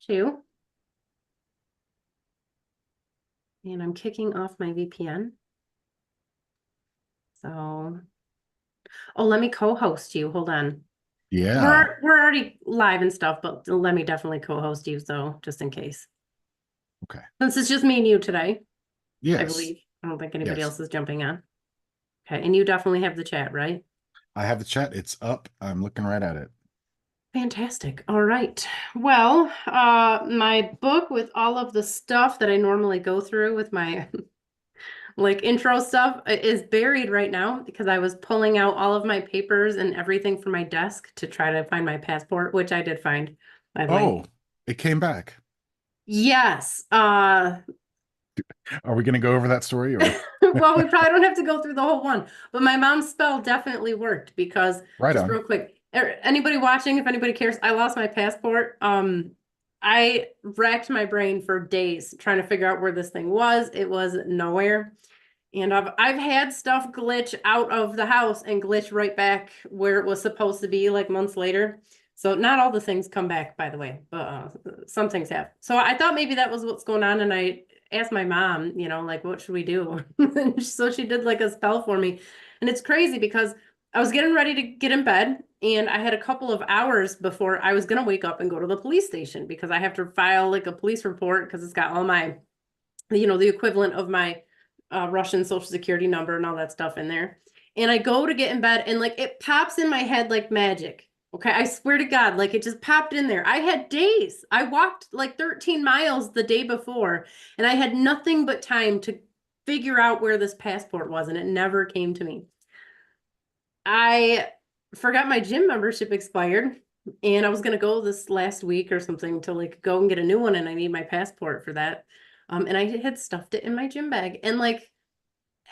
too. And I'm kicking off my VPN. So, oh, let me co-host you. Hold on. Yeah. We're already live and stuff, but let me definitely co-host you, so just in case. Okay. Since it's just me and you today, I Yes. believe. I don't think anybody Yes. else is jumping on. Okay, and you definitely have the chat, right? I have the chat. It's up. I'm looking right at it. Fantastic. All right. Well, my book with all of the stuff that I normally go through with my like intro stuff is buried right now because I was pulling out all of my papers and everything from my desk to try to find my passport, which I did find, by the way. Oh, it came back. Yes. Are we going to go over that story or? Well, we probably don't have to go through the whole one, but my mom's spell definitely worked because Right just on. real quick, anybody watching, if anybody cares, I lost my passport. I racked my brain for days trying to figure out where this thing was. It was nowhere. And I've had stuff glitch out of the house and glitch right back where it was supposed to be like months later. So not all the things come back, by the way, but some things have. So I thought maybe that was what's going on, and I asked my mom, like, what should we do? So she did like a spell for me. And it's crazy because I was getting ready to get in bed, and I had a couple of hours before I was gonna wake up and go to the police station because I have to file like a police report because it's got all my, the equivalent of my Russian social security number and all that stuff in there. And I go to get in bed and like it pops in my head like magic. Okay, I swear to God, like it just popped in there. I had days. I walked like 13 miles the day before, and I had nothing but time to figure out where this passport was, and it never came to me. I forgot my gym membership expired, and I was gonna go this last week or something to like go and get a new one, and I need my passport for that. And I had stuffed it in my gym bag, and like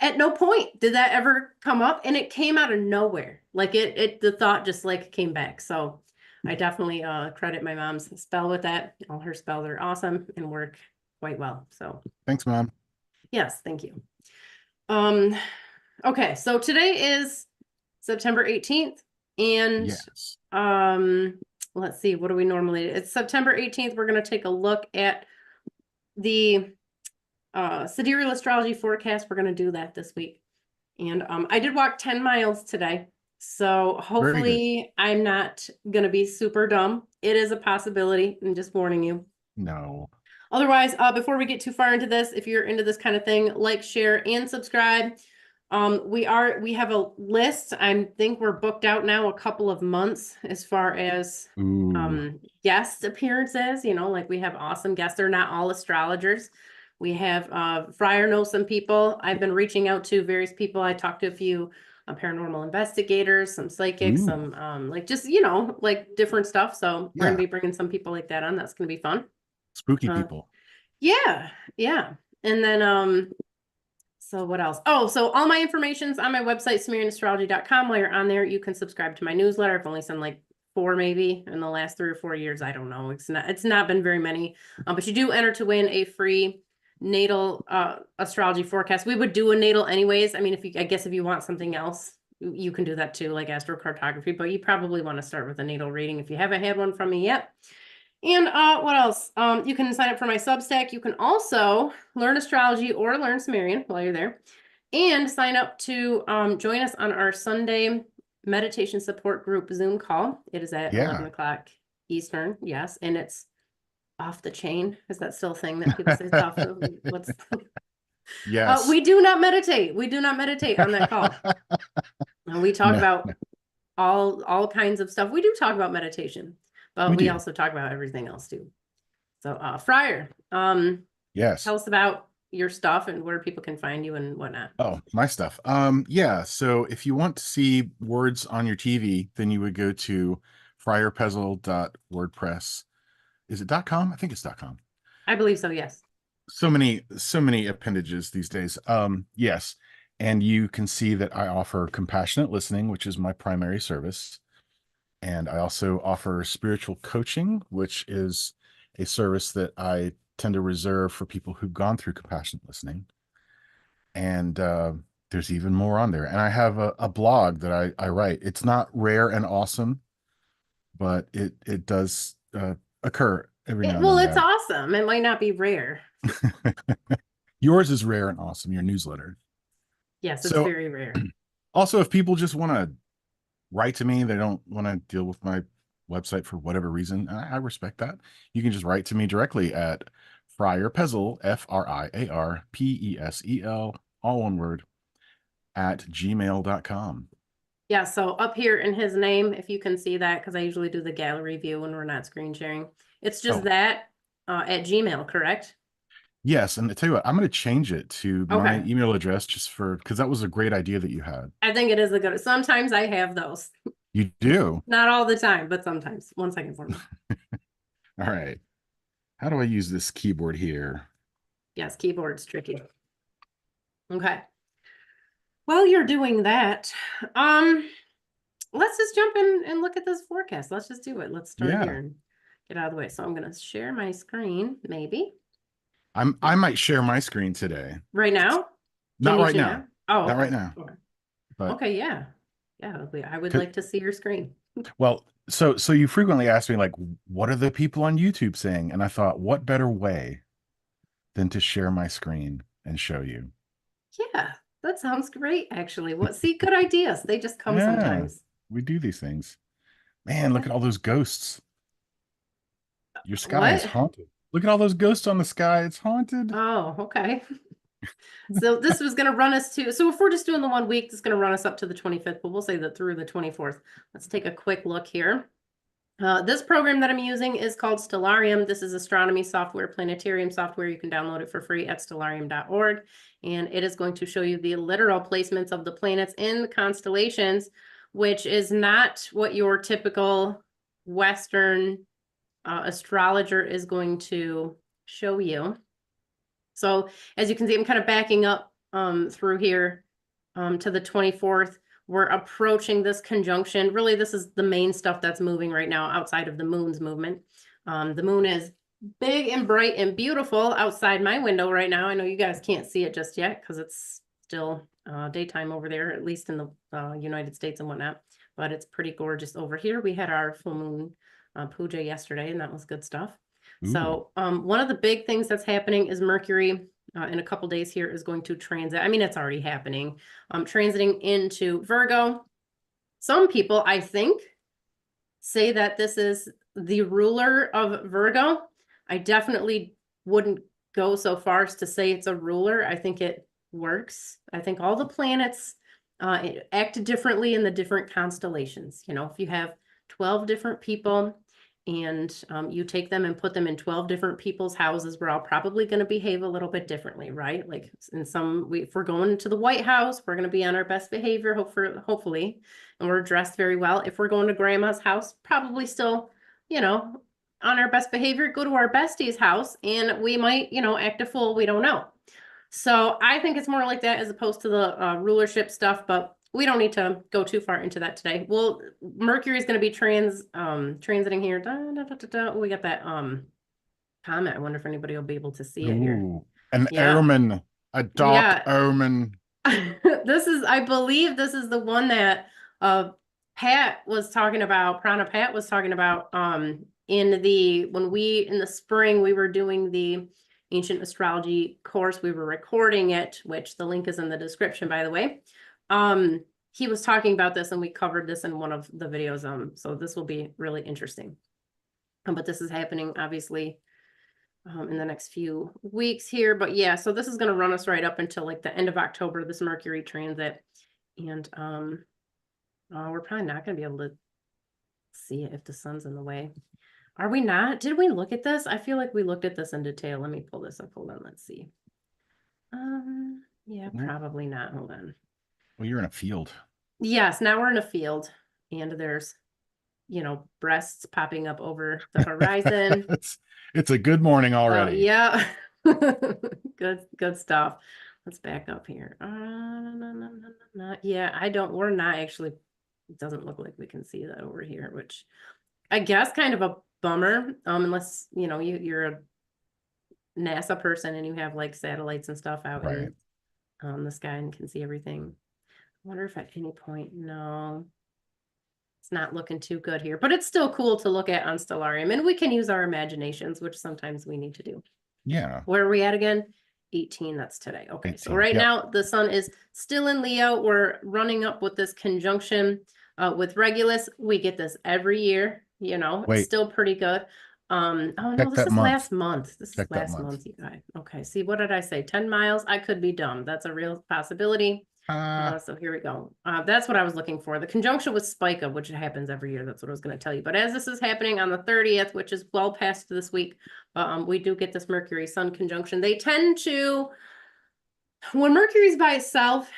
at no point did that ever come up, and it came out of nowhere. Like the thought just like came back. So I definitely credit my mom's spell with that. All her spells are awesome and work quite well. So Thanks, Mom. yes, thank you. Um, okay, so today is September 18th, and Yes. um, let's see, what do we normally? It's September 18th. We're going to take a look at the Sidereal Astrology forecast. We're going to do that this week. And I did walk 10 miles today. So Very good. hopefully I'm not going to be super dumb. It is a possibility. I'm just warning you. No. Otherwise, before we get too far into this, if you're into this kind of thing, like, share, and subscribe. We have a list. I think we're booked out now a couple of months as far as Ooh. guest appearances. Like we have awesome guests. They're not all astrologers. We have Friar knows some people. I've been reaching out to various people. I talked to a few paranormal investigators, some psychics, Ooh. some like just like different stuff. So we're gonna Yeah. be bringing some people like that on. That's gonna be fun. Spooky Uh, people. yeah, yeah. And then so what else? Oh, so all my information's on my website, SumerianAstrology.com. While you're on there, you can subscribe to my newsletter. I've only sent like 4 maybe in the last 3 or 4 years. I don't know. It's not been very many. But you do enter to win a free natal astrology forecast. We would do a natal anyways. I mean, I guess if you want something else, you can do that too, like astrocartography, but you probably want to start with a natal reading if you haven't had one from me yet. And what else? You can sign up for my Substack. You can also learn astrology or learn Sumerian while you're there, and sign up to join us on our Sunday meditation support group Zoom call. It is at 11 Yeah. o'clock Eastern. Yes, and it's off the chain. Is that still a thing that people say it's off the what's? Yes. We do not meditate. We do not meditate on that call. We talk No, about no, all kinds of stuff. We do talk about meditation, but we we do. also talk about everything else too. So, Friar, Yes. tell us about your stuff and where people can find you and whatnot. Oh, my stuff. Yeah. So if you want to see words on your TV, then you would go to friarpesel.wordpress. Is it .com? I think it's .com. I believe so, yes. So many appendages these days. Yes. And you can see that I offer compassionate listening, which is my primary service. And I also offer spiritual coaching, which is a service that I tend to reserve for people who've gone through compassionate listening. And there's even more on there. And I have a blog that I write. It's not rare and awesome, but it does occur every now and Well, then. it's awesome. It might not be rare. Yours is rare and awesome, your newsletter. Yes, it's So very rare. also, if people just want to write to me, they don't want to deal with my website for whatever reason, I respect that. You can just write to me directly at Friar Pesel, FriarPesel, all one word, at gmail.com. Yeah, so up here in his name, if you can see that, because I usually do the gallery view when we're not screen sharing. It's just Oh, that at Gmail, correct? yes. And I tell you what, I'm going to change it to my Okay. email address just for, because that was a great idea that you had. I think it is a good. Sometimes I have those. You do. Not all the time, but sometimes. 1 second for me. All right. How do I use this keyboard here? Yes, keyboard's tricky. Okay. While you're doing that, let's just jump in and look at this forecast. Let's just do it. Let's start Yeah. here and get out of the way. So I'm gonna share my screen, maybe. I might share my screen today. Right now? Can Not you right share now. now? Oh, Not okay. right now. Okay. But Okay, yeah. Yeah, I would like to see your screen. well, so you frequently ask me like, what are the people on YouTube saying? And I thought, what better way than to share my screen and show you? Yeah, that sounds great, actually. What, see, good ideas. They just come Yeah, sometimes. we do these things. Man, look at all those ghosts. Your sky is What? haunted. Look at all those ghosts on the sky. It's haunted. Oh, okay. So this was going to run us to, so if we're just doing the 1 week, it's going to run us up to the 25th, but we'll say that through the 24th. Let's take a quick look here. This program that I'm using is called Stellarium. This is astronomy software, planetarium software. You can download it for free at stellarium.org. And it is going to show you the literal placements of the planets in the constellations, which is not what your typical Western astrologer is going to show you. So as you can see, I'm kind of backing up through here to the 24th. We're approaching this conjunction. Really, this is the main stuff that's moving right now outside of the moon's movement. The moon is big and bright and beautiful outside my window right now. I know you guys can't see it just yet because it's still daytime over there, at least in the United States and whatnot. But it's pretty gorgeous over here. We had our full moon puja yesterday, and that was good stuff. Ooh. So one of the big things that's happening is Mercury in a couple days here is going to transit. I mean, it's already happening. Transiting into Virgo. Some people, I think, say that this is the ruler of Virgo. I definitely wouldn't go so far as to say it's a ruler. I think it works. I think all the planets act differently in the different constellations. You know, if you have 12 different people and you take them and put them in 12 different people's houses, we're all probably going to behave a little bit differently, right? Like in some, if we're going to the White House, we're going to be on our best behavior, hopefully, and we're dressed very well. If we're going to grandma's house, probably still, you know, on our best behavior, go to our bestie's house and we might, you know, act a fool. We don't know. So I think it's more like that as opposed to the rulership stuff, but we don't need to go too far into that today. Well, Mercury is going to be transiting here. We got that Comet. I wonder if anybody will be able to see it here. Ooh, an Yeah. omen, a dark omen. This is, I believe this is the one that Pat was talking about, Prana Pat was talking about in the spring we were doing the ancient astrology course. We were recording it, which the link is in the description, by the way. He was talking about this and we covered this in one of the videos. So this will be really interesting. But this is happening obviously in the next few weeks here. But yeah, so this is going to run us right up until like the end of October, this Mercury transit. And we're probably not going to be able to see it if the sun's in the way. Are we not? Did we look at this? I feel like we looked at this in detail. Let me pull this up. Hold on. Let's see. Yeah, probably not. Hold on. Well, you're in a field. Yes, now we're in a field and there's, you know, breasts popping up over the horizon. It's a good morning already. Yeah. Good stuff. Let's back up here. Yeah, we're not actually, it doesn't look like we can see that over here, which I guess kind of a bummer. Unless, you know, you're a NASA person and you have like satellites and stuff out in the sky and can see everything. I wonder if at any point, no. It's not looking too good here, but it's still cool to look at on Stellarium, and we can use our imaginations, which sometimes we need to do. Yeah. Where are we at again? 18, that's today. Okay, so 18, right yep. now the sun is still in Leo. We're running up with this conjunction with Regulus. We get this every year, you know, Wait. it's still pretty good. Oh no, Check this that is month. last month. This is Check that last month. month, you guys. Okay, see, what did I say? 10 miles? I could be dumb. That's a real possibility. So here we go. That's what I was looking for. The conjunction with Spica, which happens every year. That's what I was going to tell you. But as this is happening on the 30th, which is well past this week, we do get this Mercury Sun conjunction. They tend to, when Mercury's by itself,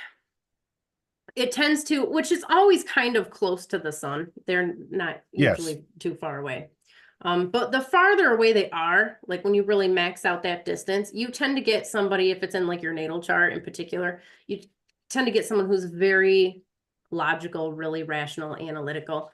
it tends to, which is always kind of close to the sun. They're not usually too far away. But the farther away they are, like when you really max out that distance, you tend to get somebody, if it's in like your natal chart in particular, you tend to get someone who's very logical, really rational, analytical.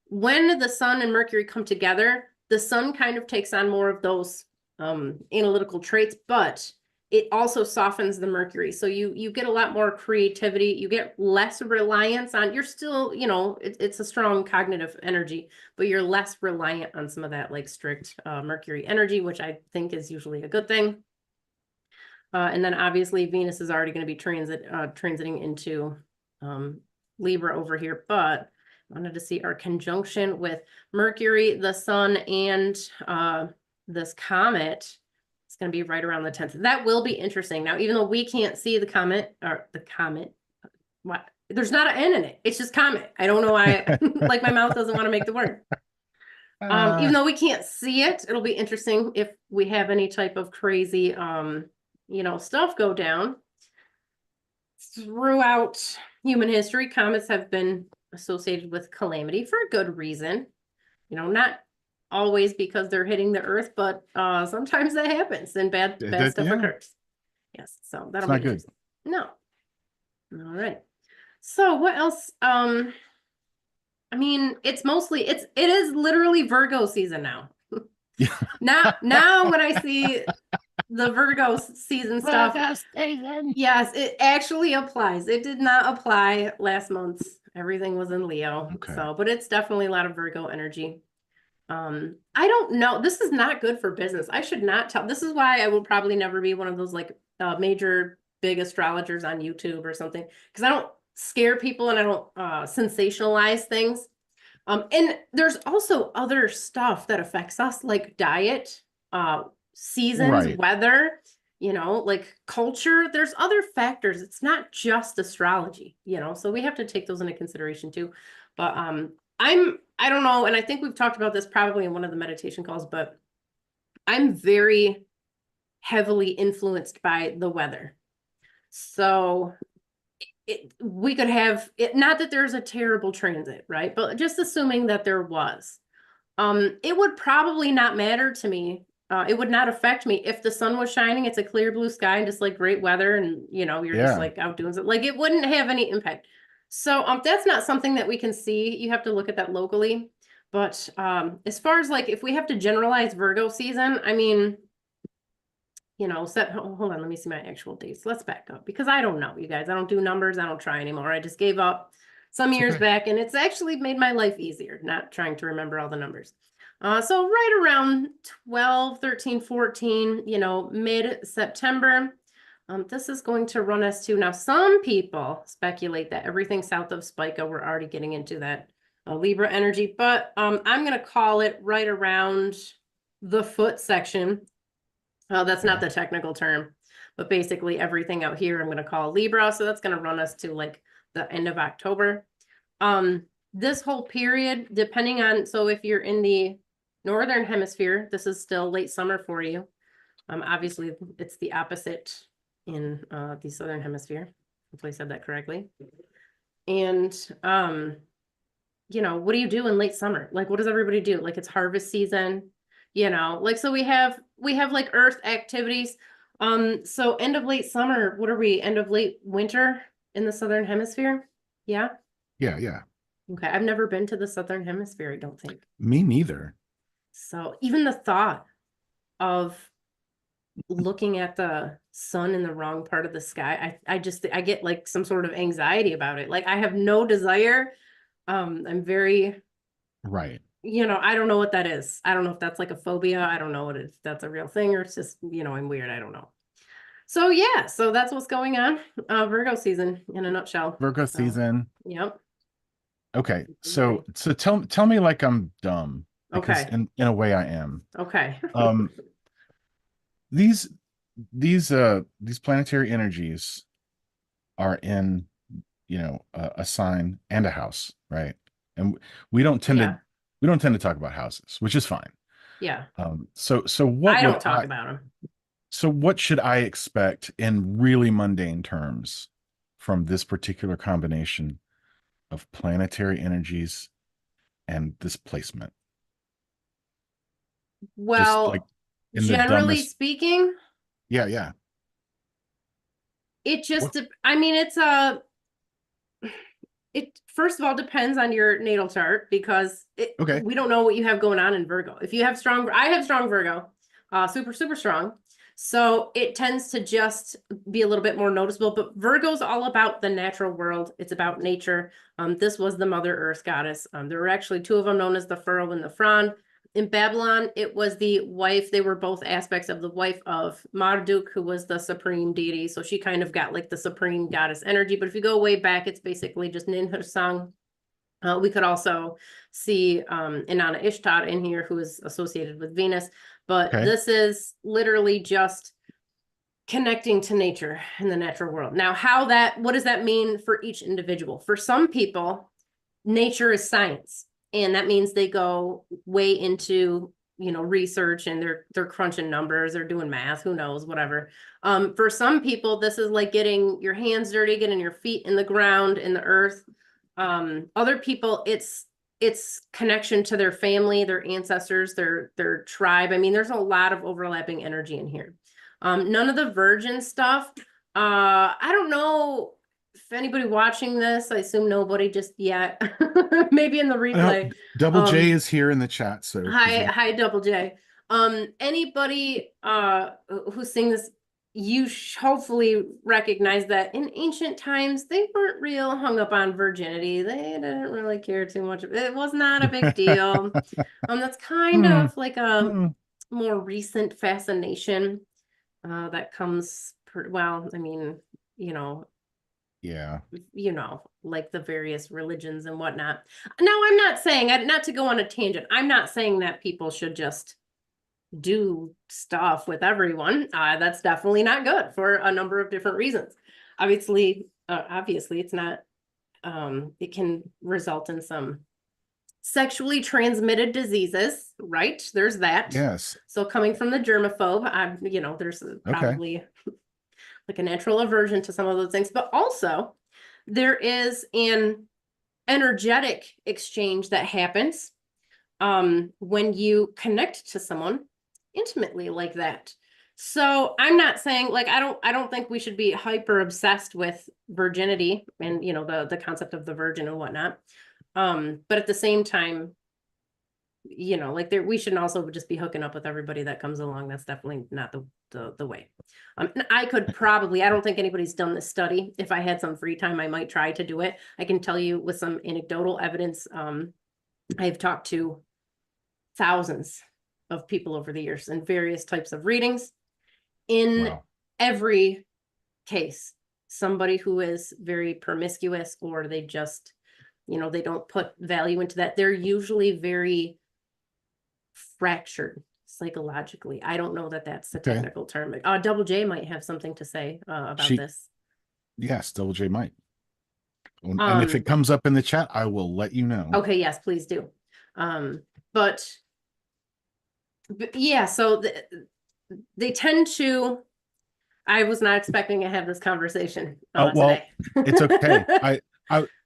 When the sun and Mercury come together, the sun kind of takes on more of those analytical traits, but it also softens the Mercury. So you get a lot more creativity. You get less reliance on, you're still, you know, it's a strong cognitive energy, but you're less reliant on some of that like strict Mercury energy, which I think is usually a good thing. And then obviously Venus is already going to be transiting into Libra over here, but I wanted to see our conjunction with Mercury, the sun, and this comet. It's going to be right around the 10th. That will be interesting. Now, even though we can't see the comet, what? There's not an N in it. It's just comet. I don't know why, like my mouth doesn't want to make the word. Even though we can't see it, it'll be interesting if we have any type of crazy, you know, stuff go down. Throughout human history, comets have been associated with calamity for a good reason. You know, not always because they're hitting the earth, but sometimes that happens and bad stuff occurs. Yes, so that'll be good. No. All right. So what else? I mean, it is literally Virgo season now. Now when I see the Virgo season stuff, yes, it actually applies. It did not apply last month. Everything was in Leo. Okay. So, but it's definitely a lot of Virgo energy. I don't know. This is not good for business. I should not tell. This is why I will probably never be one of those like major big astrologers on YouTube or something, because I don't scare people and I don't sensationalize things. And there's also other stuff that affects us, like diet, seasons, weather, you know, like culture. There's other factors. It's not just astrology, you know, so we have to take those into consideration too. But I don't know, and I think we've talked about this probably in one of the meditation calls, but I'm very heavily influenced by the weather. So we could have it, not that there's a terrible transit, right? But just assuming that there was, it would probably not matter to me. It would not affect me if the sun was shining. It's a clear blue sky and just like great weather, and you know, you're just like out doing it. Like it wouldn't have any impact. So that's not something that we can see. You have to look at that locally. But as far as like if we have to generalize Virgo season, I mean, you know, hold on, let me see my actual dates. Let's back up because I don't know, you guys. I don't do numbers. I don't try anymore. I just gave up some years back, and it's actually made my life easier, not trying to remember all the numbers. So right around 12, 13, 14, you know, mid-September. This is going to run us to, now some people speculate that everything south of Spica, we're already getting into that Libra energy, but I'm going to call it right around the foot section. That's not the technical term, but basically everything out here I'm going to call Libra. So that's going to run us to like the end of October. This whole period, depending on, so if you're in the northern hemisphere, this is still late summer for you. Obviously it's the opposite in the southern hemisphere. Hopefully I said that correctly. And you know, what do you do in late summer? Like, what does everybody do? Like, it's harvest season, you know, like, so we have like earth activities. So end of late summer, what are we? End of late winter in the southern hemisphere? Yeah. Yeah. Okay. I've never been to the southern hemisphere, I don't think. Me neither. So even the thought of looking at the sun in the wrong part of the sky, I get like some sort of anxiety about it. Like I have no desire I'm very, Right. I don't know what that is. I don't know if that's like a phobia. I don't know what if that's a real thing or it's just, I'm weird. I don't know. So yeah, so that's what's going on. Virgo season in a nutshell. Virgo So, season. yep. Okay. Okay. So tell me like I'm dumb, because Okay. in a way I am. Okay. Um these these planetary energies are in, a sign and a house, right? And we don't tend to Yeah. talk about houses, which is fine. Yeah. So I don't talk about them. what should I expect in really mundane terms from this particular combination of planetary energies and displacement? Just like Well, in the generally dumbest. speaking, Yeah, yeah. it just, What? I mean, it first of all depends on your natal chart because Okay. we don't know what you have going on in Virgo. If you have I have strong Virgo, super, super strong. So it tends to just be a little bit more noticeable, but Virgo's all about the natural world. It's about nature. This was the Mother Earth goddess. There were actually two of them known as the Furrow and the Fronde. In Babylon, it was the wife. They were both aspects of the wife of Marduk, who was the supreme deity. So she kind of got like the supreme goddess energy. But if you go way back, it's basically just Ninhursag. We could also see Inanna Ishtar in here, who is associated with Venus. But Okay. this is literally just connecting to nature and the natural world. Now, what does that mean for each individual? For some people, nature is science. And that means they go way into, research and they're crunching numbers, they're doing math, who knows, whatever. For some people, this is like getting your hands dirty, getting your feet in the ground, in the earth. Other people, it's connection to their family, their ancestors, their tribe. I mean, there's a lot of overlapping energy in here. None of the virgin stuff. I don't know if anybody watching this, I assume nobody just yet. Maybe in the replay. Double J Um, is here in the chat, so hi, Double J. Anybody who's seeing this, you hopefully recognize that in ancient times they weren't real hung up on virginity. They didn't really care too much. It was not a big deal. That's kind Hmm, of like a hmm. more recent fascination that comes well, I mean, you know, Yeah. like the various religions and whatnot. Now, I'm not saying, not to go on a tangent, I'm not saying that people should just do stuff with everyone. That's definitely not good for a number of different reasons. Obviously, it's not. It can result in some sexually transmitted diseases, right? There's that. Yes. So coming from the germaphobe, there's Okay. probably like a natural aversion to some of those things, but also there is an energetic exchange that happens when you connect to someone intimately like that. So I'm not saying like I don't think we should be hyper obsessed with virginity and the concept of the virgin and whatnot. But at the same time, like we shouldn't also just be hooking up with everybody that comes along. That's definitely not the way. I could probably, I don't think anybody's done this study. If I had some free time, I might try to do it. I can tell you with some anecdotal evidence. I've talked to thousands of people over the years in various types of readings. In Wow. every case, somebody who is very promiscuous or they just, they don't put value into that. They're usually very fractured psychologically. I don't know that that's the Okay. technical term. Double J might have something to say about She, this. yes, Double J might. And if it Um, comes up in the chat, I will let you know. okay, yes, please do. But yeah, so they tend to. I was not expecting to have this conversation Oh, well, today. it's okay.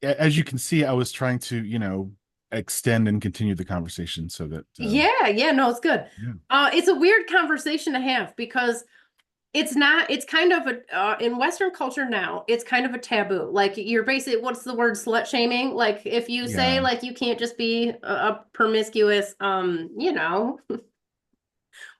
As you can see, I was trying to, extend and continue the conversation so that, Yeah, no, it's good. yeah. It's a weird conversation to have because it's kind of in Western culture now, it's kind of a taboo. Like you're basically, what's the word, slut shaming? Like if you say Yeah. like you can't just be a promiscuous,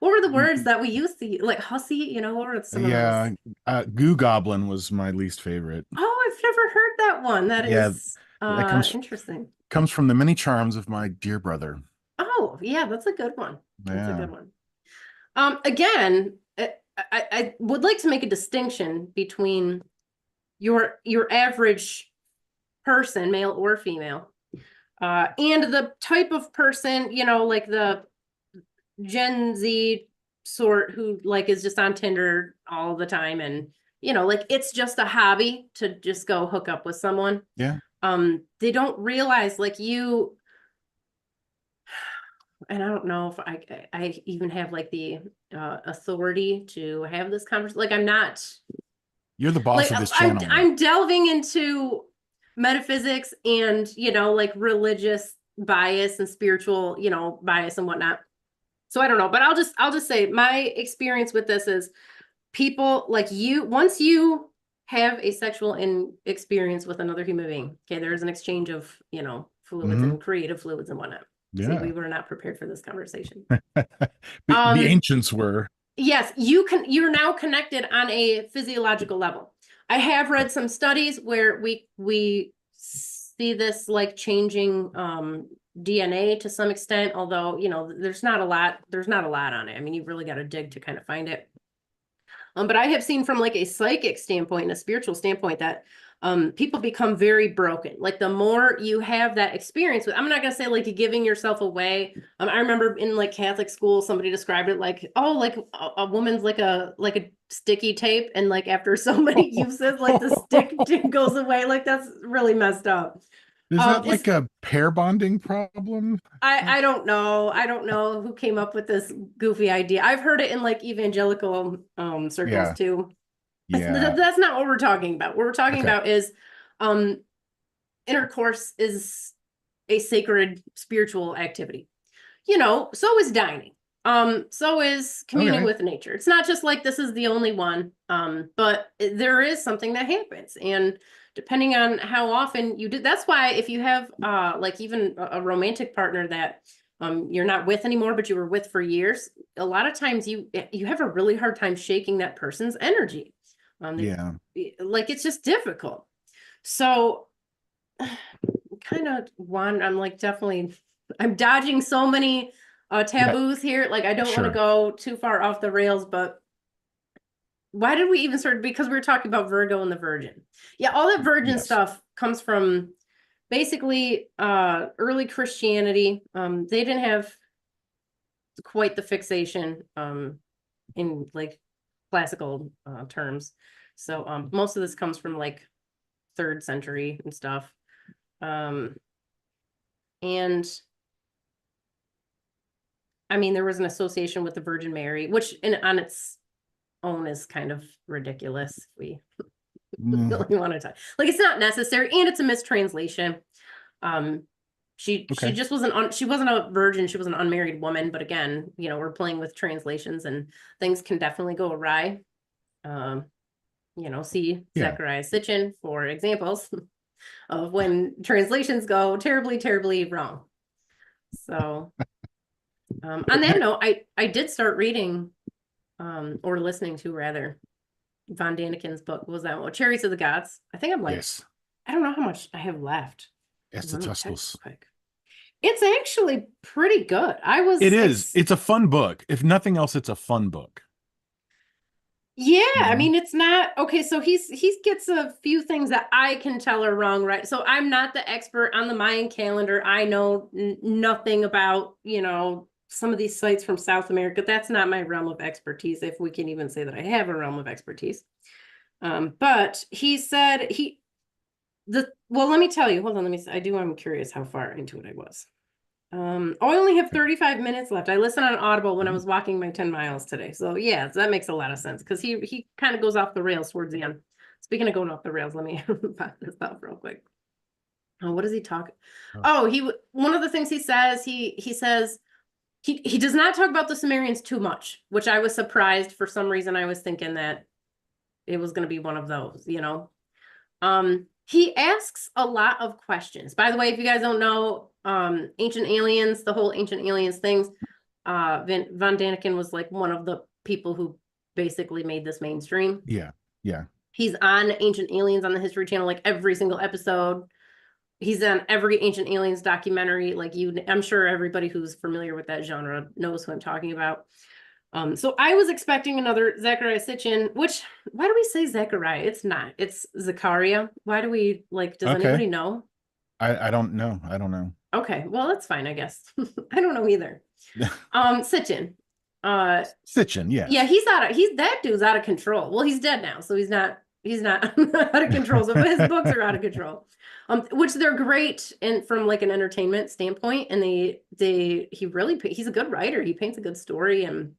what were the words that we used to like hussy, what were some of those? Yeah. Goo Goblin was my least favorite. Oh, I've never heard that one. That Yeah, is that comes interesting. Comes from the many charms of my dear brother. Oh, yeah, that's a good one. That's a Yeah. good one. Again, I would like to make a distinction between your average person, male or female, and the type of person, you know, like the Gen Z sort who like is just on Tinder all the time and you know, like it's just a hobby to just go hook up with someone. Yeah. They don't realize like you, and I don't know if I even have like the authority to have this conversation. Like I'm not You're the boss like of this channel. I'm delving into metaphysics and you know like religious bias and spiritual you know bias and whatnot. So I don't know, but I'll just say my experience with this is people like you once you have a sexual experience with another human being. Okay, there's an exchange of you know fluids Mhm. and creative fluids and whatnot. See, Yeah. we were not prepared for this conversation. The ancients were. Yes, you're now connected on a physiological level. I have read some studies where we see this like changing DNA to some extent, although you know there's not a lot on it. I mean, you really got to dig to kind of find it. But I have seen from like a psychic standpoint and a spiritual standpoint that people become very broken. Like the more you have that experience with, I'm not gonna say like giving yourself away. I remember in like Catholic school, somebody described it like, oh, like a woman's like a sticky tape, and like after so many uses, like the stick goes away. Like that's really messed up. Is that It's like a pair bonding problem? I don't know. I don't know who came up with this goofy idea. I've heard it in like evangelical circles Yeah. too. Yeah. That's not what we're talking about. What we're talking Okay. about is um intercourse is a sacred spiritual activity. You know, so is dining. So is communing Okay. with nature. It's not just like this is the only one. But there is something that happens. And depending on how often you do, that's why if you have like even a romantic partner that you're not with anymore, but you were with for years, a lot of times you have a really hard time shaking that person's energy. Yeah. Like it's just difficult. So kind of one, I'm like definitely I'm dodging so many Yeah. taboos here. Like I don't want to Sure. go too far off the rails, but why did we even start? Because we were talking about Virgo and the Virgin. Yeah, all that Virgin Yes. stuff comes from basically early Christianity. They didn't have quite the fixation in like classical terms. So most of this comes from like third century and stuff. Um, and I mean, there was an association with the Virgin Mary, which on its own is kind of ridiculous. If we Mm, really want to talk, like it's not necessary, and it's a mistranslation. Um, she okay. just wasn't she wasn't a virgin. She was an unmarried woman. But again, you know, we're playing with translations, and things can definitely go awry. Um, you know, see Yeah. Zecharia Sitchin for examples of when translations go terribly, terribly wrong. So on that note, I did start reading or listening to rather Von Daniken's book. What was that one? Chariots of the Gods. I think I'm like, Yes. I don't know how much I have left. Let me check Estatuscos. quick. It's actually pretty good. I It was is. It's a fun book. If nothing else, it's a fun book. yeah, You I know? mean it's not okay, so he gets a few things that I can tell are wrong, right? So I'm not the expert on the Mayan calendar. I know nothing about, you know, some of these sites from South America. That's not my realm of expertise, if we can even say that I have a realm of expertise. But he said well, let me tell you, hold on, I'm curious how far into it I was. I only have 35 minutes left. I listened on Audible when I was walking my 10 miles today. So yeah, so that makes a lot of sense because he kind of goes off the rails towards the end. Speaking of going off the rails, let me pop this up real quick. Oh, what does he talk? Oh, Oh, one of the things he says, he says he does not talk about the Sumerians too much, which I was surprised. For some reason I was thinking that it was going to be one of those, you know. He asks a lot of questions. By the way, if you guys don't know, ancient aliens, the whole ancient aliens things, Von Daniken was like one of the people who basically made this mainstream. yeah. Yeah. He's on Ancient Aliens on the History Channel, like every single episode. He's on every Ancient Aliens documentary. Like I'm sure everybody who's familiar with that genre knows who I'm talking about. So I was expecting another Zecharia Sitchin, which, why do we say Zecharia? It's not. It's Zecharia. Why do we, like, does Okay. anybody know? I don't know. I don't know. Okay, well, that's fine, I guess. I don't know either. Sitchin. Sitchin, Yeah, yes. he's that dude's out of control. Well, he's dead now, so he's not out of control. So but his books are out of control. Which they're great and from like an entertainment standpoint, and he's a good writer. He paints a good story, and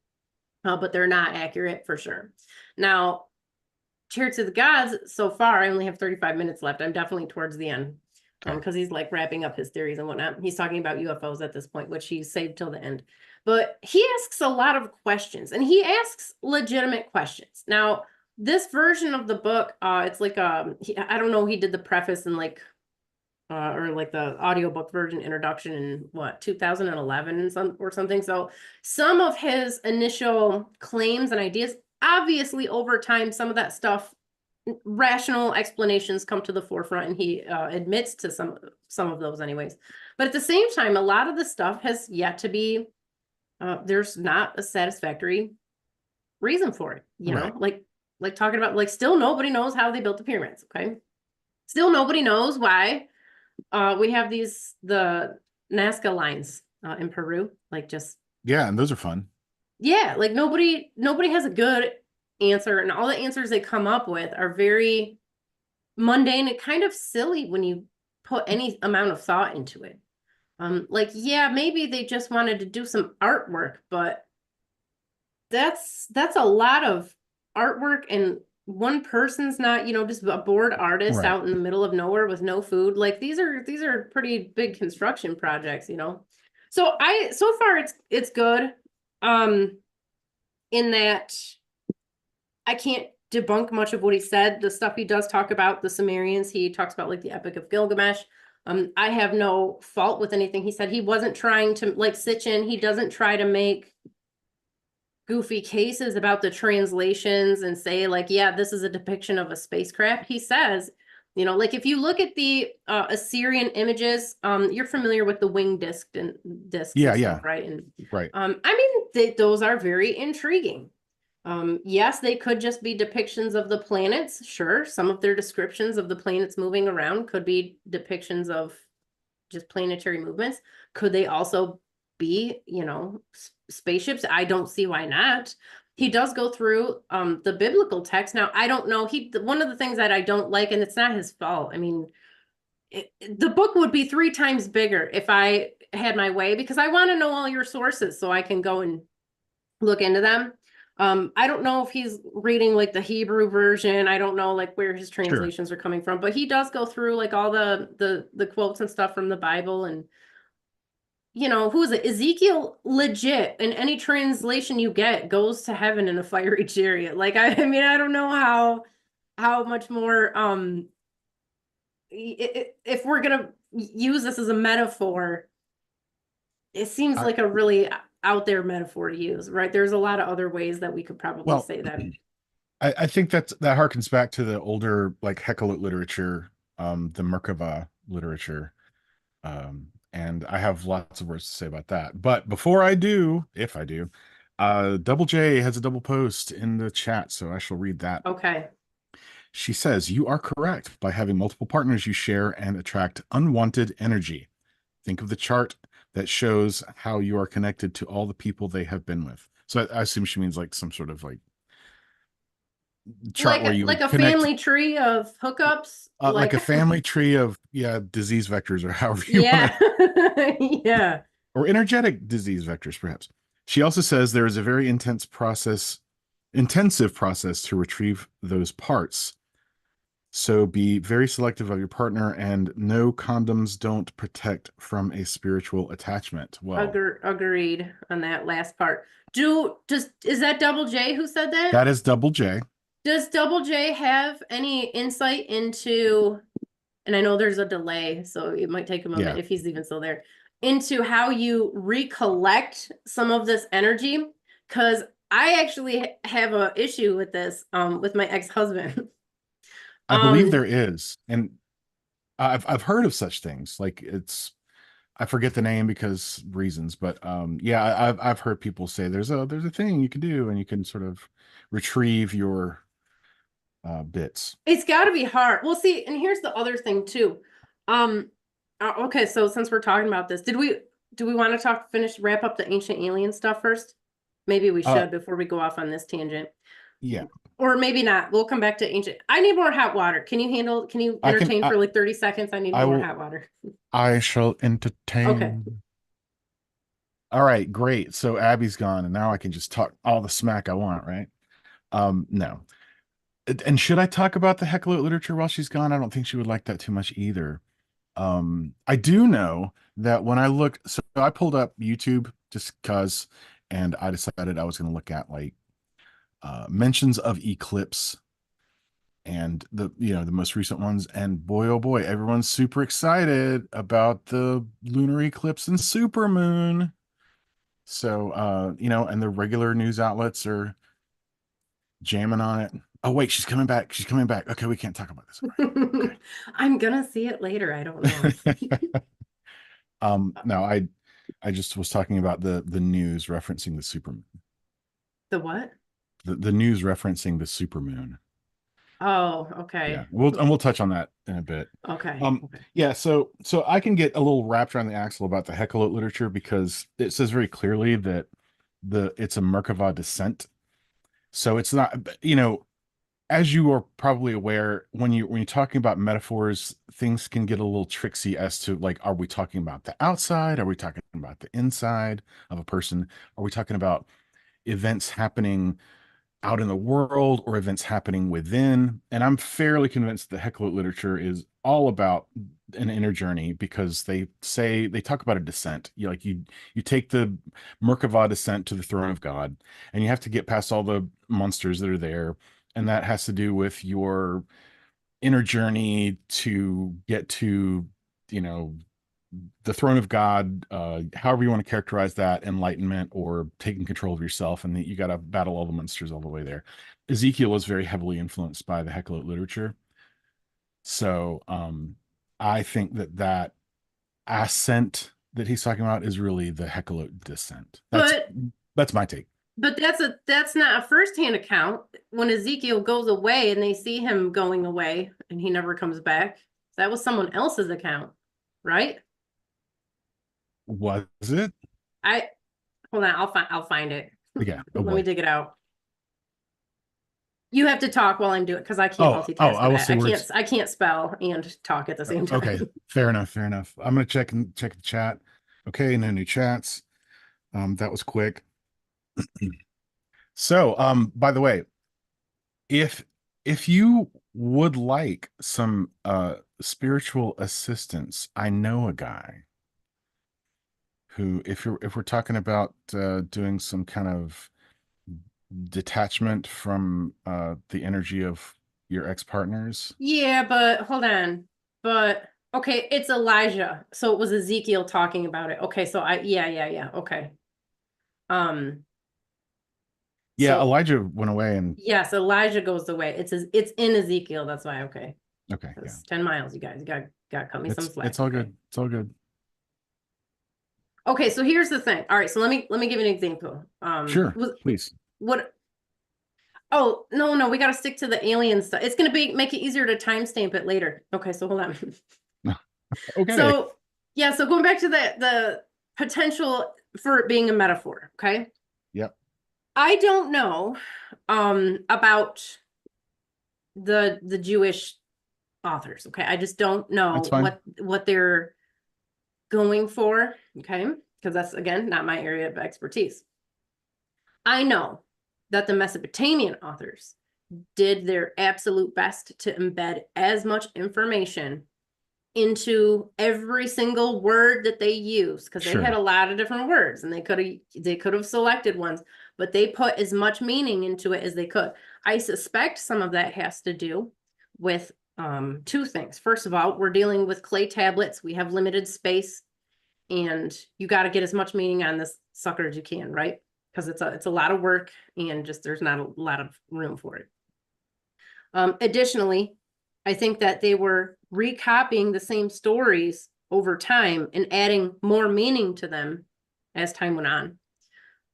but they're not accurate for sure. Now, Chariots of the Gods, so far, I only have 35 minutes left. I'm definitely towards the end. Okay. Because he's like wrapping up his theories and whatnot. He's talking about UFOs at this point, which he's saved till the end. But he asks a lot of questions, and he asks legitimate questions. Now, this version of the book, it's like I don't know, he did the preface and like or like the audiobook version introduction in what 2011 or something. So some of his initial claims and ideas, obviously over time, some of that stuff, rational explanations come to the forefront, and he admits to some of those anyways. But at the same time, a lot of the stuff has yet to be there's not a satisfactory reason for it, you know, like talking about, like, still nobody knows how they built the pyramids. Okay, still nobody knows why we have the Nazca lines in Peru, like, just Yeah, and those are fun. yeah, like nobody has a good answer, and all the answers they come up with are very mundane and kind of silly when you put any amount of thought into it. Like, yeah, maybe they just wanted to do some artwork, but that's a lot of artwork, and one person's not, just a bored artist Right. out in the middle of nowhere with no food. Like, these are pretty big construction projects, So so far it's good. In that I can't debunk much of what he said. The stuff he does talk about, the Sumerians, he talks about like the Epic of Gilgamesh. I have no fault with anything he said. He wasn't trying to, like Sitchin, he doesn't try to make goofy cases about the translations and say like, yeah, this is a depiction of a spacecraft. He says, like, if you look at the Assyrian images, you're familiar with the wing discs and Yeah, stuff, yeah. right? And Right. I mean, those are very intriguing. Yes, they could just be depictions of the planets. Sure, some of their descriptions of the planets moving around could be depictions of just planetary movements. Could they also be, spaceships? I don't see why not. He does go through the biblical text. Now, I don't know. One of the things that I don't like, and it's not his fault. I mean, the book would be 3 times bigger if I had my way, because I want to know all your sources so I can go and look into them. I don't know if he's reading like the Hebrew version. I don't know like where his Sure. translations are coming from, but he does go through like all the quotes and stuff from the Bible. And who is it? Ezekiel, legit, in any translation you get, goes to heaven in a fiery chariot. Like, I mean, I don't know how much more if we're gonna use this as a metaphor, it seems I, like a really out there metaphor to use, right? There's a lot of other ways that we could probably well, say that. I think that harkens back to the older like Hecate literature, the Merkaba literature. And I have lots of words to say about that. But before I do, if I do, Double J has a double post in the chat, so I shall read that. Okay. She says, "You are correct. By having multiple partners, you share and attract unwanted energy. Think of the chart that shows how you are connected to all the people they have been with." So I assume she means like some sort of like chart where you Like would a connect family tree of hookups, like a family tree of disease vectors, or however you want yeah. to, Yeah. or energetic disease vectors perhaps. She also says there is a very intensive process to retrieve those parts. So be very selective of your partner, and no, condoms don't protect from a spiritual attachment. Well, Agreed on that last part. Is that Double J who said that? that is Double J. Does Double J have any insight into, and I know there's a delay, so it might take a moment Yeah. if he's even still there, into how you recollect some of this energy? Because I actually have a issue with this with my ex-husband. I believe there is. And I've heard of such things. Like I forget the name because reasons, but yeah, I've heard people say there's a thing you can do and you can sort of retrieve your bits. It's got to be hard. Well, see, and here's the other thing too. Um, okay, so since we're talking about this, do we want to wrap up the ancient alien stuff first? Maybe we Uh, should before we go off on this tangent. yeah, Or maybe not. We'll come back to ancient. I need more hot water. Can you I can. entertain for like 30 seconds? I need I more will. hot water. I shall Okay. entertain. All right, great. So Abby's gone, and now I can just talk all the smack I want, right? No. And should I talk about the Heckler literature while she's gone? I don't think she would like that too much either. I do know that when I looked, so I pulled up YouTube just because, and I decided I was going to look at like mentions of Eclipse and the most recent ones. And boy, oh boy, everyone's super excited about the lunar eclipse and supermoon. So, and the regular news outlets are jamming on it. Oh, wait, she's coming back. She's coming back. Okay, we can't talk about this. Okay. I'm gonna see it later. I don't know. No, I just was talking about the news referencing the supermoon. The what? The news referencing the supermoon. Oh, Yeah, okay. we'll touch on that in a bit. Okay. Okay. Yeah, so I can get a little wrapped around the axle about the Hekelot literature because it says very clearly that it's a Merkava descent. So it's not, as you are probably aware, when you're talking about metaphors, things can get a little tricksy as to like, are we talking about the outside? Are we talking about the inside of a person? Are we talking about events happening out in the world or events happening within? And I'm fairly convinced that Hekelot literature is all about an inner journey because they talk about a descent. You take the Merkava descent to the throne of God, and you have to get past all the monsters that are there, and that has to do with your inner journey to get to, you know, the throne of God, however you want to characterize that, enlightenment or taking control of yourself, and you got to battle all the monsters all the way there. Ezekiel was very heavily influenced by the Hekelot literature. So I think that ascent that he's talking about is really the Hekelot descent. That's my take. But that's not a firsthand account. When Ezekiel goes away and they see him going away and he never comes back, that was someone else's account, right? Was it? Hold on, I'll find it. Yeah. Oh, Let me boy. dig it out. You have to talk while I'm doing because I can't multitask. I will say words. I can't spell and talk at the same time. Okay, fair enough. I'm gonna check the chat. Okay, no new chats. That was quick. So, by the way, if you would like some spiritual assistance, I know a guy who, if we're talking about doing some kind of detachment from the energy of your ex-partners. Yeah, but hold on. But okay, it's Elijah. So it was Ezekiel talking about it. Okay, so yeah. Okay. Yeah, So Elijah went away and yes, Elijah goes away. It's in Ezekiel. That's why. Okay. okay, yeah. 10 miles, you guys. You got to cut me some slack. It's all okay. good. It's all good. Okay, so here's the thing. All right, so let me give you an example. Sure, please. What? Oh, no, we got to stick to the alien stuff. It's going to make it easier to timestamp it later. Okay, so hold on. Okay. So, yeah, so going back to the potential for it being a metaphor, okay? Yep. I don't know about the Jewish authors, okay? I just don't know what they're going for, okay? Because that's, again, not my area of expertise. I know that the Mesopotamian authors did their absolute best to embed as much information into every single word that they use, because they had a lot of different words and they could have selected ones, but they put as much meaning into it as they could. I suspect some of that has to do with two things. First of all, we're dealing with clay tablets. We have limited space, and you got to get as much meaning on this sucker as you can, right? Because it's a lot of work and just there's not a lot of room for it. Additionally, I think that they were recopying the same stories over time and adding more meaning to them as time went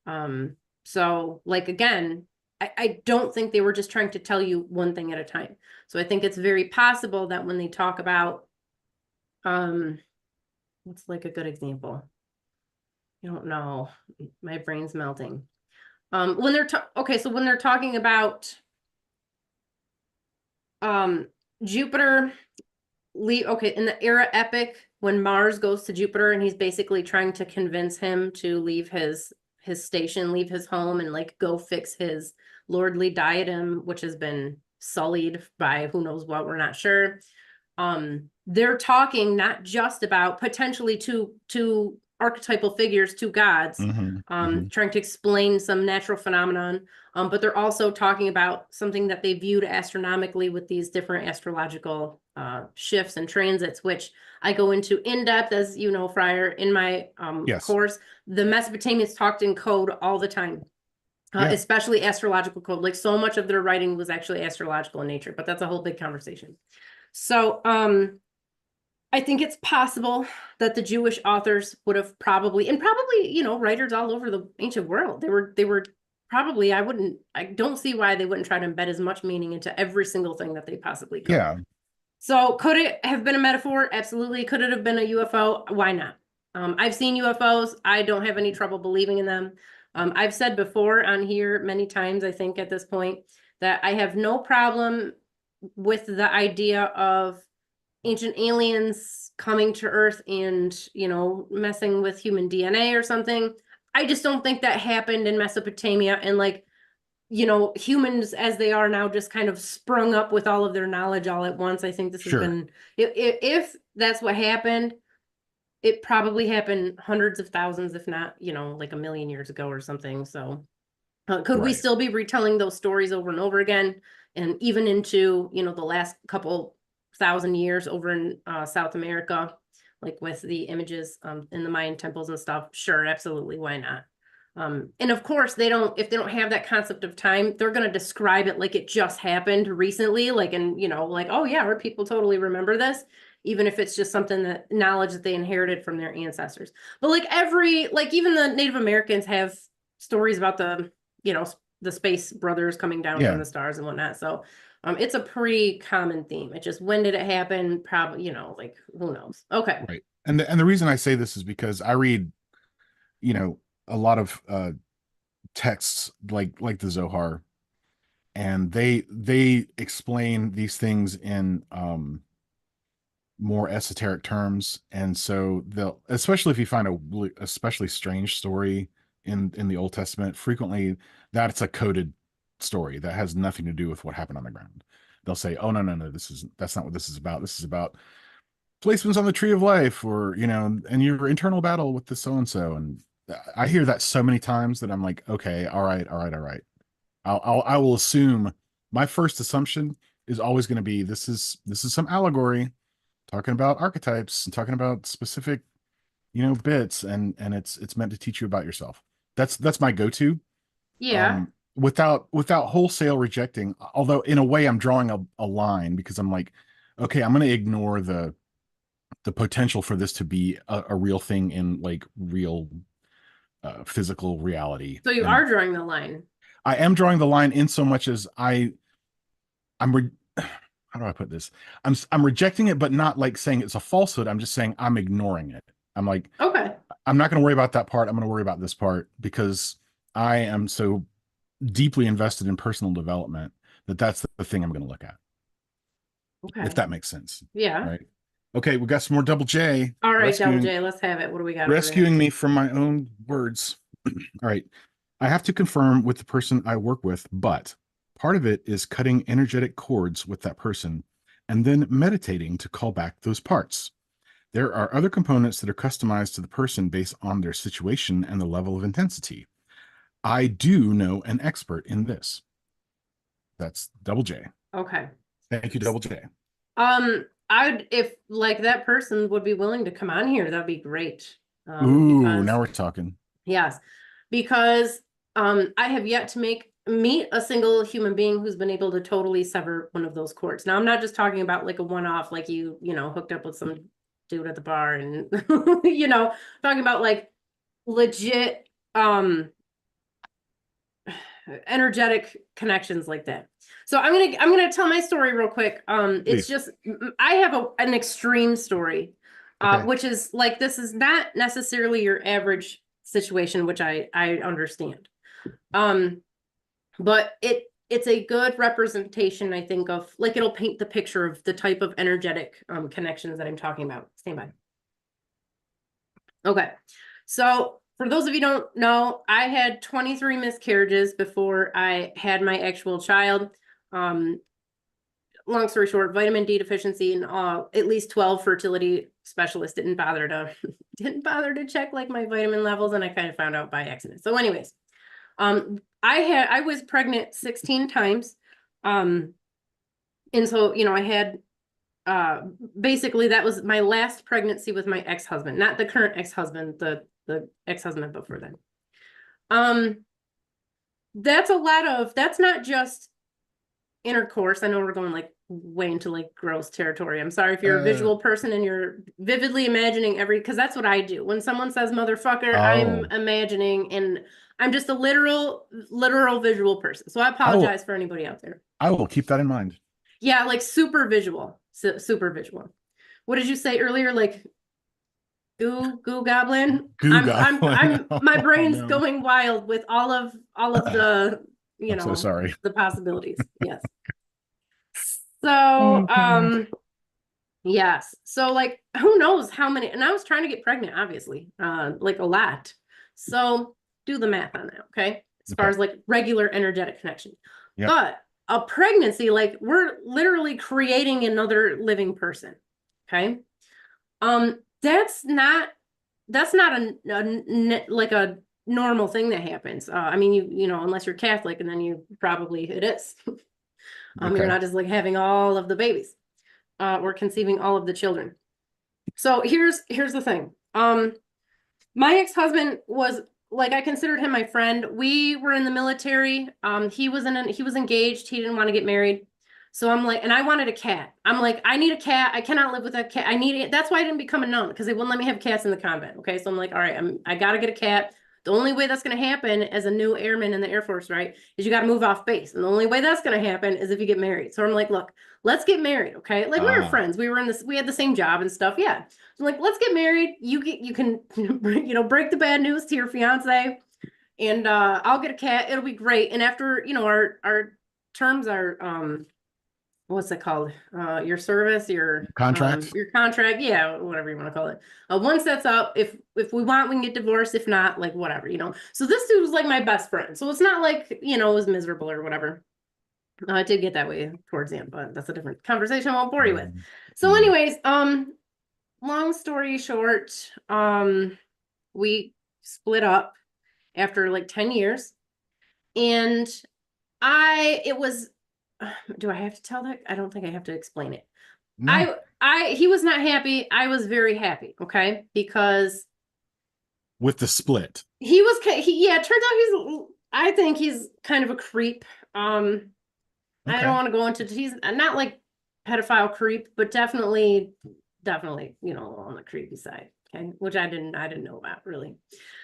on. So like, again, I don't think they were just trying to tell you one thing at a time. So I think it's very possible that when they talk about, what's like a good example? I don't know. My brain's melting. When they're okay, so when they're talking about Jupiter, okay, in the Erra epic, when Mars goes to Jupiter and he's basically trying to convince him to leave his station, leave his home, and like go fix his lordly diadem, which has been sullied by who knows what, we're not sure. They're talking not just about potentially two archetypal figures, two gods, trying to explain some natural phenomenon, but they're also talking about something that they viewed astronomically with these different astrological shifts and transits, which I go into in depth, as you know, Friar, in my course. The Mesopotamians talked in code all the time, especially astrological code. Like, so much of their writing was actually astrological in nature, but that's a whole big conversation. So I think it's possible that the Jewish authors would have probably, you know, writers all over the ancient world, they were probably, I don't see why they wouldn't try to embed as much meaning into every single thing that they possibly could. Yeah. So could it have been a metaphor? Absolutely. Could it have been a UFO? Why not? I've seen UFOs. I don't have any trouble believing in them. I've said before on here many times, I think at this point, that I have no problem with the idea of ancient aliens coming to Earth and, you know, messing with human DNA or something. I just don't think that happened in Mesopotamia, and like, you know, humans as they are now just kind of sprung up with all of their knowledge all at once. I think this has been, if that's what happened, it probably happened hundreds of thousands, if not, you know, like a million years ago or something. So could we still be retelling those stories over and over again? And even into, you know, the last couple thousand years over in South America, like with the images in the Mayan temples and stuff? Sure, absolutely, why not? And of course, if they don't have that concept of time, they're going to describe it like it just happened recently, like, and you know, like, oh yeah, our people totally remember this, even if it's just something, that knowledge that they inherited from their ancestors. But like even the Native Americans have stories about the, you know, the space brothers coming down from the stars and whatnot. So it's a pretty common theme. It just, when did it happen? Probably, you know, like, who knows? Okay. Right. And the reason I say this is because I read, you know, a lot of texts like the Zohar, and they explain these things in more esoteric terms. And so they'll, especially if you find a especially strange story in the Old Testament, frequently that's a coded story that has nothing to do with what happened on the ground. They'll say, oh no, that's not what this is about. This is about placements on the tree of life, or, you know, and your internal battle with the so-and-so. And I hear that so many times that I'm like, okay, all right. I will assume, my first assumption is always going to be, this is some allegory talking about archetypes and talking about specific, you know, bits, and it's meant to teach you about yourself. That's my go-to. Yeah. Without wholesale rejecting, although in a way I'm drawing a line, because I'm like, okay, I'm going to ignore the potential for this to be a real thing in like real physical reality. So you are drawing the line. I am drawing the line in so much as how do I put this? I'm rejecting it, but not like saying it's a falsehood. I'm just saying I'm ignoring it. I'm like, okay, I'm not going to worry about that part. I'm going to worry about this part, because I am so deeply invested in personal development that's the thing I'm going to look at. Okay. If that makes sense. Yeah. Right. Okay, we got some more double J. All right, double J, let's have it. What do we got? Rescuing me from my own words. All right. I have to confirm with the person I work with, but part of it is cutting energetic cords with that person and then meditating to call back those parts. There are other components that are customized to the person based on their situation and the level of intensity. I do know an expert in this. That's double J. Okay. Thank you, double J. If like that person would be willing to come on here, that'd be great. Ooh, now we're talking. Yes, because I have yet to make meet a single human being who's been able to totally sever one of those cords. Now, I'm not just talking about like a one-off, like you know, hooked up with some dude at the bar and, you know, talking about like legit, energetic connections like that. So I'm gonna tell my story real quick. It's Please. just I have an extreme story, Okay. which is like this is not necessarily your average situation, which I understand. But it's a good representation, I think, of like it'll paint the picture of the type of energetic connections that I'm talking about. Stand by. Okay, so for those of you who don't know, I had 23 miscarriages before I had my actual child. Long story short, vitamin D deficiency and at least 12 fertility specialists didn't bother to check like my vitamin levels, and I kind of found out by accident. So anyways, I was pregnant 16 times. And so, you know, I had basically that was my last pregnancy with my ex-husband, not the current ex-husband, the ex-husband before then. That's not just intercourse. I know we're going like way into like gross territory. I'm sorry if you're a visual person and you're vividly imagining because that's what I do. When someone says motherfucker, I'm imagining, and I'm just a literal visual person. So I apologize for anybody out there. I will keep that in mind. Yeah, like super visual. Super visual. What did you say earlier? Like goo goblin? I'm my brain's going wild with all of the, you know, so sorry. The possibilities. Yes. So, yes. So like, who knows how many, and I was trying to get pregnant, obviously, like a lot. So do the math on that. Okay. As far as like regular energetic connection, but a pregnancy, like we're literally creating another living person. Okay. That's not like a normal thing that happens. I mean, you know, unless you're Catholic, and then it is. You're not just like having all of the babies, or conceiving all of the children. So here's the thing. My ex-husband was like, I considered him my friend. We were in the military. He was engaged. He didn't want to get married. So I'm like, and I wanted a cat. I'm like, I need a cat. I cannot live with a cat. I need it. That's why I didn't become a nun, because they wouldn't let me have cats in the convent. Okay. So I'm like, all right, I got to get a cat. The only way that's going to happen as a new airman in the Air Force, right, is you got to move off base. And the only way that's going to happen is if you get married. So I'm like, look, let's get married. Okay. Like we were friends. We had the same job and stuff. Yeah. So I'm like, let's get married. You can, you know, break the bad news to your fiance, and I'll get a cat. It'll be great. And after, you know, our terms are, what's it called? Your service, your contract. Yeah, whatever you want to call it. Once that's up, if we want, we can get divorced. If not, like whatever, you know. So this dude was like my best friend. So it's not like, you know, it was miserable or whatever. It did get that way towards the end, but that's a different conversation I won't bore you with. So anyways, long story short, we split up after like 10 years. And do I have to tell that? I don't think I have to explain it. No. He was not happy. I was very happy. Okay. Because with the split, it turns out I think he's kind of a creep. I don't want to go into, he's not like pedophile creep, but definitely, you know, on the creepy side. Okay. Which I didn't know about really.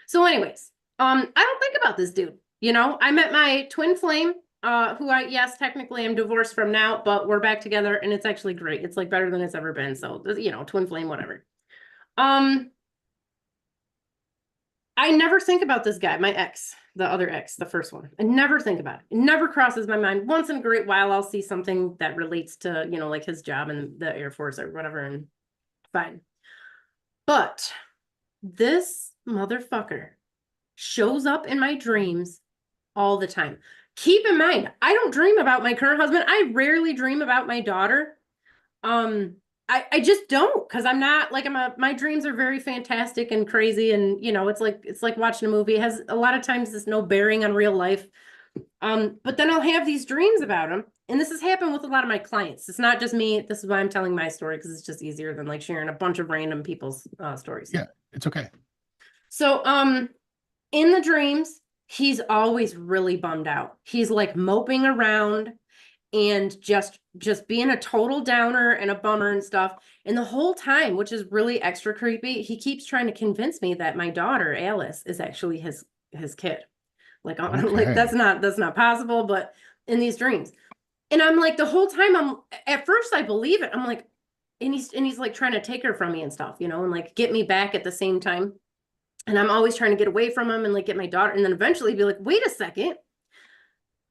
So anyways, I don't think about this dude. You know, I met my twin flame, who technically I'm divorced from now, but we're back together and it's actually great. It's like better than it's ever been. So, you know, twin flame, whatever. I never think about this guy, my ex, the other ex, the first one. I never think about it. It never crosses my mind. Once in a great while, I'll see something that relates to, you know, like his job in the Air Force or whatever, and fine. But this motherfucker shows up in my dreams all the time. Keep in mind, I don't dream about my current husband. I rarely dream about my daughter. I just don't, because I'm not like my dreams are very fantastic and crazy, and you know, it's like watching a movie. It has a lot of times there's no bearing on real life. But then I'll have these dreams about him, and this has happened with a lot of my clients. It's not just me. This is why I'm telling my story, because it's just easier than like sharing a bunch of random people's stories. Yeah, it's okay. So in the dreams, he's always really bummed out. He's like moping around and just being a total downer and a bummer and stuff. And the whole time, which is really extra creepy, he keeps trying to convince me that my daughter Alice is actually his kid. Like I'm like Okay. that's not possible, but in these dreams. And I'm like the whole time I'm at first I believe it. I'm like and he's like trying to take her from me and stuff, you know, and like get me back at the same time. And I'm always trying to get away from him and like get my daughter and then eventually be like, "Wait a second.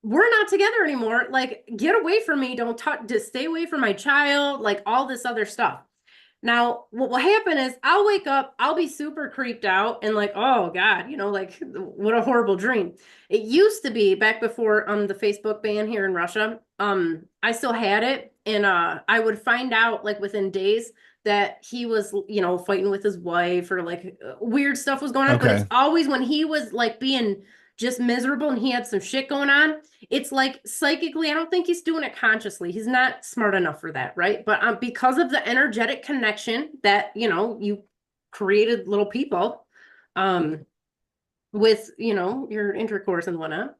We're not together anymore. Like get away from me. Don't talk, just stay away from my child, like all this other stuff." Now, what will happen is I'll wake up, I'll be super creeped out and like, oh God, you know, like what a horrible dream. It used to be back before the Facebook ban here in Russia. I still had it and I would find out like within days that he was, you know, fighting with his wife or like weird stuff was going on. But it's Okay. always when he was like being just miserable and he had some shit going on. It's like psychically, I don't think he's doing it consciously. He's not smart enough for that, right? But because of the energetic connection that, you know, you created little people with, you know, your intercourse and whatnot,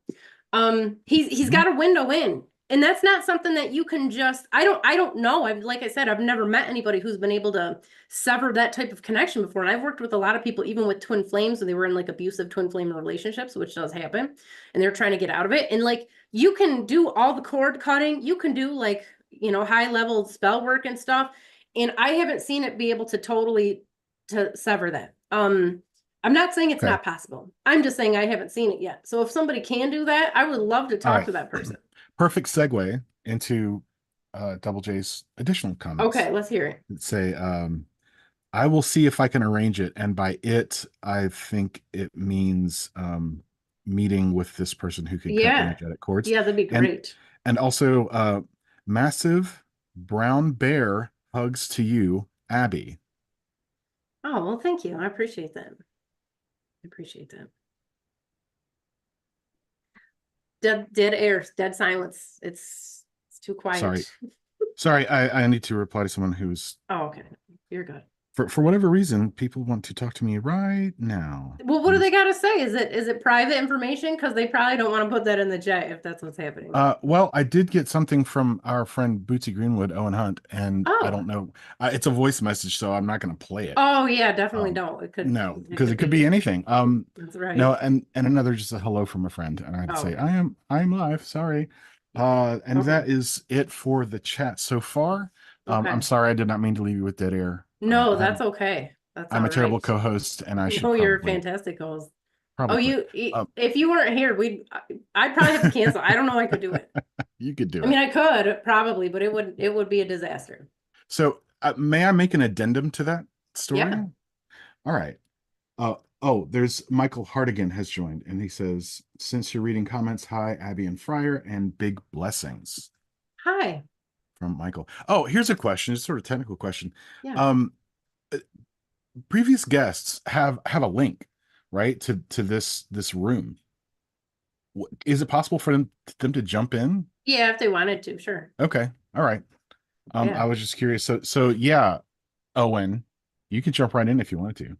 he's Mhm. got a window in. And that's not something that you can just, I don't know. I've, like I said, I've never met anybody who's been able to sever that type of connection before. And I've worked with a lot of people, even with twin flames, when they were in like abusive twin flame relationships, which does happen. And they're trying to get out of it. And like, you can do all the cord cutting, you can do like, you know, high level spell work and stuff. And I haven't seen it be able to totally to sever that. I'm not saying it's Okay. not possible. I'm just saying I haven't seen it yet. So if somebody can do that, I would love to All talk right. to that person. Perfect segue into Double J's additional Okay, comments. let's hear it. That say, I will see if I can arrange it. And by it, I think it means meeting with this person who could cut Yeah. energetic cords. Yeah, that'd be And great. and also massive brown bear hugs to you, Abby. Oh, well, thank you. I appreciate that. I appreciate that. Dead air, dead silence. It's too Sorry. quiet. Sorry, I need to reply to someone who's Oh, okay. You're good. for whatever reason, people want to talk to me right now. Well, what do they gotta say? Is it private information? Because they probably don't want to put that in the chat if that's what's happening. Well, I did get something from our friend Bootsy Greenwood, Owen Hunt, and I Oh. don't know. It's a voice message, so I'm not going to play it. Oh yeah, definitely Um, don't. It could no, it because it could could be be. anything. That's No, right. and another just a hello from a friend, and I had to Oh, say okay. I'm live. Sorry. And Okay. that is it for the chat so far. I'm Okay. sorry I did not mean to leave you with dead air. No, that's okay. That's I'm all a terrible right. co-host, and I should No, you're probably fantastic host. Oh, quit. if you weren't here, I'd probably have to cancel. I don't know I could do it. You could do I mean, it. I could probably, but it would be a disaster. So, may I make an addendum to that story? Yeah. All right. Oh, there's Michael Hardigan has joined, and he says, since you're reading comments, hi, Abby and Friar, and big blessings Hi. from Michael. Oh, here's a question, it's sort of technical question. Yeah. Um, uh, Previous guests have a link, right, to this room. Is it possible for them to jump in? Yeah, if they wanted to, sure. Okay, all right. I Yeah. was just curious. So yeah, Owen, you could jump right in if you wanted to.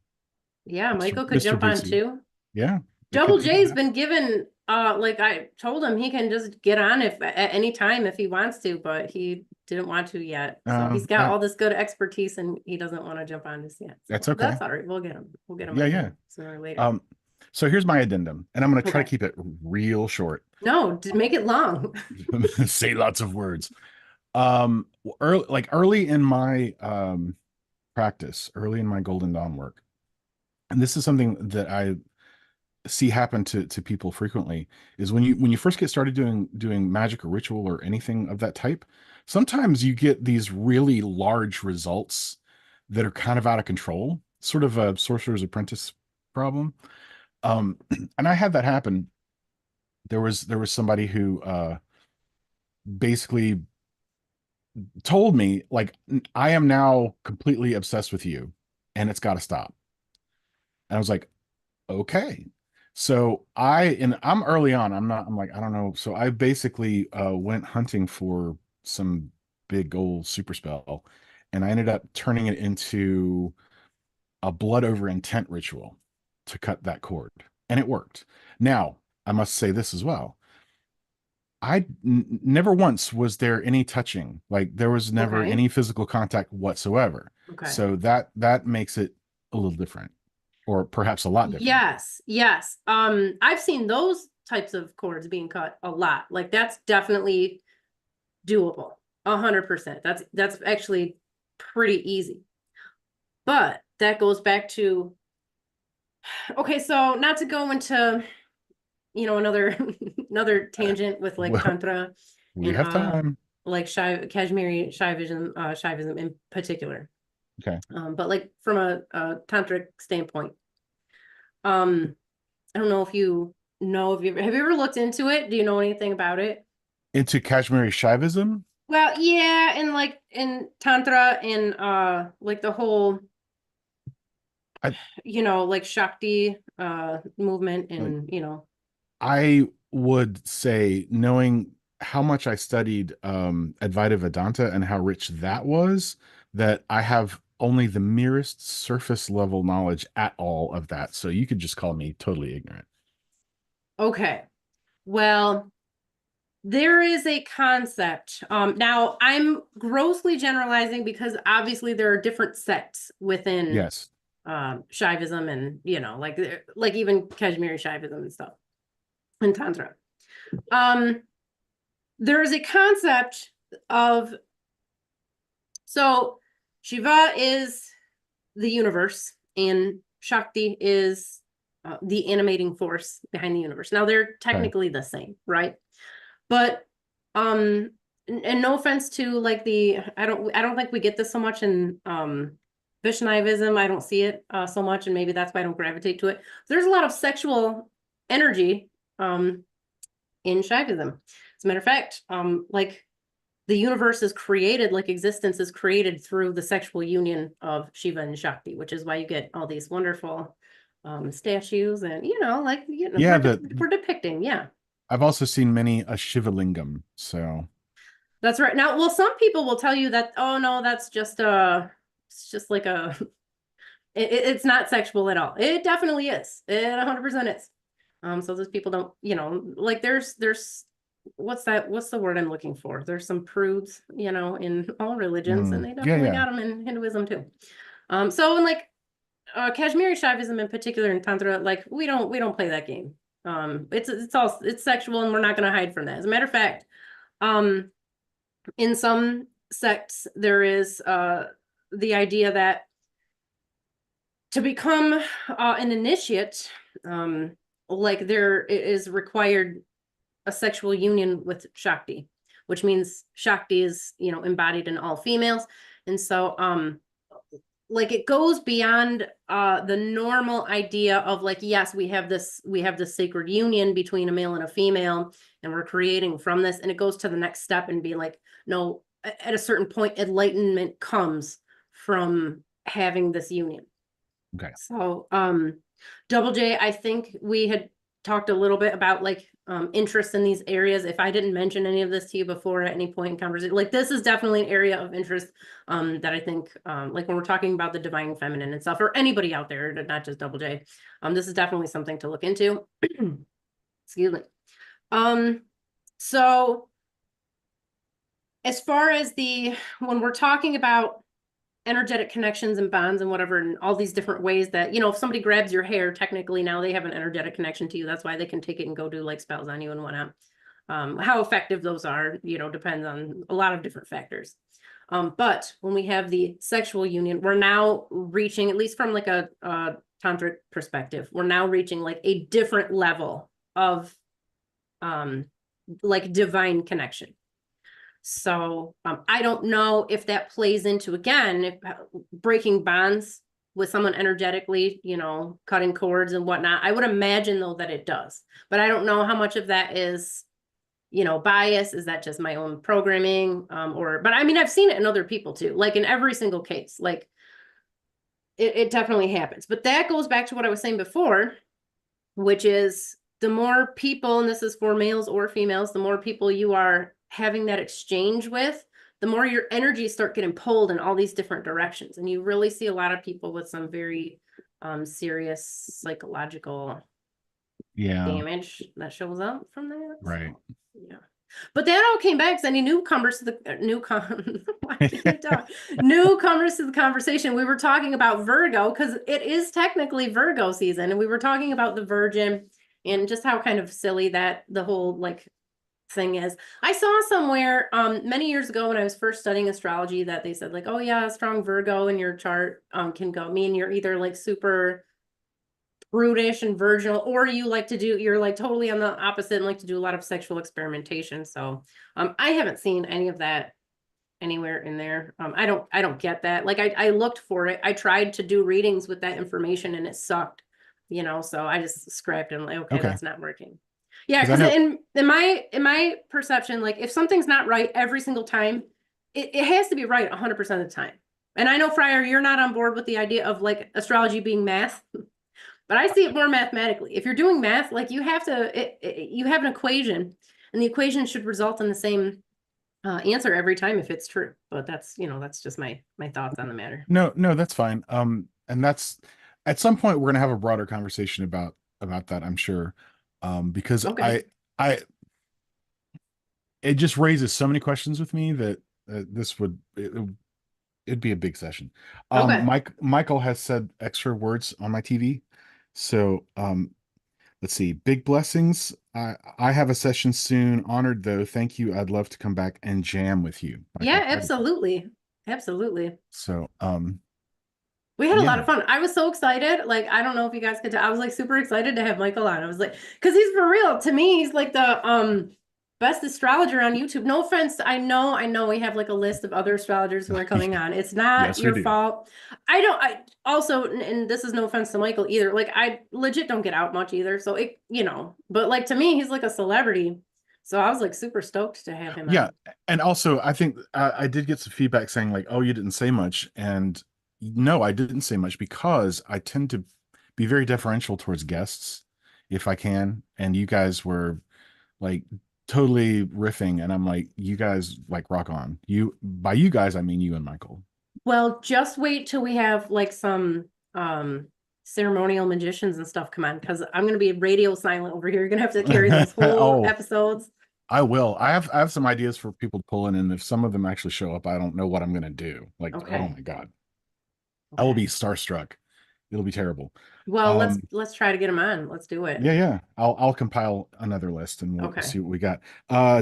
Yeah, Mr. Michael could Mr. jump on Bootsy. too. Yeah, Double it could J's happen. been given like I told him he can just get on if at any time if he wants to, but he didn't want to yet. So he's got That all this good expertise and he doesn't want to jump on just yet. that's So okay. that's all right. We'll get him. We'll get him Yeah, on yeah. here sooner or later. So here's my addendum, and I'm going to try to Okay. keep it real short. No, make it long. Say lots of words. Early in my practice, early in my Golden Dawn work, and this is something that I see happen to people frequently, is when you first get started doing magic or ritual or anything of that type, sometimes you get these really large results that are kind of out of control, sort of a sorcerer's apprentice problem. And I had that happen. There was somebody who basically told me, like, I am now completely obsessed with you and it's got to stop. And I was like, okay. So I'm early on. I'm like, I don't know. So I basically went hunting for some big old super spell, and I ended up turning it into a blood over intent ritual to cut that cord. And it worked. Now, I must say this as well. Never once was there any touching. Like there was never Okay. any physical contact whatsoever. Okay. So that makes it a little different, or perhaps a lot different. Yes, yes. I've seen those types of cords being cut a lot. Like that's definitely doable. 100%. That's actually pretty easy. But that goes back to, okay, so not to go into, another another tangent with like Well, Tantra we and have time. like Kashmiri Shaivism in particular. Okay. But like from a tantric standpoint, I don't know if you know if have you ever looked into it? Do you know anything about it? Into Kashmiri Shaivism? Well, yeah, and like in Tantra and like the whole, I like Shakti movement like and I would say, knowing how much I studied Advaita Vedanta and how rich that was, that I have only the merest surface level knowledge at all of that. So you could just call me totally ignorant. okay. Well, there is a concept. Now I'm grossly generalizing because obviously there are different sects within Yes. Shaivism and like even Kashmiri Shaivism and stuff and Tantra. Um, there is a concept of, so Shiva is the universe and Shakti is the animating force behind the universe. Now they're Okay. technically the same, right? But and no offense to like I don't think we get this so much in Vaishnavism. I don't see it so much, and maybe that's why I don't gravitate to it. There's a lot of sexual energy in Shaivism. As a matter of fact, like the universe is created, like existence is created through the sexual union of Shiva and Shakti, which is why you get all these wonderful statues and like Yeah, that we're depicting, yeah. I've also seen many a Shivalingam. So That's right. Now, well, some people will tell you that, oh no, that's just it's just like a, it's not sexual at all. It definitely is. It 100% is. So those people don't, like there's, what's the word I'm looking for? There's some prudes, in all religions, and they yeah, definitely yeah. got them in Hinduism too. So in like Kashmiri Shaivism in particular and Tantra, like we don't play that game. It's sexual, and we're not going to hide from that. As a matter of fact, um, in some sects, there is the idea that to become an initiate, like there is required a sexual union with Shakti, which means Shakti is, embodied in all females. And so, like it goes beyond the normal idea of like, yes, we have this sacred union between a male and a female, and we're creating from this, and it goes to the next step and be like, no, at a certain point, enlightenment comes from having this union. Okay. So, Double J, I think we had talked a little bit about like interest in these areas. If I didn't mention any of this to you before at any point in conversation, like this is definitely an area of interest that I think like when we're talking about the divine feminine and stuff, or anybody out there, not just Double J, this is definitely something to look into. Excuse me. So as far as when we're talking about energetic connections and bonds and whatever, and all these different ways that, if somebody grabs your hair, technically now they have an energetic connection to you. That's why they can take it and go do like spells on you and whatnot. How effective those are, depends on a lot of different factors. But when we have the sexual union, we're now reaching, at least from like a tantric perspective, we're now reaching like a different level of like divine connection. So I don't know if that plays into, again, if breaking bonds with someone energetically, cutting cords and whatnot. I would imagine though that it does, but I don't know how much of that is, bias. Is that just my own programming? But I mean, I've seen it in other people too, like in every single case, like it definitely happens. But that goes back to what I was saying before, which is the more people, and this is for males or females, the more people you are having that exchange with, the more your energies start getting pulled in all these different directions. And you really see a lot of people with some very serious psychological Yeah. damage that shows up from that. Right. So, yeah. But that all came back because any newcomers to the why can't I talk? Newcomers to the conversation. We were talking about Virgo because it is technically Virgo season, and we were talking about the Virgin and just how kind of silly that the whole like thing is. I saw somewhere many years ago when I was first studying astrology that they said like, oh yeah, a strong Virgo in your chart can go mean you're either like super brutish and virginal, or you like to do, you're like totally on the opposite and like to do a lot of sexual experimentation. So I haven't seen any of that anywhere in there. I don't get that. Like I looked for it. I tried to do readings with that information and it sucked, you know, so I just scrapped and like, okay, Okay. that's not working. Yeah, Because I because know. in my perception, like if something's not right every single time, it has to be right 100% of the time. And I know, Friar, you're not on board with the idea of like astrology being math. But I see it more mathematically. If you're doing math, like you have to, you have an equation, and the equation should result in the same answer every time if it's true. But that's, you know, that's just my thoughts on the matter. No, no, that's fine. And that's at some point we're gonna have a broader conversation about that, I'm sure. Because Okay. I it just raises so many questions with me that this it'd be a big session. Okay. Michael has said extra words on my TV. So let's see. Big blessings. I have a session soon. Honored though. Thank you. I'd love to come back and jam with you, Yeah, Michael. absolutely. Absolutely. So We had a lot yeah. of fun. I was so excited. Like, I don't know if you guys could tell. I was like super excited to have Michael on. I was like, because he's for real. To me, he's like the best astrologer on YouTube. No offense. I know we have like a list of other astrologers who are coming on. It's not Yes, we your do. fault. I also, and this is no offense to Michael either. Like, I legit don't get out much either. So it, you know, but like to me, he's like a celebrity. So I was like super stoked to have him Yeah, on. and also I think I did get some feedback saying like, "Oh, you didn't say much," and no, I didn't say much because I tend to be very deferential towards guests if I can, and you guys were like totally riffing, and I'm like, "You guys like rock on." You by you guys, I mean you and Michael. Well, just wait till we have like some ceremonial magicians and stuff come on because I'm gonna be radio silent over here. You're gonna have to carry those whole Oh, episodes. I will. I have some ideas for people to pull in, and if some of them actually show up, I don't know what I'm gonna do. Like, oh Okay. my God, I will Okay. be starstruck. It'll be terrible. Well, Um, let's try to get them on. Let's do it. Yeah, yeah. I'll compile another list and we'll Okay. see what we got.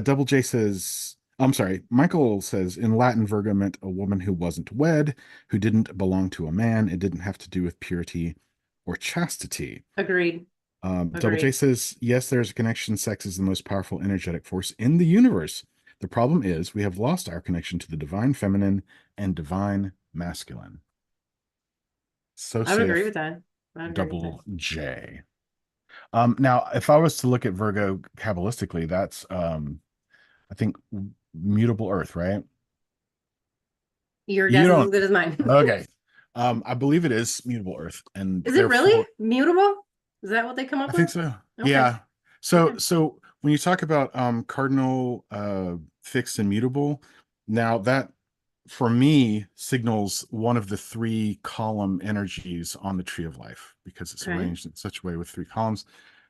Double J says, I'm sorry, Michael says in Latin, Virgo meant a woman who wasn't wed, who didn't belong to a man. It didn't have to do with purity or chastity. Agreed. Double J Agreed. says, yes, there's a connection. Sex is the most powerful energetic force in the universe. The problem is we have lost our connection to the divine feminine and divine masculine. So I would agree saith with that. I would agree with that. Double J. Now, if I was to look at Virgo Kabbalistically, that's I think mutable Earth, right? Your You guess is as don't. good as mine. Okay. I believe it is mutable Earth, and Is it really therefore mutable? Is that what they come I up think with? so. Okay. Yeah. Okay. So when you talk about cardinal, fixed and mutable, now that for me signals one of the three column energies on the tree of life because it's Okay. arranged in such a way with three columns.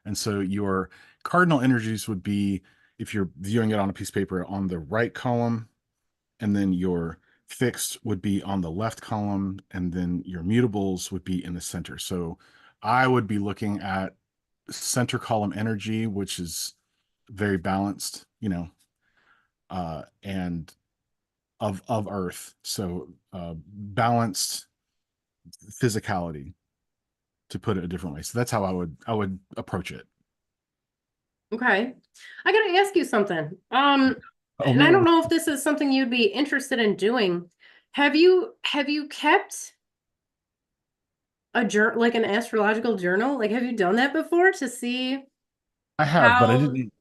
And so your cardinal energies would be, if you're viewing it on a piece of paper, on the right column, and then your fixed would be on the left column, and then your mutables would be in the center. So I would be looking at center column energy, which is very balanced, and of Earth. So balanced physicality, to put it a different way. So that's how I would approach it. Okay. I gotta ask you something. Oh And I don't no. know if this is something you'd be interested in doing. Have you kept a journal, like an astrological journal? Like, have you done that before to see I have, but I how, didn't.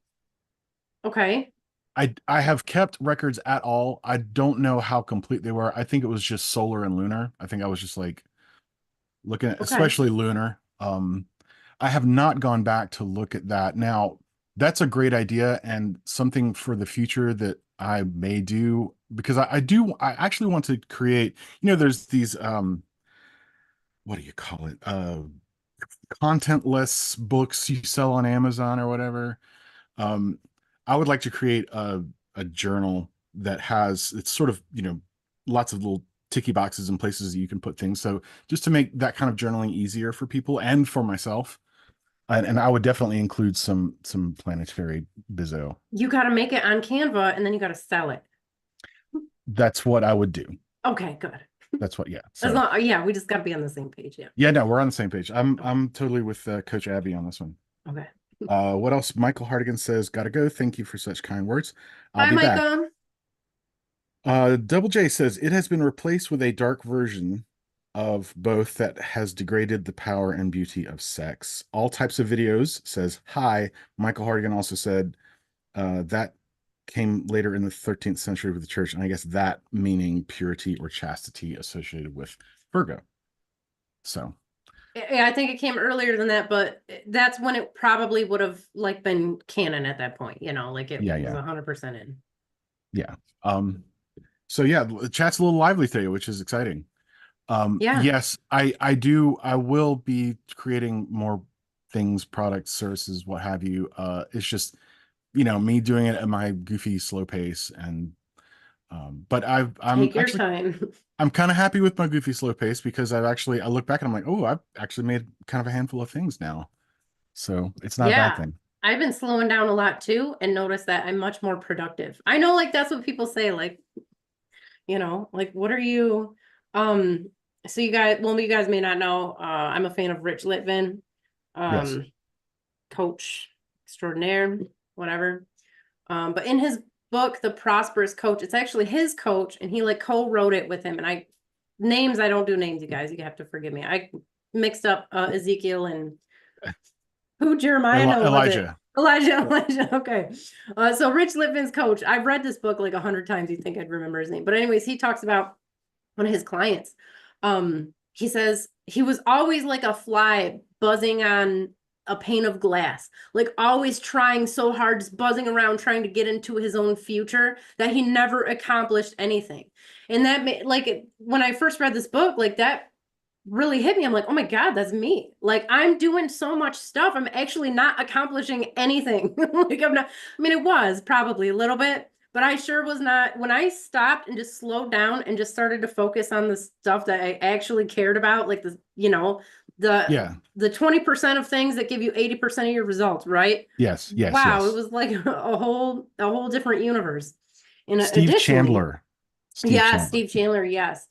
okay, I have kept records at all. I don't know how complete they were. I think it was just solar and lunar. I think I was just like looking at, okay, especially lunar. I have not gone back to look at that. Now, that's a great idea and something for the future that I may do because I actually want to create, there's these what do you call it? contentless books you sell on Amazon or whatever. Um, I would like to create a journal that has, it's sort of, lots of little ticky boxes and places that you can put things. So just to make that kind of journaling easier for people and for myself. And I would definitely include some planetary bizzo. You got to make it on Canva and then you got to sell it. That's what I would do. Okay, good. That's what, yeah. As So long, yeah, we just got to be on the same page. Yeah. yeah, no, we're on the same page. I'm totally with Coach Abby on this one. Okay. What else? Michael Hardigan says, "Gotta go. Thank you for such kind words. I'll Bye, be back." Michael. Double J says it has been replaced with a dark version of both that has degraded the power and beauty of sex. All types of videos, says hi. Michael Hardigan also said that came later in the 13th century with the church, and I guess that meaning purity or chastity associated with Virgo. So Yeah, I think it came earlier than that, but that's when it probably would have like been canon at that point, like it yeah, was yeah, 100% in. yeah. So yeah, the chat's a little lively today, which is exciting. Yeah. Yes, I will be creating more things, products, services, what have you. It's just, me doing it at my goofy, slow pace. And but Take your time. I'm kind of happy with my goofy, slow pace because I look back and I'm like, oh, I've actually made kind of a handful of things now. So it's not a bad Yeah. thing. I've been slowing down a lot too and noticed that I'm much more productive. I know like that's what people say, like, like what are you so you guys may not know, I'm a fan of Rich Litvin, Yes. coach extraordinaire, whatever. But in his book, The Prosperous Coach, it's actually his coach, and he like co-wrote it with him. And I don't do names, you guys. You have to forgive me. I mixed up Ezekiel and who Jeremiah no was it? Elijah. Okay. So Rich Litvin's coach. I've read this book like 100 times. You'd think I'd remember his name. But anyways, he talks about one of his clients. He says he was always like a fly buzzing on a pane of glass, like always trying so hard, just buzzing around, trying to get into his own future that he never accomplished anything. And that when I first read this book, like that really hit me. I'm like, oh my God, that's me. Like I'm doing so much stuff. I'm actually not accomplishing anything. Like I'm not, I mean, it was probably a little bit, but I sure was not. When I stopped and just slowed down and just started to focus on the stuff that I actually cared about, like the 20% of things that give you 80% of your results, right? Yes. Wow, it was like a whole different universe. And Steve additionally, Chandler. Steve Chandler, yes.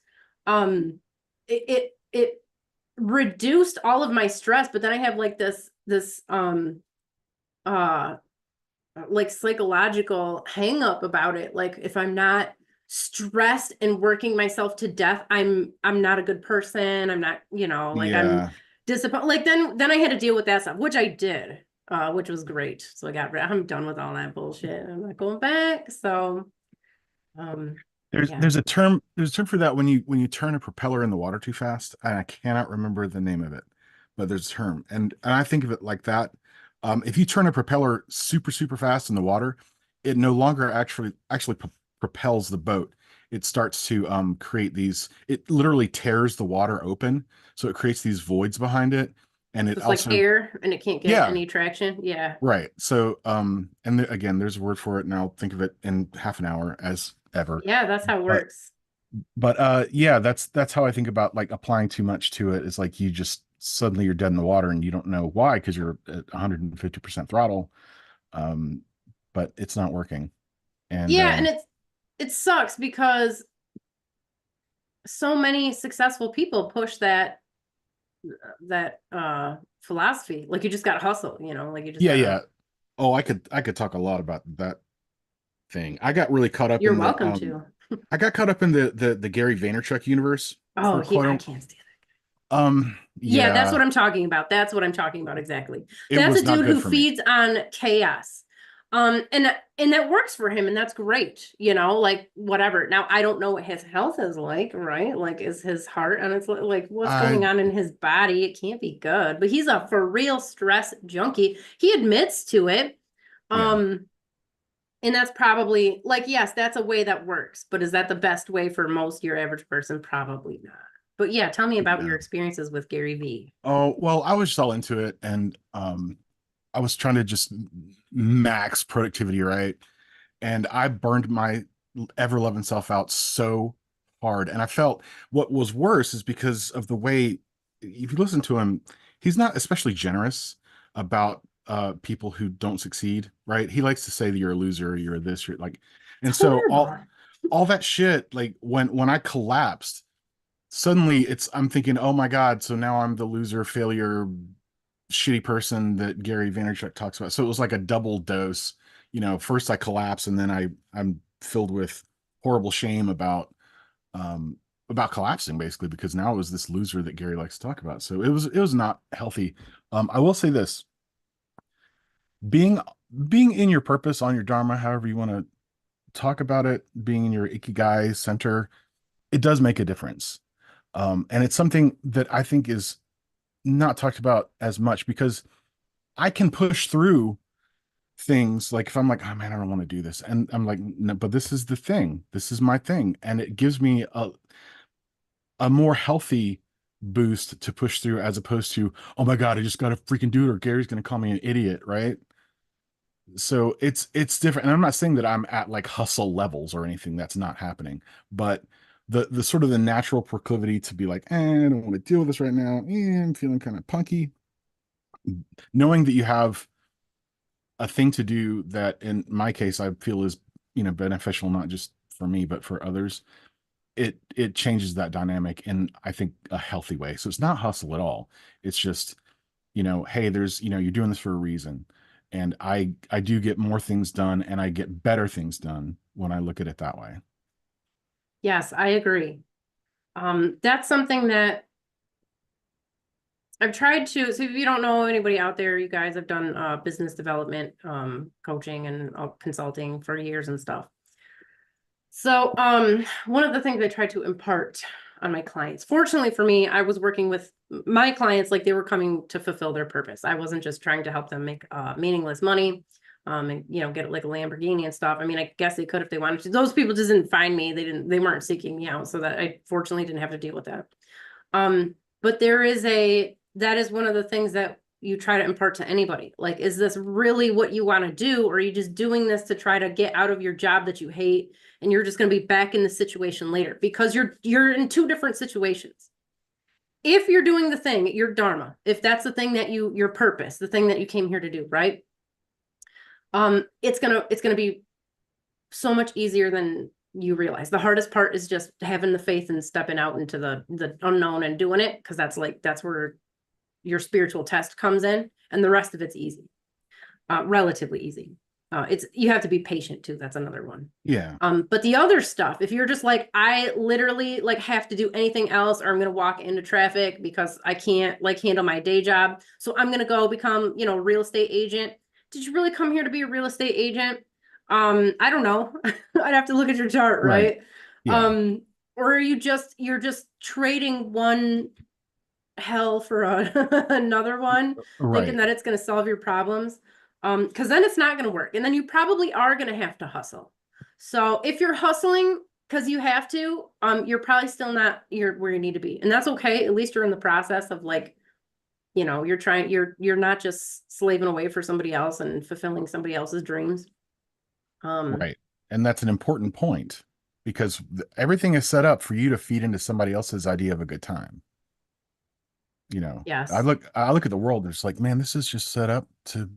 It reduced all of my stress, but then I have like this like psychological hang up about it. Like if I'm not stressed and working myself to death, I'm not a good person. I'm not, I'm disappointed. Like then I had to deal with that stuff, which I did, which was great. So I'm done with all that bullshit. I'm not going back. So there's a term for that when you turn a propeller in the water too fast, and I cannot remember the name of it, but there's a term, and I think of it like that. If you turn a propeller super fast in the water, it no longer actually propels the boat. It starts to create these. It literally tears the water open, so it creates these voids behind it, and it's also like air, and it can't get any traction. Yeah, right. So and again, there's a word for it, and I'll think of it in half an hour as ever. Yeah, that's how it works. But yeah, that's how I think about like applying too much to it. Is like you just suddenly you're dead in the water and you don't know why because you're at 150% throttle. But it's not working. And and it sucks because so many successful people push that philosophy. Like you just gotta hustle, like you just yeah. Oh, I could talk a lot about that thing. I got really caught up You're in welcome to. I got caught up in the Gary Vaynerchuk universe. Oh, I can't stand that. Yeah, that's what I'm talking about. That's what I'm talking about exactly. It That's was a not dude good who for me. feeds on chaos. And that works for him, and that's great, like whatever. Now I don't know what his health is like, right? Like is his heart and it's like what's going on in his body? It can't be good. But he's a for real stress junkie. He admits to it. And that's probably like, yes, that's a way that works, but is that the best way for most your average person? Probably not. But yeah, tell me about Yeah. your experiences with Gary V. Oh, well, I was just all into it, and I was trying to just max productivity, right? And I burned my ever loving self out so hard. And I felt what was worse is because of the way, if you listen to him, he's not especially generous about people who don't succeed, right? He likes to say that you're a loser, you're this, you're like, and It's so horrible. all that shit, like when I collapsed, suddenly I'm thinking, oh my God, so now I'm the loser, failure, shitty person that Gary Vaynerchuk talks about. So it was like a double dose. First I collapse, and then I'm filled with horrible shame about collapsing, basically, because now it was this loser that Gary likes to talk about. So it was not healthy. I will say this: being being in your purpose, on your dharma, however you want to talk about it, being in your ikigai center, it does make a difference. And it's something that I think is not talked about as much, because I can push through things, like if I'm like, oh man, I don't want to do this, and I'm like, no, but this is the thing, this is my thing, and it gives me a more healthy boost to push through, as opposed to, oh my God, I just got to freaking do it, or Gary's going to call me an idiot, right? So it's different, and I'm not saying that I'm at like hustle levels or anything. That's not happening, but the sort of the natural proclivity to be like, I don't want to deal with this right now, I'm feeling kind of punky, knowing that you have a thing to do that in my case I feel is beneficial, not just for me but for others. It changes that dynamic in, I think, a healthy way. So it's not hustle at all. It's just, hey, there's, you're doing this for a reason, and I do get more things done, and I get better things done when I look at it that way. Yes, I agree. That's something that I've tried to, so if you don't know anybody out there, you guys have done business development, coaching and consulting for years and stuff. So one of the things I tried to impart on my clients, fortunately for me, I was working with my clients like they were coming to fulfill their purpose. I wasn't just trying to help them make meaningless money, and get like a Lamborghini and stuff. I mean, I guess they could if they wanted to. Those people just didn't find me. They weren't seeking me out, so that I fortunately didn't have to deal with that. But that is one of the things that you try to impart to anybody. Like, is this really what you want to do? Or are you just doing this to try to get out of your job that you hate, and you're just going to be back in the situation later? Because you're in two different situations. If you're doing the thing, your dharma, if that's the thing that your purpose, the thing that you came here to do, right? It's gonna be so much easier than you realize. The hardest part is just having the faith and stepping out into the unknown and doing it, because that's where your spiritual test comes in, and the rest of it's easy, relatively easy. You have to be patient too. That's another one. Yeah. But the other stuff, if you're just like, I literally like have to do anything else, or I'm gonna walk into traffic because I can't like handle my day job, so I'm gonna go become, real estate agent. Did you really come here to be a real estate agent? I don't know. I'd have to look at your chart, Right. right? Yeah. Or are you're just trading one hell for another one, thinking Right. that it's going to solve your problems. Because then it's not going to work. And then you probably are going to have to hustle. So if you're hustling because you have to, you're probably still not where you need to be. And that's okay. At least you're in the process of like, you're not just slaving away for somebody else and fulfilling somebody else's dreams. Right. And that's an important point, because everything is set up for you to feed into somebody else's idea of a good time. I Yes. look at the world, and it's like, man, this is just set up to,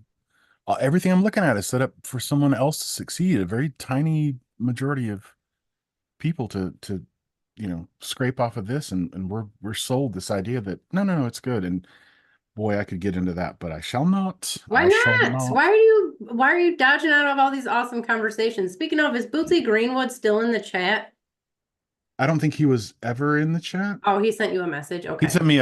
everything I'm looking at is set up for someone else to succeed. A very tiny majority of people to scrape off of this, and we're sold this idea that no, it's good. And boy, I could get into that, but I shall not. Why I shall not? not. Why are you dodging out of all these awesome conversations? Speaking of, is Bootsy Greenwood still in the chat? I don't think he was ever in the chat. Oh, he sent you a message. He Okay. sent me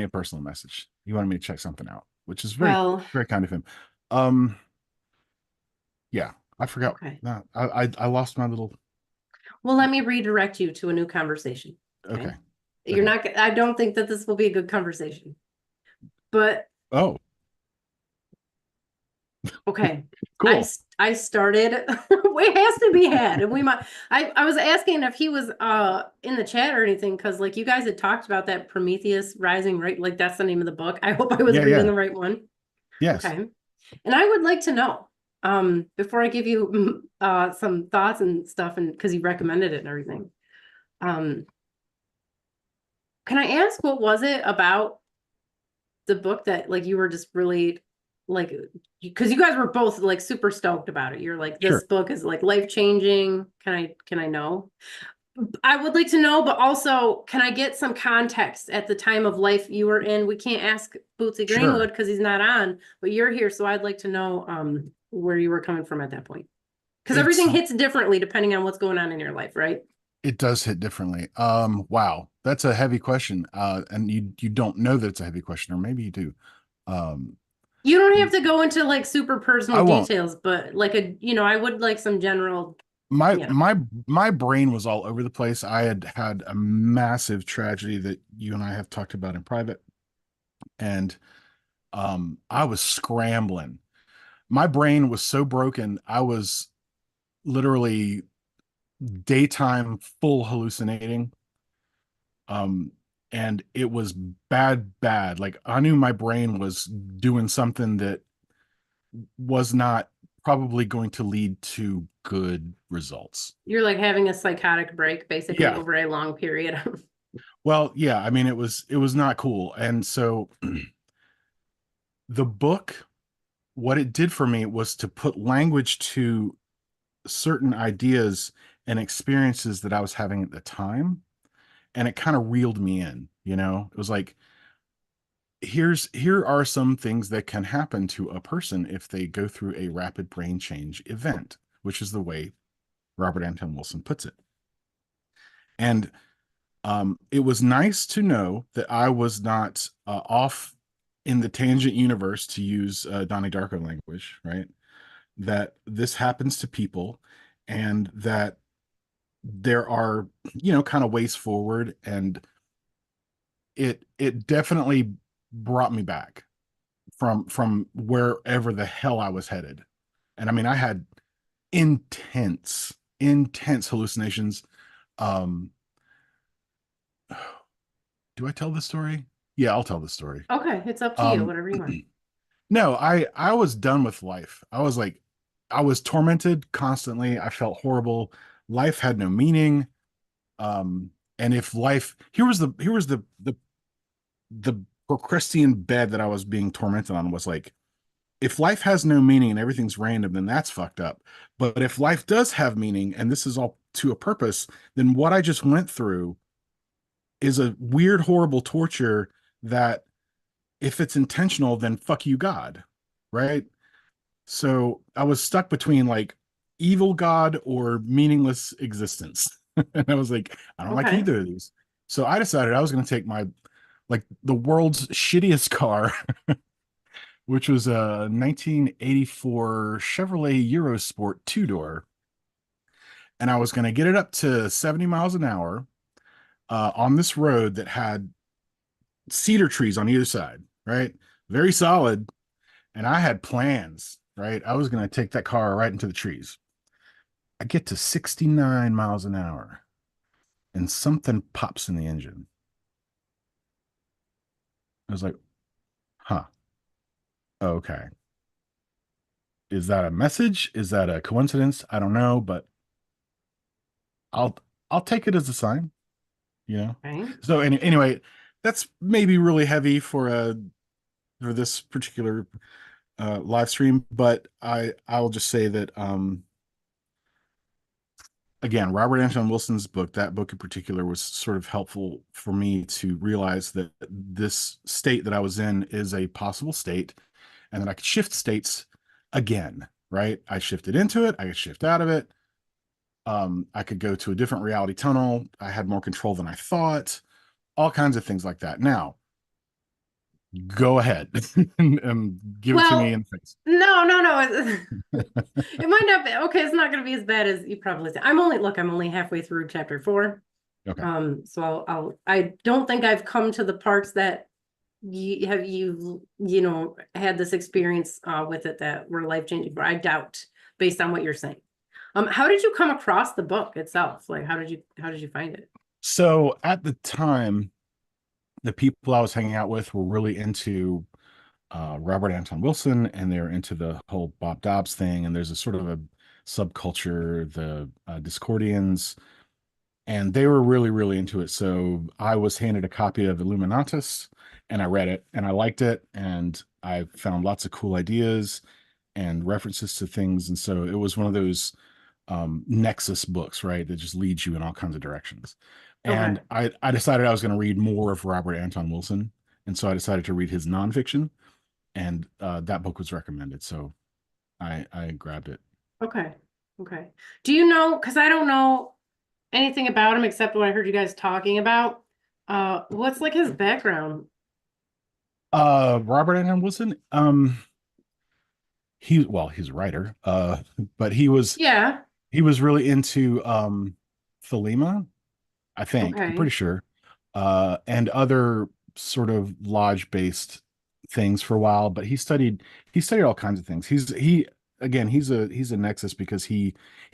a personal message. He wanted me to check something out, which is very, Well, very kind of him. Um, yeah, I forgot. okay. No, I lost my little. Well, let me redirect you to a new conversation. Okay. Okay. You're Okay. not, I don't think that this will be a good conversation, but Oh, Okay. Cool. I started it has to be had. And we might I was asking if he was in the chat or anything, because like you guys had talked about that Prometheus Rising, right? Like that's the name of the book. I hope I was Yeah, reading yeah. the right one. Yes. Okay. And I would like to know, before I give you some thoughts and stuff, and because you recommended it and everything. Um, can I ask, what was it about the book that like you were just really like, because you guys were both like super stoked about it. You're like, this Sure. book is like life changing. Can I know? I would like to know, but also can I get some context at the time of life you were in? We can't ask Bootsy Greenwood Sure. because he's not on, but you're here, so I'd like to know where you were coming from at that point. Because It's everything hits differently depending on what's going on in your life, right? it does hit differently. Wow, that's a heavy question. And you don't know that it's a heavy question, or maybe you do. Um, You don't have to go into like super personal I won't. details, but like I would like some general, My you know. my my brain was all over the place. I had a massive tragedy that you and I have talked about in private, and I was scrambling. My brain was so broken. I was literally daytime full hallucinating. Um, and it was bad. Like I knew my brain was doing something that was not probably going to lead to good results. You're like having a psychotic break basically Yeah. over a long period. Well, yeah, I mean it was not cool. And so the book, what it did for me was to put language to certain ideas and experiences that I was having at the time, and it kind of reeled me in, you know? It was like, here are some things that can happen to a person if they go through a rapid brain change event, which is the way Robert Anton Wilson puts it. And it was nice to know that I was not off in the tangent universe, to use Donnie Darko language, right? That this happens to people, and that there are, kind of ways forward. And it definitely brought me back from wherever the hell I was headed. And I mean, I had intense hallucinations. Um, do I tell the story? Yeah, I'll tell the story. Okay, it's up to you, Um, whatever you want. no, I was done with life. I was like, I was tormented constantly. I felt horrible. Life had no meaning. And if life, here was the Procrustean bed that I was being tormented on, was like, if life has no meaning and everything's random, then that's fucked up. But if life does have meaning and this is all to a purpose, then what I just went through is a weird, horrible torture that, if it's intentional, then fuck you, God. Right. So I was stuck between like evil God or meaningless existence. And I was like, I don't like Okay. either of these. So I decided I was going to take my, like, the world's shittiest car, which was a 1984 Chevrolet Eurosport two-door. And I was going to get it up to 70 miles an hour on this road that had cedar trees on either side, right? Very solid. And I had plans, right? I was going to take that car right into the trees. I get to 69 miles an hour and something pops in the engine. I was like, huh, okay. Is that a message? Is that a coincidence? I don't know, but I'll I'll take it as a sign, you know. Okay. So anyway, that's maybe really heavy for this particular live stream, but I'll just say that again, Robert Anton Wilson's book, that book in particular, was sort of helpful for me to realize that this state that I was in is a possible state, and that I could shift states again, right? I shifted into it, I could shift out of it. I could go to a different reality tunnel. I had more control than I thought, all kinds of things like that. Now, go ahead and give it to me Well, in the face. no. It might not be okay. It's not going to be as bad as you probably say. I'm only halfway through chapter 4. Okay. So I don't think I've come to the parts that have you know, had this experience with it that were life-changing? But I doubt, based on what you're saying. How did you come across the book itself? Like, how did you find it? So at the time, the people I was hanging out with were really into Robert Anton Wilson, and they're into the whole Bob Dobbs thing. And there's a sort of a subculture, the Discordians, and they were really, really into it. So I was handed a copy of Illuminatus, and I read it, and I liked it, and I found lots of cool ideas and references to things. And so it was one of those nexus books, right, that just leads you in all kinds of directions. Okay. And I decided I was going to read more of Robert Anton Wilson, and so I decided to read his nonfiction, and that book was recommended, so I grabbed it. Okay. Okay. Do you know, because I don't know anything about him except what I heard you guys talking about. What's like his background? Robert Anton Wilson, he's a writer, but Yeah. he was really into Thelema, I think. I'm Okay. pretty sure. And other sort of lodge-based things for a while, but he studied all kinds of things. He's a nexus because he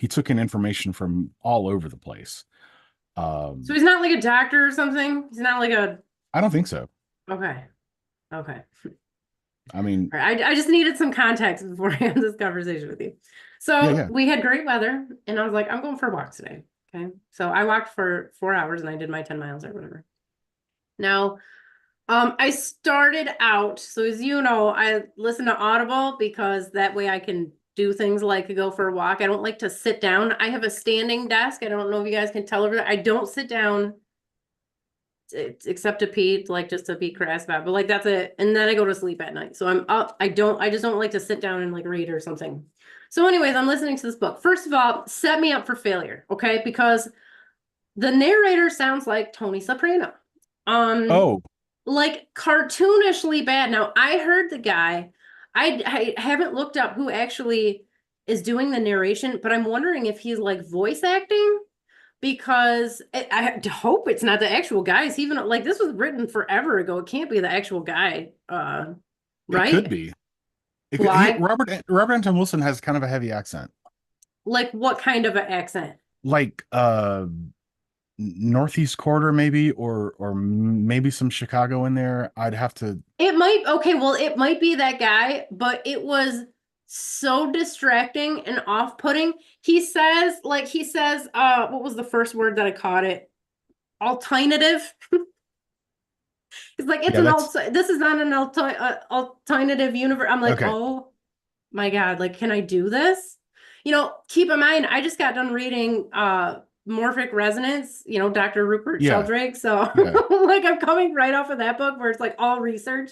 took in information from all over the place. So Um, he's not like a doctor or something? He's not like a, I don't think so. okay. Okay. I mean, All right. I just needed some context before I had this conversation with you. yeah, So yeah. we had great weather and I was like, I'm going for a walk today. Okay. So I walked for 4 hours and I did my 10 miles or whatever. Now, I started out, so as you know, I listen to Audible because that way I can do things like go for a walk. I don't like to sit down. I have a standing desk. I don't know if you guys can tell over there. I don't sit down except to pee, like just to be crass about, but like that's it. And then I go to sleep at night. So I'm up. I just don't like to sit down and like read or something. So anyways, I'm listening to this book. First of all, set me up for failure, okay? Because the narrator sounds like Tony Soprano. Um, Oh, like cartoonishly bad. Now, I heard the guy, I haven't looked up who actually is doing the narration, but I'm wondering if he's like voice acting because I hope it's not the actual guy. It's even like this was written forever ago. It can't be the actual guy. it could Right? be. Why? Robert Anton Wilson has kind of a heavy accent, Like what kind of an accent? like Northeast quarter maybe, or maybe some Chicago in there. I'd have to. It might, okay, well, it might be that guy, but it was so distracting and off-putting. What was the first word that I caught it? Alternative. It's like, Yeah, that's this is not an alternative universe. I'm like, okay. oh my God, like, can I do this? You know, keep in mind, I just got done reading Morphic Resonance, you know, Dr. Rupert Yeah, Sheldrake. So yeah. like I'm coming right off of that book where it's like all research.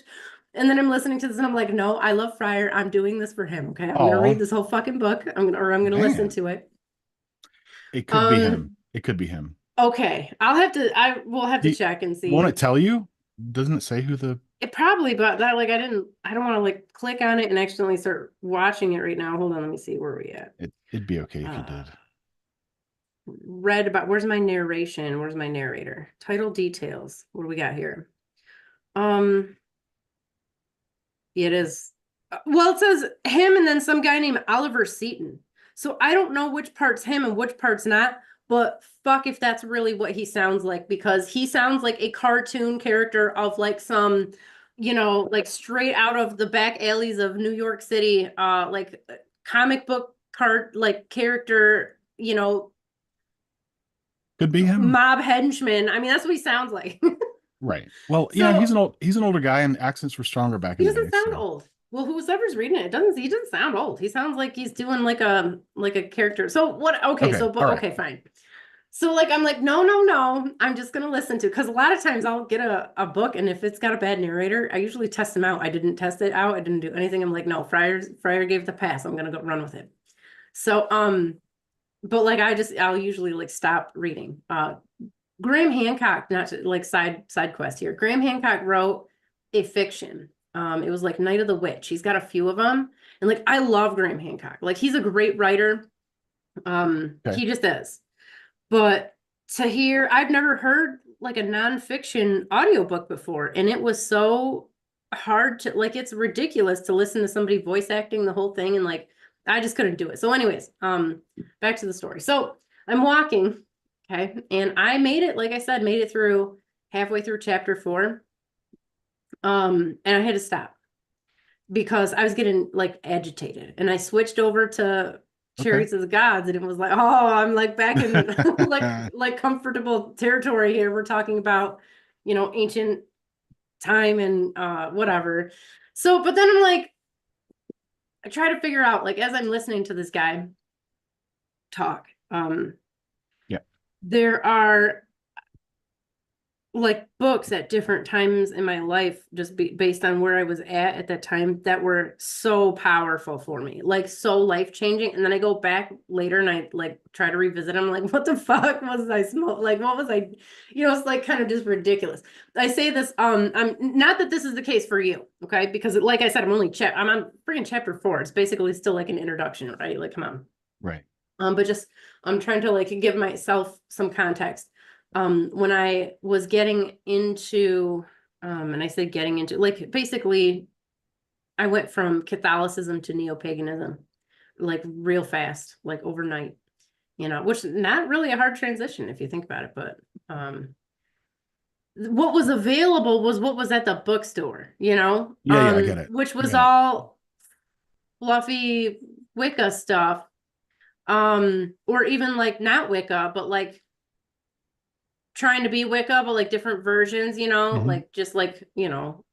And then I'm listening to this and I'm like, no, I love Friar. I'm doing this for him. Okay. I'm gonna Oh read this whole fucking book. I'm gonna listen man, to it. it could be him. Um, It could be him. okay. I will have Do to you, check and won't it see. tell you? Doesn't it say who the? It probably, but that like I don't want to like click on it and accidentally start watching it right now. Hold on, let me see where we at. It'd be okay if you Uh did. read about where's my narration? Where's my narrator? Title details. What do we got here? Um, it is well, it says him and then some guy named Oliver Seaton. So I don't know which part's him and which part's not, but fuck if that's really what he sounds like because he sounds like a cartoon character of like some, you know, like straight out of the back alleys of New York City, like comic book card like character, you know, Could be him. mob henchman. I mean, that's what he sounds like. Right. Well, So he's an older guy, and accents were stronger back he in the doesn't day. sound So old. Well, whoever's reading it, he doesn't sound old. He sounds like he's doing like a character. So what okay, okay, so but all right. okay, fine. So like I'm like, no, no, no. I'm just gonna listen to because a lot of times I'll get a book and if it's got a bad narrator, I usually test them out. I didn't test it out, I didn't do anything. I'm like, no, Friar gave the pass. I'm gonna go run with it. So but like I'll usually like stop reading. Graham Hancock, not to, like side quest here. Graham Hancock wrote a fiction. It was like Night of the Witch. He's got a few of them, and like I love Graham Hancock. Like he's a great writer. Okay. He just is. But to hear, I've never heard like a nonfiction audiobook before, and it was so hard to like, it's ridiculous to listen to somebody voice acting the whole thing, and like I just couldn't do it. So anyways, back to the story. So I'm walking, okay, and I made it, like I said, made it through halfway through chapter 4. And I had to stop because I was getting like agitated, and I switched over to Chariots of the Gods, and it was like, oh, I'm like back in like comfortable territory here. We're talking about, ancient time and whatever. So, but then I'm like, I try to figure out, like, as I'm listening to this guy talk, Yeah. there are like books at different times in my life, just based on where I was at that time, that were so powerful for me, like so life-changing. And then I go back later and I like try to revisit them, like, what the fuck was I smoking? Like, what was I, it's like kind of just ridiculous. I say this, I'm not that this is the case for you, okay? Because like I said, I'm on freaking chapter 4. It's basically still like an introduction, right? Like, come on. Right. But just, I'm trying to like give myself some context. When I was getting into, and I say getting into, like, basically, I went from Catholicism to Neo-Paganism, like real fast, like overnight, which is not really a hard transition if you think about it, but what was available was what was at the bookstore, Yeah, I get it. which was all fluffy Wicca stuff, or even like not Wicca, but like trying to be Wicca, but like different versions, like just like,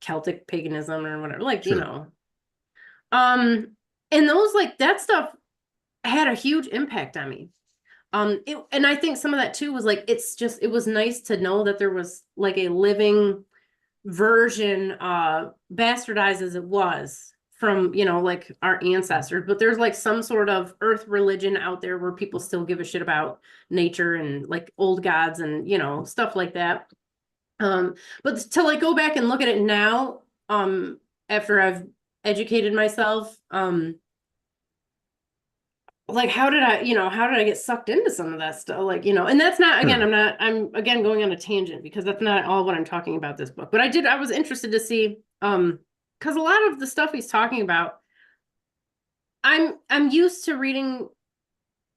Celtic paganism or whatever, like, Sure. And those, like, that stuff had a huge impact on me. And I think some of that too was like, it was nice to know that there was like a living version, bastardized as it was from, like our ancestors, but there's like some sort of earth religion out there where people still give a shit about nature and like old gods and, stuff like that. But to like go back and look at it now, after I've educated myself, like how did I get sucked into some of that stuff? Like, and that's not, again, Sure. I'm again going on a tangent because that's not all what I'm talking about this book, but I was interested to see, because a lot of the stuff he's talking about, I'm used to reading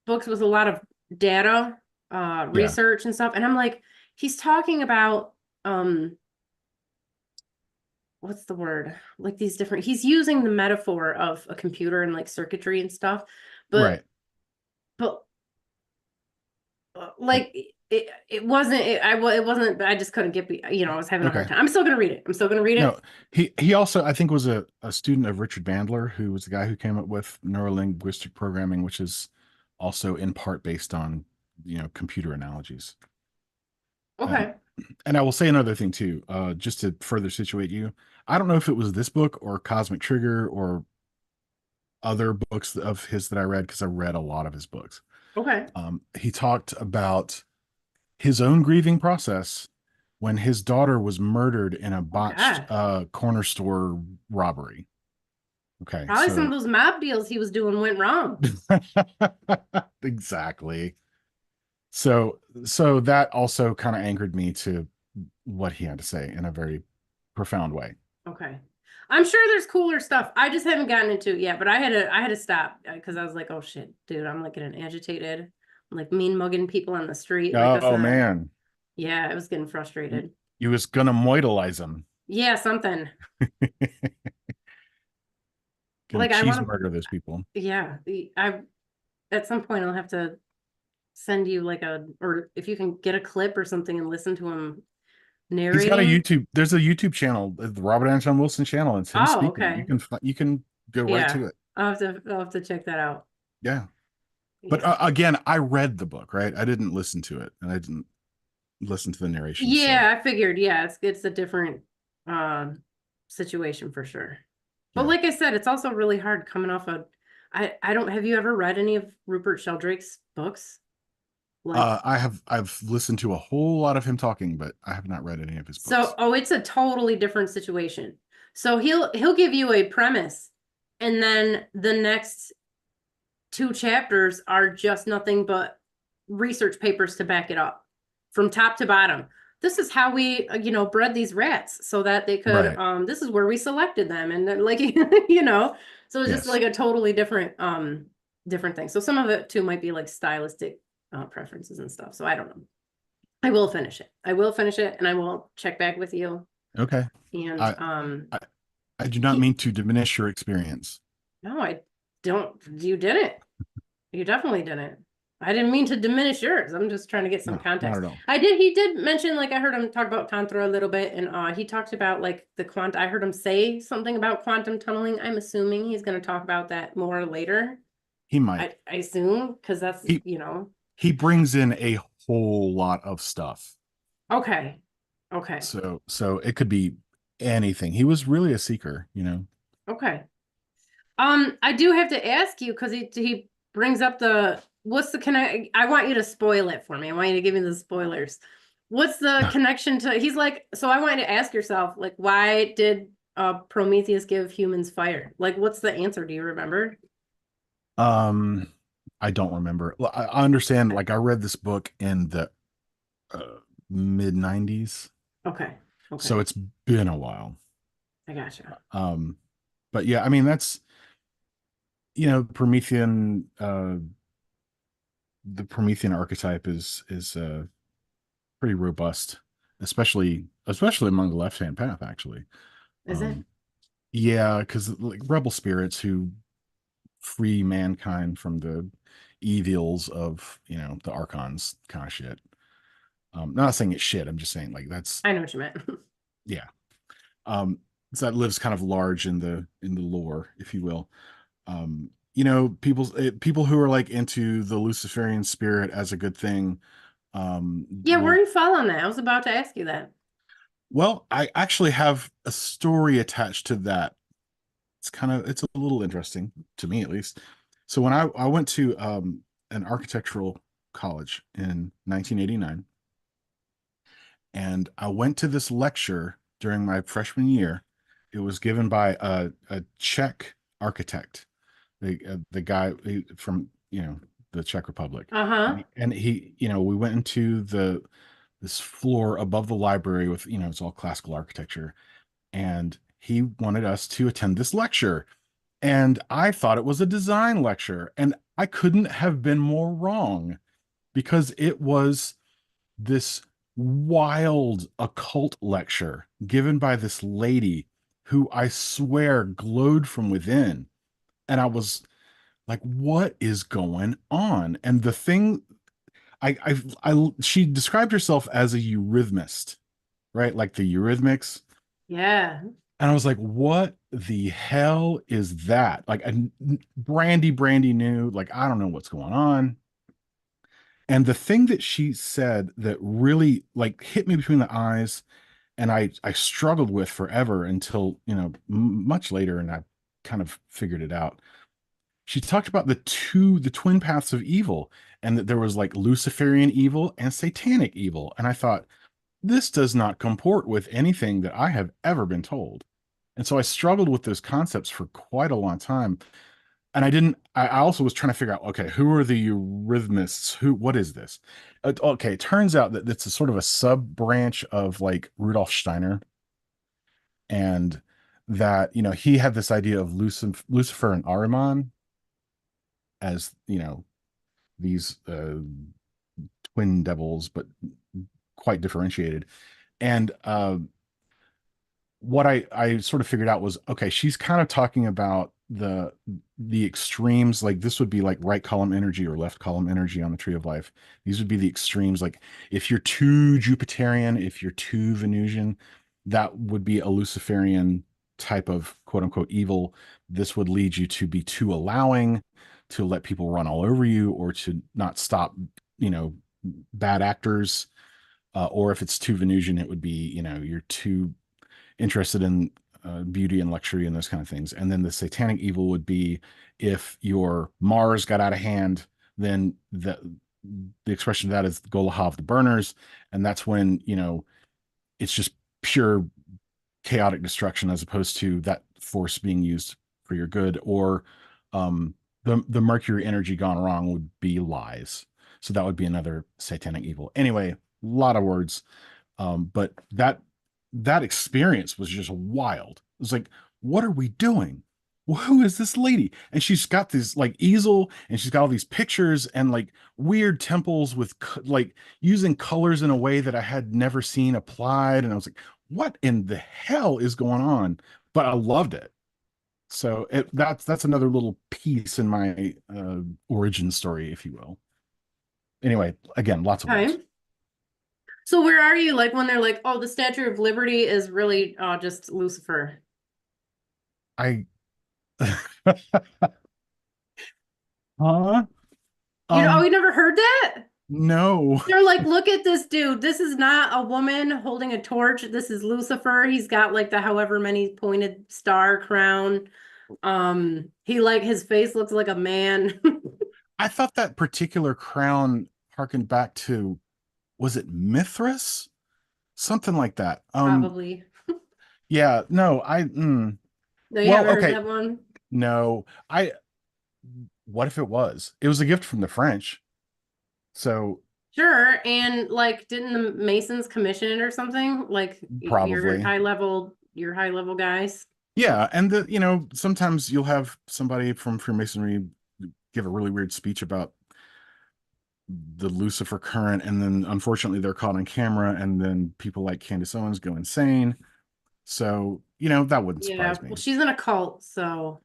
books with a lot of data, Yeah. research and stuff, and I'm like, he's talking about, what's the word? Like these different, he's using the metaphor of a computer and like circuitry and stuff, Right. but like it wasn't, it wasn't, I just couldn't get, I was having a hard Okay. time. I'm still gonna read it. I'm still gonna read No, it. he also, I think, was a student of Richard Bandler, who was the guy who came up with neurolinguistic programming, which is also in part based on, computer analogies. Okay. And I will say another thing too, just to further situate you. I don't know if it was this book or Cosmic Trigger or other books of his that I read, because I read a lot of his books. Okay. He talked about his own grieving process when his daughter was murdered in a Oh botched God. corner store robbery. Okay, Probably some of so those mob deals he was doing went wrong. exactly. So that also kind of anchored me to what he had to say in a very profound way. Okay. I'm sure there's cooler stuff. I just haven't gotten into it yet, but I had to stop because I was like, oh shit, dude, I'm like getting agitated. I'm like mean mugging people on the street. Like that's Oh not, man, yeah, I was getting frustrated. you was gonna moitalize him, Yeah, something. gonna Like I want to, cheeseburger those people. yeah, I at some point I'll have to send you like or if you can get a clip or something and listen to him He's got a narrating. YouTube. There's a YouTube channel, the Robert Anton Wilson channel. It's him Oh, speaking. okay. You can go right Yeah. to it. I'll have to check that out. Yeah. But Yeah. again, I read the book, right? I didn't listen to it, and I didn't listen to the narration. So Yeah, I figured, yeah, it's a different situation for sure. But yeah, like I said, it's also really hard coming off I don't, have you ever read any of Rupert Sheldrake's books? Like, I've listened to a whole lot of him talking, but I have not read any of his so, books. oh, it's a totally different situation. So he'll give you a premise, and then the next 2 chapters are just nothing but research papers to back it up from top to bottom. this is how we, bred these rats so that they could, Right. this is where we selected them. And then like, so it's just Yes. like a totally different thing. So some of it too might be like stylistic preferences and stuff. So I don't know. I will finish it. I will finish it and I will check back with you. Okay. And I, I do not mean to diminish your experience. no, I don't. You didn't. You definitely didn't. I didn't mean to diminish yours. I'm just trying to get some No, not context. at all. He did mention, like, I heard him talk about Tantra a little bit, and he talked about like I heard him say something about quantum tunneling. I'm assuming he's going to talk about that more later. He might. I assume, because that's, He he brings in a whole lot of stuff. Okay. Okay. So it could be anything. He was really a seeker, you know. Okay. I do have to ask you because he brings up what's the connect. I want you to spoil it for me. I want you to give me the spoilers. What's the connection to? He's like, so I want you to ask yourself, like, why did Prometheus give humans fire? Like, what's the answer? Do you remember? I don't remember. Well, I understand. Like I read this book in the mid 90s, Okay. so it's been a while. I gotcha. But yeah, I mean that's Promethean. The Promethean archetype is pretty robust, especially among the left hand path. Actually, Is it? yeah, because like rebel spirits who free mankind from the evils of the archons kind of shit. Not saying it's shit. I'm just saying like that's I know what you meant. yeah. So that lives kind of large in the lore, if you will. People who are like into the Luciferian spirit as a good thing. Yeah, where Will are you following that? I was about to ask you that. Well, I actually have a story attached to that. It's a little interesting to me at least. So when I went to an architectural college in 1989, and I went to this lecture during my freshman year. It was given by a Czech architect, the guy from the Czech Republic, Uh-huh. and he we went into this floor above the library with it's all classical architecture, and he wanted us to attend this lecture, and I thought it was a design lecture, and I couldn't have been more wrong because it was this wild occult lecture given by this lady who I swear glowed from within. And I was like, what is going on? And the thing she described herself as a eurythmist, right? Like the Eurythmics. Yeah. And I was like, what the hell is that? Like a brandy new, like, I don't know what's going on. And the thing that she said that really like hit me between the eyes and I struggled with forever until, much later, and I kind of figured it out. She talked about the twin paths of evil, and that there was like Luciferian evil and satanic evil. And I thought, this does not comport with anything that I have ever been told. And so I struggled with those concepts for quite a long time. And I also was trying to figure out, okay, who are the Eurythmists? What is this? Okay, it turns out that it's a sort of a sub branch of like Rudolf Steiner, and that, he had this idea of Lucifer and Ahriman as, these twin devils, but quite differentiated. And what I sort of figured out was, okay, she's kind of talking about the extremes. Like this would be like right column energy or left column energy on the tree of life. These would be the extremes. Like if you're too Jupiterian, if you're too Venusian, that would be a Luciferian type of quote unquote evil. This would lead you to be too allowing, to let people run all over you, or to not stop, bad actors. Or if it's too Venusian, it would be, you're too interested in beauty and luxury and those kind of things. And then the satanic evil would be if your Mars got out of hand, then the expression of that is Golahav the burners. And that's when, it's just pure chaotic destruction as opposed to that force being used for your good. Or the Mercury energy gone wrong would be lies. So that would be another satanic evil. Anyway, a lot of words. But that experience was just wild. It was like, what are we doing? Who is this lady? And she's got this like easel, and she's got all these pictures and like weird temples with like using colors in a way that I had never seen applied. And I was like, what in the hell is going on? But I loved it. So that's another little piece in my origin story, if you will. Anyway, again, lots of words. Okay. So where are you? Like when they're like, oh, the Statue of Liberty is really just Lucifer. I huh? Oh, you never heard that? No. They're like, look at this dude. This is not a woman holding a torch. This is Lucifer. He's got like the however many pointed star crown. He like his face looks like a man. I thought that particular crown harkened back to, was it Mithras? Something like that. Probably. Yeah, no, No, you well, haven't heard okay. that one? No, what if it was? It was a gift from the French. So Sure. And like, didn't the Masons commission it or something? Like probably. your high level guys. Yeah, and sometimes you'll have somebody from Freemasonry give a really weird speech about the Lucifer current, and then unfortunately they're caught on camera, and then people like Candace Owens go insane. So, that wouldn't Yeah. surprise me. Well, she's in a cult, so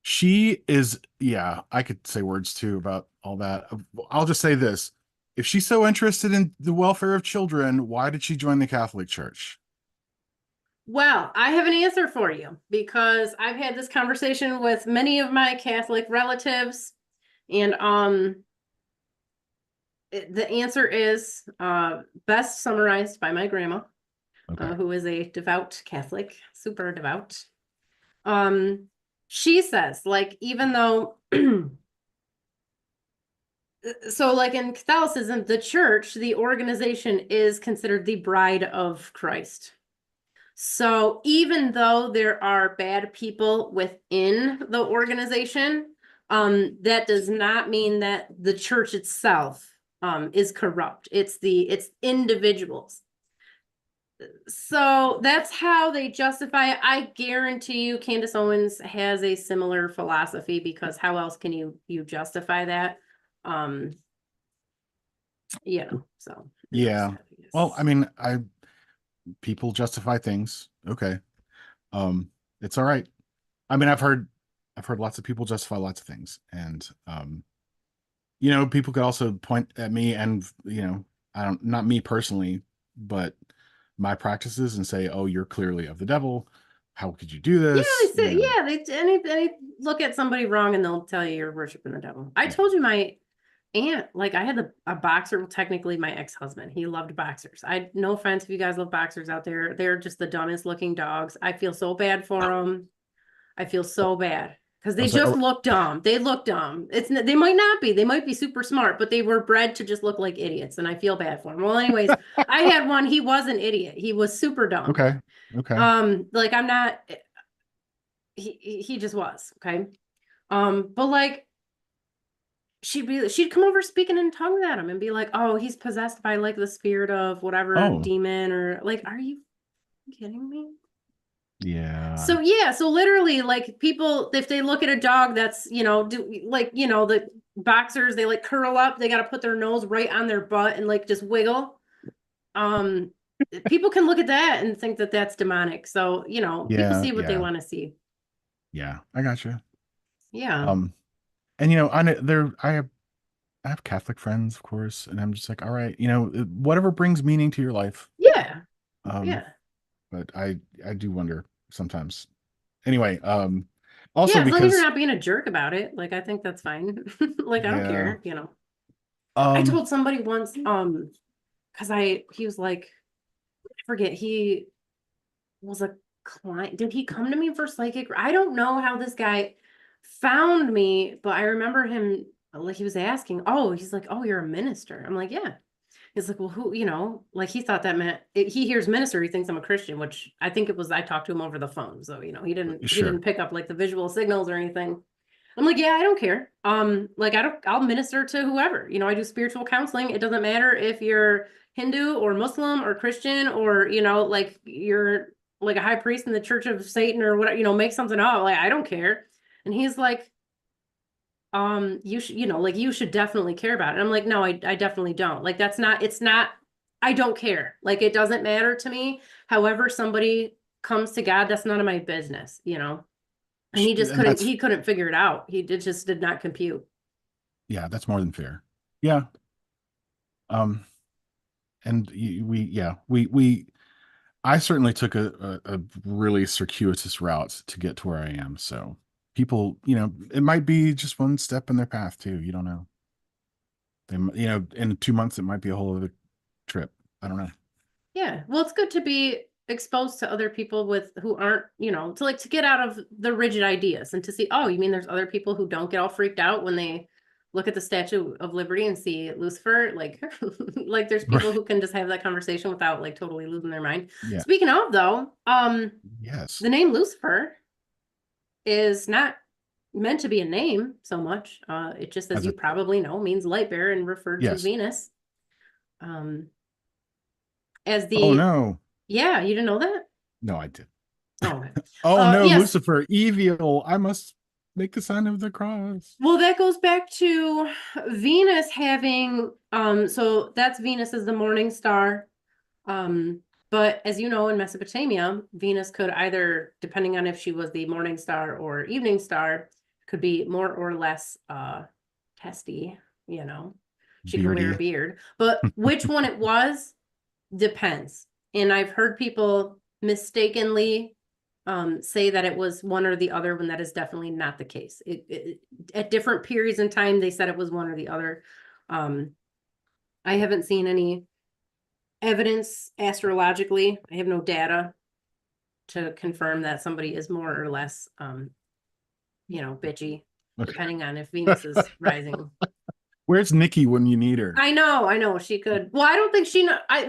She is, yeah, I could say words too about all that. I'll just say this. If she's so interested in the welfare of children, why did she join the Catholic Church? well, I have an answer for you because I've had this conversation with many of my Catholic relatives, and the answer is best summarized by my grandma, Okay. who is a devout Catholic, super devout. She says, like, even though so like in Catholicism, the church, the organization is considered the bride of Christ. So even though there are bad people within the organization, that does not mean that the church itself is corrupt. It's individuals. So that's how they justify it. I guarantee you Candace Owens has a similar philosophy, because how else can you justify that? So Yeah. Well, I mean, people justify things. Okay. It's all right. I mean, I've heard lots of people justify lots of things, and people could also point at me and, not me personally, but my practices, and say, "Oh, you're clearly of the devil. How could you do Yeah, this?" they say, yeah, any look at somebody wrong and they'll tell you you're worshiping the devil. I told you my aunt, like I had a boxer, technically my ex-husband. He loved boxers. No offense if you guys love boxers out there. They're just the dumbest looking dogs. I feel so bad for them. I feel so bad because I they was like, just look dumb. They look dumb. They might not be. They might be super smart, but they were bred to just look like idiots, and I feel bad for them. Well, anyways, I had one. He was an idiot. He was super dumb. okay, okay, Like I'm not. He just was okay. But like she'd come over speaking in tongues at him and be like, "Oh, he's possessed by like the spirit of whatever oh, demon," or like, "Are you kidding me?" yeah, So literally, like people, if they look at a dog that's, the boxers, they like curl up, they got to put their nose right on their butt and like just wiggle. People can look at that and think that that's demonic. So, people yeah, see what they yeah, want to see. yeah. I got you. Yeah. And I know I have Catholic friends, of course, and I'm just like, all right, whatever brings meaning to your life. Yeah. Um, Yeah. but I do wonder sometimes. Anyway, also Yeah. As long as you're because not being a jerk about it. Like, I think that's fine. Like, I don't yeah, care. I um, told somebody once, because he was like, I forget, he was a client. Did he come to me for psychic? I don't know how this guy found me, but I remember him, like he was asking, oh, he's like, oh, you're a minister. I'm like, yeah. He's like, well, who, like he thought that meant he hears minister, he thinks I'm a Christian, which I think it was, I talked to him over the phone. So, he sure. didn't pick up like the visual signals or anything. I'm like, yeah, I don't care. Like I'll minister to whoever, I do spiritual counseling. It doesn't matter if you're Hindu or Muslim or Christian, or, like you're like a high priest in the Church of Satan or whatever, make something up. Like, I don't care. And he's like, you should, like you should definitely care about it. I'm like, no, I definitely don't. Like, it's not, I don't care. Like, it doesn't matter to me. However, somebody comes to God, that's none of my business. And And that's, he couldn't figure it out. Just did not compute. yeah, that's more than fair. Yeah. Um, and I certainly took a really circuitous route to get to where I am. So people, it might be just one step in their path too. You don't know. In 2 months, it might be a whole other trip. I don't know. Yeah. Well, it's good to be exposed to other people who aren't, to get out of the rigid ideas and to see, oh, you mean there's other people who don't get all freaked out when they look at the Statue of Liberty and see Lucifer? Like, like there's people who can just have that conversation without like totally losing their mind. Yeah. Speaking of though, yes, the name Lucifer is not meant to be a name so much. It just, as you probably know, means light bearer and referred to Venus. As the Oh no. Yeah, you didn't know that? No, I did. Oh. Oh no, Yes. Lucifer, evil. I must make the sign of the cross. Well, that goes back to Venus having so that's Venus as the morning star. But as you know, in Mesopotamia, Venus could either, depending on if she was the morning star or evening star, could be more or less testy, She could wear a beard. But which one it was depends. And I've heard people mistakenly say that it was one or the other when that is definitely not the case. At different periods in time, they said it was one or the other. I haven't seen any evidence astrologically. I have no data to confirm that somebody is more or less, bitchy, depending on if Venus is rising. Where's Nikki when you need her? I know she could. Well, I don't think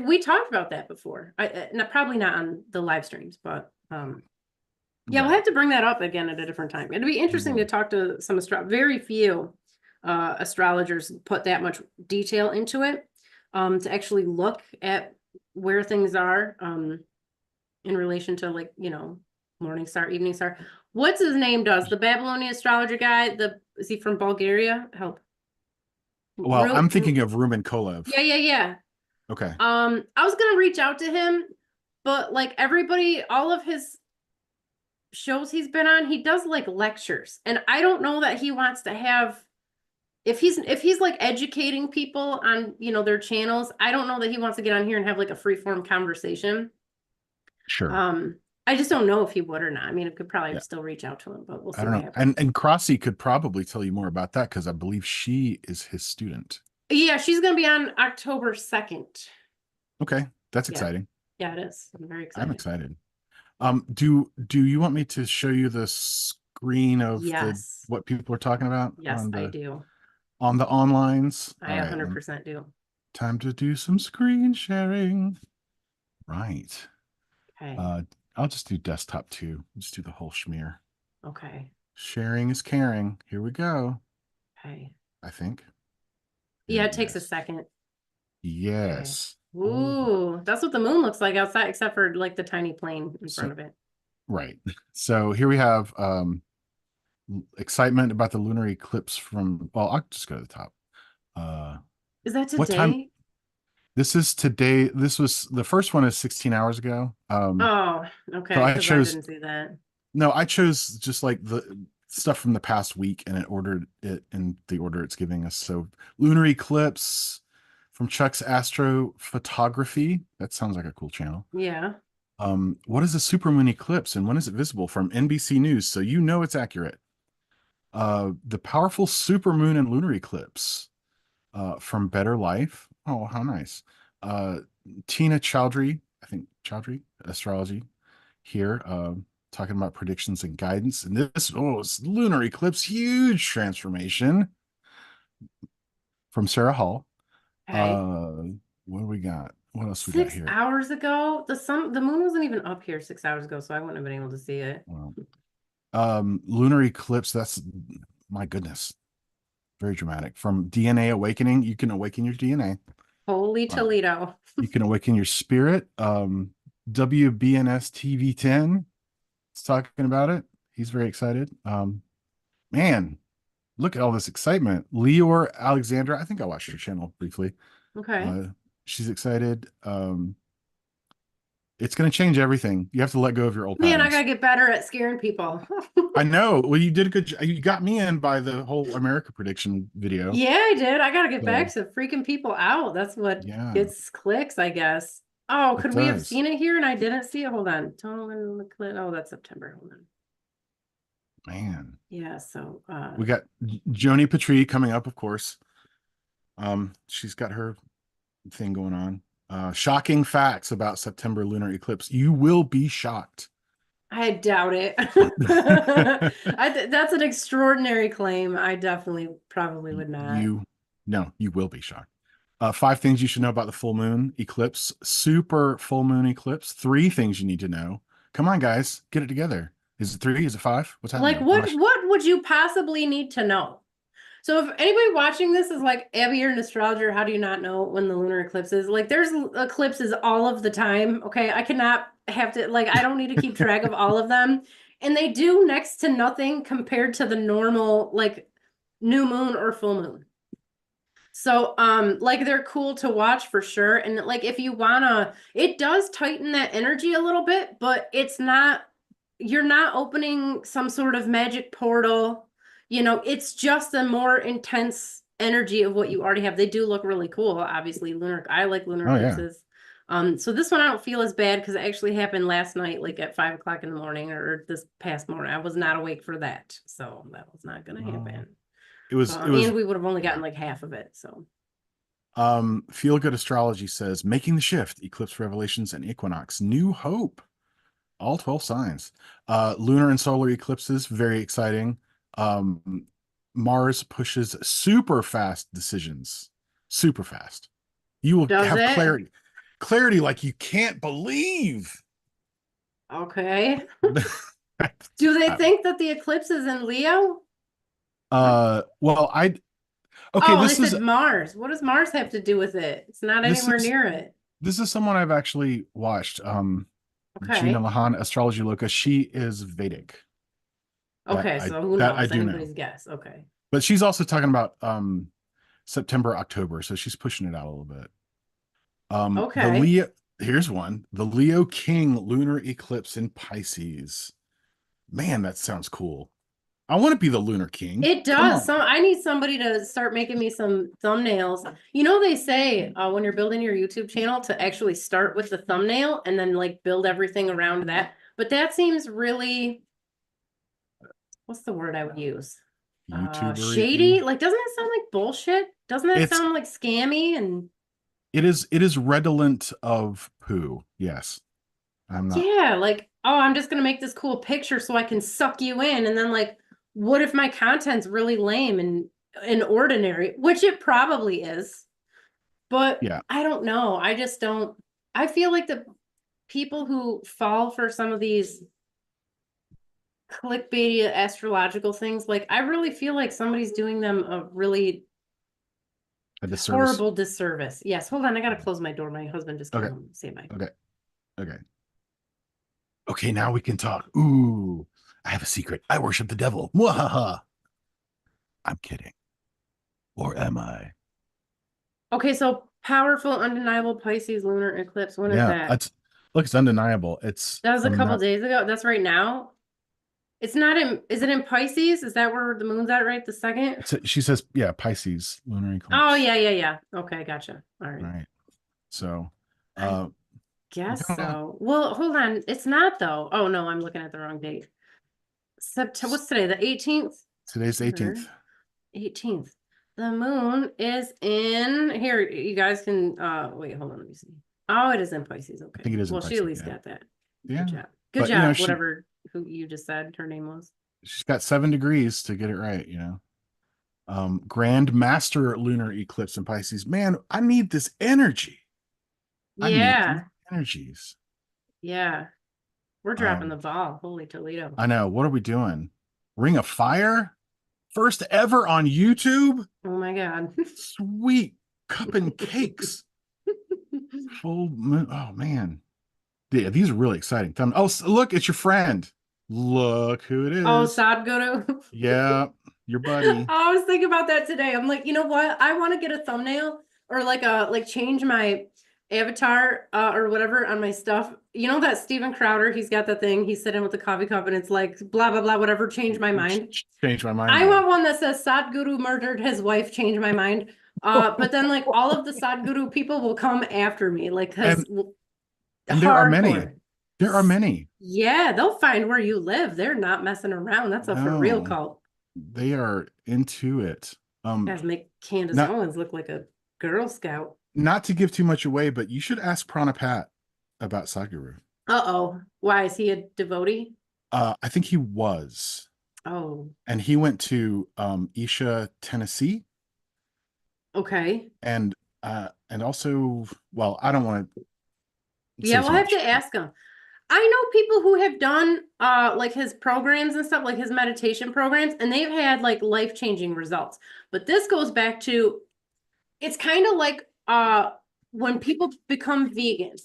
we talked about that before. Probably not on the live streams, but yeah, we'll have to bring that up again at a different time. It'd be interesting to talk to some very few astrologers put that much detail into it, to actually look at where things are in relation to, like, morning star, evening star. What's his name does? The Babylonian astrologer guy, is he from Bulgaria? Help. Well, I'm thinking of Ruben Kolev. Yeah. Okay. I was gonna reach out to him, but like everybody, all of his shows he's been on, he does like lectures, and I don't know that he wants to have, if he's like educating people on their channels, I don't know that he wants to get on here and have like a free form conversation. Sure. I just don't know if he would or not. I mean, it could probably still reach out to him, but we'll see. I don't know. And Crossy could probably tell you more about that because I believe she is his student. Yeah, she's gonna be on October 2nd. Okay, that's exciting. Yeah, it is. I'm very excited. I'm excited. Do you want me to show you the screen of what people are talking about? Yes, I do. On the onlines? I 100% do. Time to do some screen sharing. Right. Okay. I'll just do desktop too. Just do the whole schmear. Okay. Sharing is caring. Here we go. Okay. I think. Yeah, it takes a second. Yes. Okay. Ooh, that's what the moon looks like outside, except for like the tiny plane in front of it. Right. So here we have excitement about the lunar eclipse I'll just go to the top. Is that today? What time? This is today. This was the first one is 16 hours ago. Oh, okay. So I didn't see that. No, I chose just like the stuff from the past week, and it ordered it in the order it's giving us. So lunar eclipse from Chuck's Astro Photography. That sounds like a cool channel. Yeah. What is a supermoon eclipse and when is it visible? From NBC News, so you know it's accurate. The powerful supermoon and lunar eclipse from Better Life. Oh, how nice. Tina Chowdhury, I think Chowdhury Astrology here, talking about predictions and guidance. And this lunar eclipse, huge transformation from Sarah Hall. Okay. What do we got? What else we got here? 6 hours ago, the moon wasn't even up here 6 hours ago, so I wouldn't have been able to see it. Well, lunar eclipse, that's, my goodness, very dramatic. From DNA awakening, you can awaken your DNA. Holy Uh, Toledo. you can awaken your spirit. WBNS TV10 is talking about it. He's very excited. Man, look at all this excitement. Leor Alexandra, I think I watched her channel briefly. Okay. She's excited. It's going to change everything. You have to let go of your old Man, I patterns. gotta get better at scaring people. I know. Well, you did a good job. You got me in by the whole America prediction video. Yeah, I did. I gotta get back So, to freaking people out. That's what yeah, gets clicks, I guess. Oh, it could we have does. seen it here and I didn't see it? Hold on. Oh, that's September. Hold on. Man, Yeah, so we got Joni Petrie coming up, of course. She's got her thing going on. Shocking facts about September lunar eclipse. You will be shocked. I doubt it. That's an extraordinary claim. I definitely probably would not. You will be shocked. 5 things you should know about the full moon eclipse, super full moon eclipse. 3 things you need to know. Come on, guys, get it together. Is it 3? Is it 5? What's Like happening? what would you possibly need to know? So if anybody watching this is like, Abby, you're an astrologer, how do you not know when the lunar eclipse is? Like there's eclipses all of the time. Okay. I cannot have to, like, I don't need to keep track of all of them. And they do next to nothing compared to the normal, like new moon or full moon. So like they're cool to watch for sure. And like if you wanna, it does tighten that energy a little bit, but it's not, you're not opening some sort of magic portal. You know, it's just a more intense energy of what you already have. They do look really cool, obviously. I like lunar Oh yeah. eclipses. So this one I don't feel as bad because it actually happened last night, like at 5 o'clock in the morning or this past morning. I was not awake for that. So that was not gonna happen. It was And we would have only gotten like half of it. So Feel Good Astrology says making the shift, eclipse revelations and equinox, new hope, all 12 signs. Lunar and solar eclipses, very exciting. Mars pushes super fast decisions, super fast. You will does have it? clarity like you can't believe. Okay. Do they think that the eclipse is in Leo? Well, okay, Oh, they said Mars. What does Mars have to do with it? It's not this anywhere is near it. this is someone I've actually watched. Gina Okay. Lahan, Astrology Loca. She is Vedic. Okay, so who That I knows? do know. Anybody's guess. Okay. But she's also talking about September, October, so she's pushing it out a little bit. The Okay. Leo, here's one. The Leo King lunar eclipse in Pisces. Man, that sounds cool. I want to be the Lunar King. It Come does. on. So I need somebody to start making me some thumbnails. You know, they say when you're building your YouTube channel to actually start with the thumbnail and then like build everything around that. But that seems really, what's the word I would use? YouTuber. Shady. Like, doesn't it sound like bullshit? Doesn't that It's sound like scammy? And it is redolent of poo. Yes. I'm not. yeah, like, oh, I'm just gonna make this cool picture so I can suck you in. And then like, what if my content's really lame and ordinary, which it probably is. But Yeah. I don't know. I just don't. I feel like the people who fall for some of these clickbaity astrological things, like I really feel like somebody's doing them a really A disservice. horrible disservice. Yes, hold on. I gotta close my door. My husband just came Okay. home. Say bye. Okay. Okay. Okay, now we can talk. Ooh, I have a secret. I worship the devil. Mwahaha. I'm kidding. Or am I? Okay, so powerful, undeniable Pisces lunar eclipse. When is Yeah, that? it's undeniable. It's That was a from couple that. days ago. That's right now. It's not in. Is it in Pisces? Is that where the moon's at? Right, the second. She says, yeah, Pisces lunar Oh eclipse. yeah, yeah, yeah. Okay, gotcha. All right. Right. So, I uh, guess so. Well, hold on. It's not though. Oh no, I'm looking at the wrong date. September. What's today? The 18th. today's the 18th. 18th. The moon is in here. You guys can wait, hold on, let me see. Oh, it is in Pisces. I Okay. think it is in Well, she Pisces. at least Yeah. got that. Yeah. Good job. Good But, job, whatever who you just said her name was. She's got 7 degrees to get it right, Grand Master lunar eclipse in Pisces. Man, I need this energy. I need these Yeah. energies. Yeah. We're dropping the Um, ball. Holy Toledo. I know. What are we doing? Ring of Fire? First ever on YouTube? Oh my God. Sweet cup and cakes. full moon. Oh man. Yeah, these are really exciting. Oh, look, it's your friend. Look who it Oh, is. Sadguru. Yeah, your buddy. I was thinking about that today. I'm like, you know what? I want to get a thumbnail or like change my avatar or whatever on my stuff. You know that Steven Crowder, he's got the thing, he's sitting with the coffee cup and it's like blah blah blah, whatever, change my mind. Change my mind. I Yeah. want one that says Sadguru murdered his wife, change my mind. But then like all of the Sadguru people will come after me, like because And there are many. hardcore. There are many. Yeah, they'll find where you live. They're not messing around. That's a for real No, cult. they are into it. Guys make Candace Not Owens look like a Girl Scout. not to give too much away, but you should ask Pranapat about Sadhguru. Uh-oh. Why is he a devotee? I think he was. Oh, And he went to Isha, Tennessee, okay. and also, well, I don't want to Yeah, say we'll too have much. to ask him. I know people who have done like his programs and stuff, like his meditation programs, and they've had like life-changing results. But this goes back to, it's kind of like when people become vegan.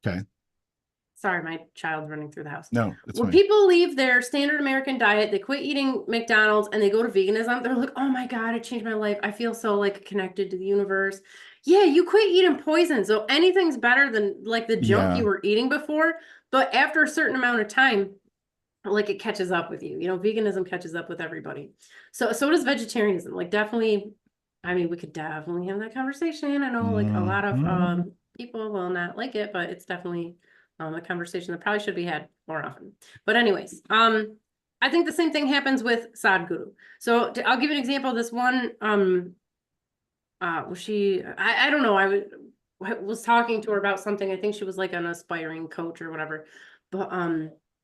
Okay. Sorry, my child's running through the house. No, it's When fine. people leave their standard American diet, they quit eating McDonald's and they go to veganism, they're like, oh my God, it changed my life. I feel so like connected to the universe. Yeah, you quit eating poison. So anything's better than like the junk Yeah. you were eating before. But after a certain amount of time, like it catches up with you. You know, veganism catches up with everybody. So does vegetarianism. Like definitely, I mean, we could definitely have that conversation. I know like a lot of Mhm. people will not like it, but it's definitely a conversation that probably should be had more often. But anyways, I think the same thing happens with Sadhguru. So I'll give you an example of this one. Was she? I don't know. I was talking to her about something. I think she was like an aspiring coach or whatever. But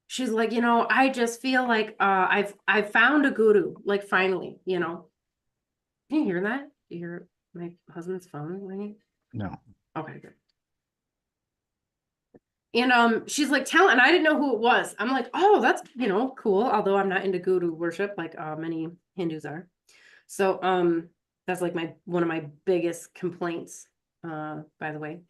she's like, you know, I just feel like I've found a guru. Like finally, you know. Can you hear that? Do you hear my husband's phone ringing? No. Okay, good. And she's like and I didn't know who it was. I'm like, oh, that's cool. Although I'm not into guru worship like many Hindus are. So that's like one of my biggest complaints, by the way.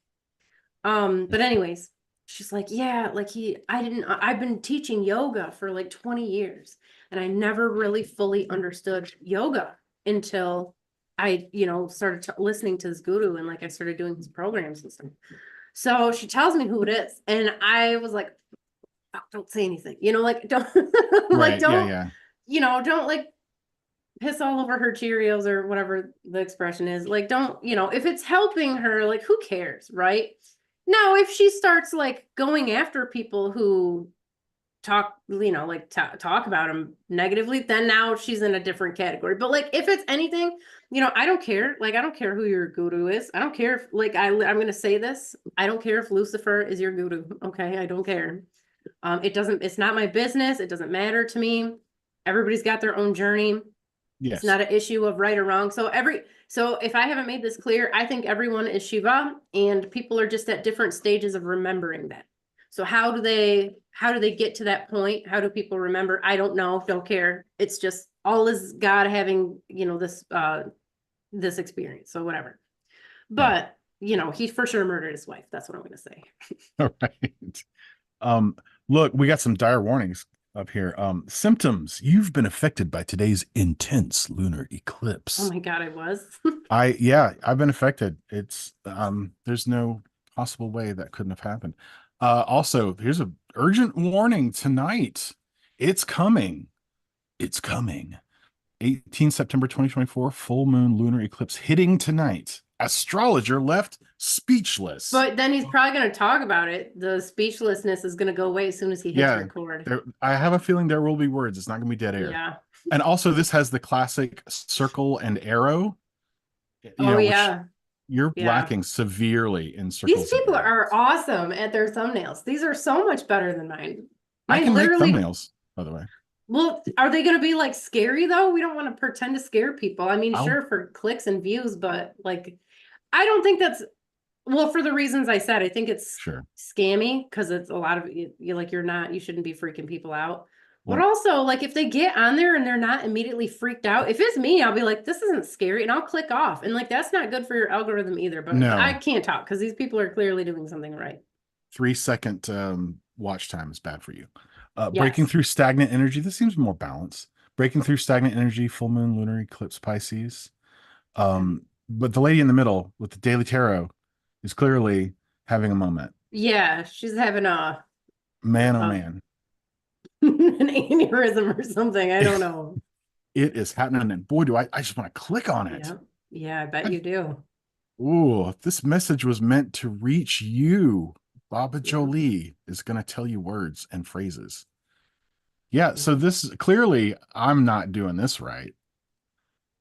But anyways, she's like, yeah, like I've been teaching yoga for like 20 years and I never really fully understood yoga until I, started listening to this guru and like I started doing his programs and stuff. So she tells me who it is. And I was like, oh, don't say anything, like don't Right. don't, Yeah. don't like piss all over her Cheerios or whatever the expression is. Like, don't, if it's helping her, like, who cares, right? Now, if she starts like going after people who talk, talk about them negatively, then now she's in a different category. But like, if it's anything, I don't care. Like, I don't care who your guru is. I don't care if, like, I'm going to say this. I don't care if Lucifer is your guru. Okay. I don't care. It's not my business. It doesn't matter to me. Everybody's got their own journey. Yes. It's not an issue of right or wrong. So if I haven't made this clear, I think everyone is Shiva and people are just at different stages of remembering that. So how do they get to that point? How do people remember? I don't know. Don't care. It's just all is God having, this experience. So whatever. But, he for sure murdered his wife. That's what I'm going to say. All right. Look, we got some dire warnings up here. Symptoms. You've been affected by today's intense lunar eclipse. Oh my God, I was. I've been affected. It's there's no possible way that couldn't have happened. Also, here's a urgent warning tonight. It's coming. It's coming. 18 September 2024, full moon lunar eclipse hitting tonight. Astrologer left speechless. But then he's probably going to talk about it. The speechlessness is going to go away as soon as he hits record. I have a feeling there will be words. It's not going to be dead air. Yeah. And also, this has the classic circle and arrow. You're lacking severely in circles. These people are awesome at their thumbnails. These are so much better than mine. I can make thumbnails, by the way. Well, are they going to be like scary though? We don't want to pretend to scare people. I mean, sure, for clicks and views, but like, I don't think that's, well, for the reasons I said, I think it's scammy because it's a lot of you shouldn't be freaking people out. But also, like, if they get on there and they're not immediately freaked out, if it's me, I'll be like, this isn't scary, and I'll click off. And like, that's not good for your algorithm either. But No. I can't talk because these people are clearly doing something right. 3-second watch time is bad for you. Yes. Breaking through stagnant energy. This seems more balanced. Breaking through stagnant energy, full moon, lunar eclipse, Pisces. But the lady in the middle with the Daily Tarot is clearly having a moment. Yeah, she's having a man, oh man, an aneurysm or something. I don't know. It is happening, and boy, do I just want to click on it. Yeah, I bet you do. Ooh, this message was meant to reach you. Baba Jolie is going to tell you words and phrases. Yeah, so this clearly, I'm not doing this right.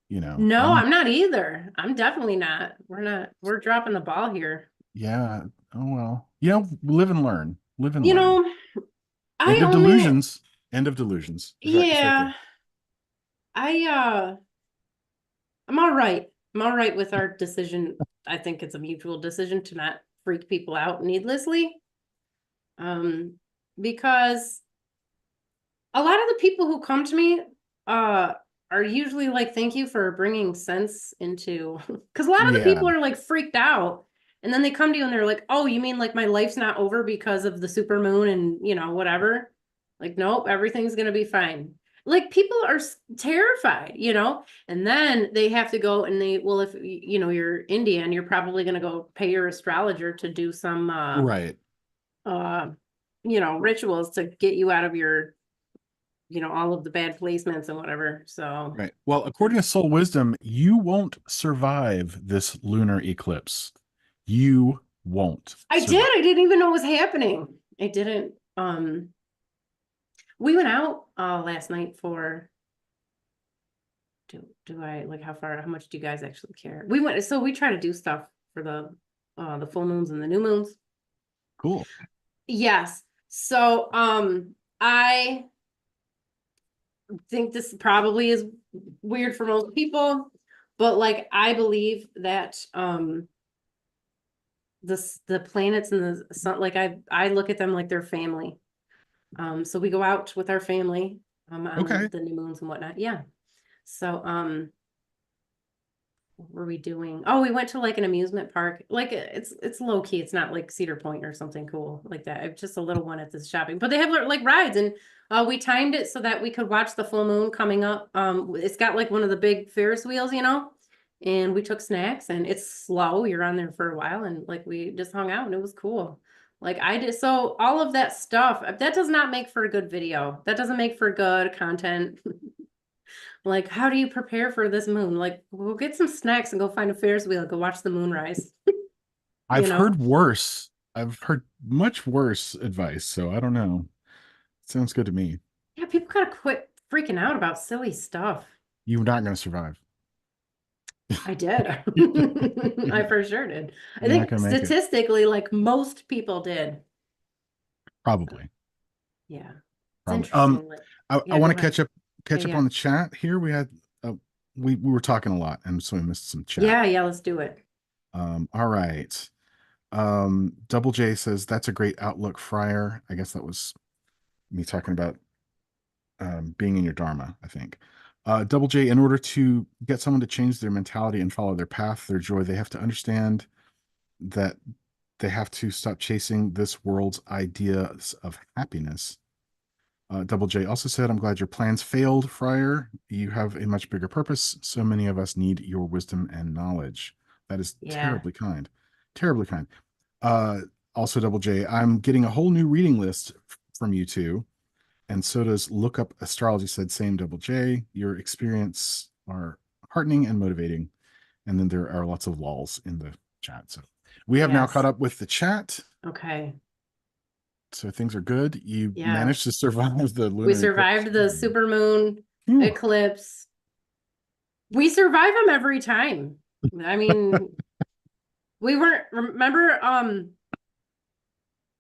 You know, no, I'm not either. I'm definitely not. We're dropping the ball here. Yeah. Oh, well, you know, live and learn. Live and you learn. know, End of delusions. End of delusions. Yeah. I'm all right. I'm all right with our decision. I think it's a mutual decision to not freak people out needlessly. Because a lot of the people who come to me, are usually like, thank you for bringing sense into, because a lot of the people are like freaked out, and then they come to you and they're like, oh, you mean like my life's not over because of the super moon and you know, whatever. Like, nope, everything's gonna be fine. Like, people are terrified, you know, and then they have to go and well, if you know, you're Indian, you're probably gonna go pay your astrologer to do some you know, rituals to get you out of your, you know, all of the bad placements and whatever. So right. Well, according to soul wisdom, you won't survive this lunar eclipse. You won't. I didn't even know it was happening. I didn't. We went out last night for, do I like, how much do you guys actually care? So we try to do stuff for the full moons and the new moons. Cool. Yes. So I think this probably is weird for most people, but like, I believe that the planets and the sun, like, I look at them like they're family. So we go out with our family on the new moons and whatnot. Yeah. So what were we doing? Oh, we went to like an amusement park. Like, it's low key. It's not like Cedar Point or something cool like that. It's just a little one at this shopping, but they have like rides, and we timed it so that we could watch the full moon coming up. It's got like one of the big Ferris wheels, you know, and we took snacks, and it's slow. You're on there for a while, and like, we just hung out, and it was cool. Like, I did. So all of that stuff, that does not make for a good video. That doesn't make for good content. Like, how do you prepare for this moon? Like, we'll get some snacks and go find a Ferris wheel and go watch the moonrise. I've heard worse. I've heard much worse advice, so I don't know. Sounds good to me. Yeah, people gotta quit freaking out about silly stuff. You're not going to survive. I did. I for sure did. I think statistically, like, most people did. Probably. Yeah. Probably. I want to catch up on the chat here. We had we were talking a lot, and so we missed some chat. Yeah, let's do it. All right. Double J says that's a great outlook, Friar. I guess that was me talking about being in your Dharma, I think. Double J, in order to get someone to change their mentality and follow their path, their joy, they have to understand that they have to stop chasing this world's ideas of happiness. Double J also said, I'm glad your plans failed, Friar. You have a much bigger purpose. So many of us need your wisdom and knowledge. That is terribly kind. Terribly kind. Also, Double J, I'm getting a whole new reading list from you two. And so does Look Up Astrology, said same Double J. Your experience are heartening and motivating. And then there are lots of lulls in the chat. So we have now caught up with the chat. Okay. So things are good. You managed to survive the lunar. We survived the super moon eclipse. We survive them every time. I mean, we weren't, remember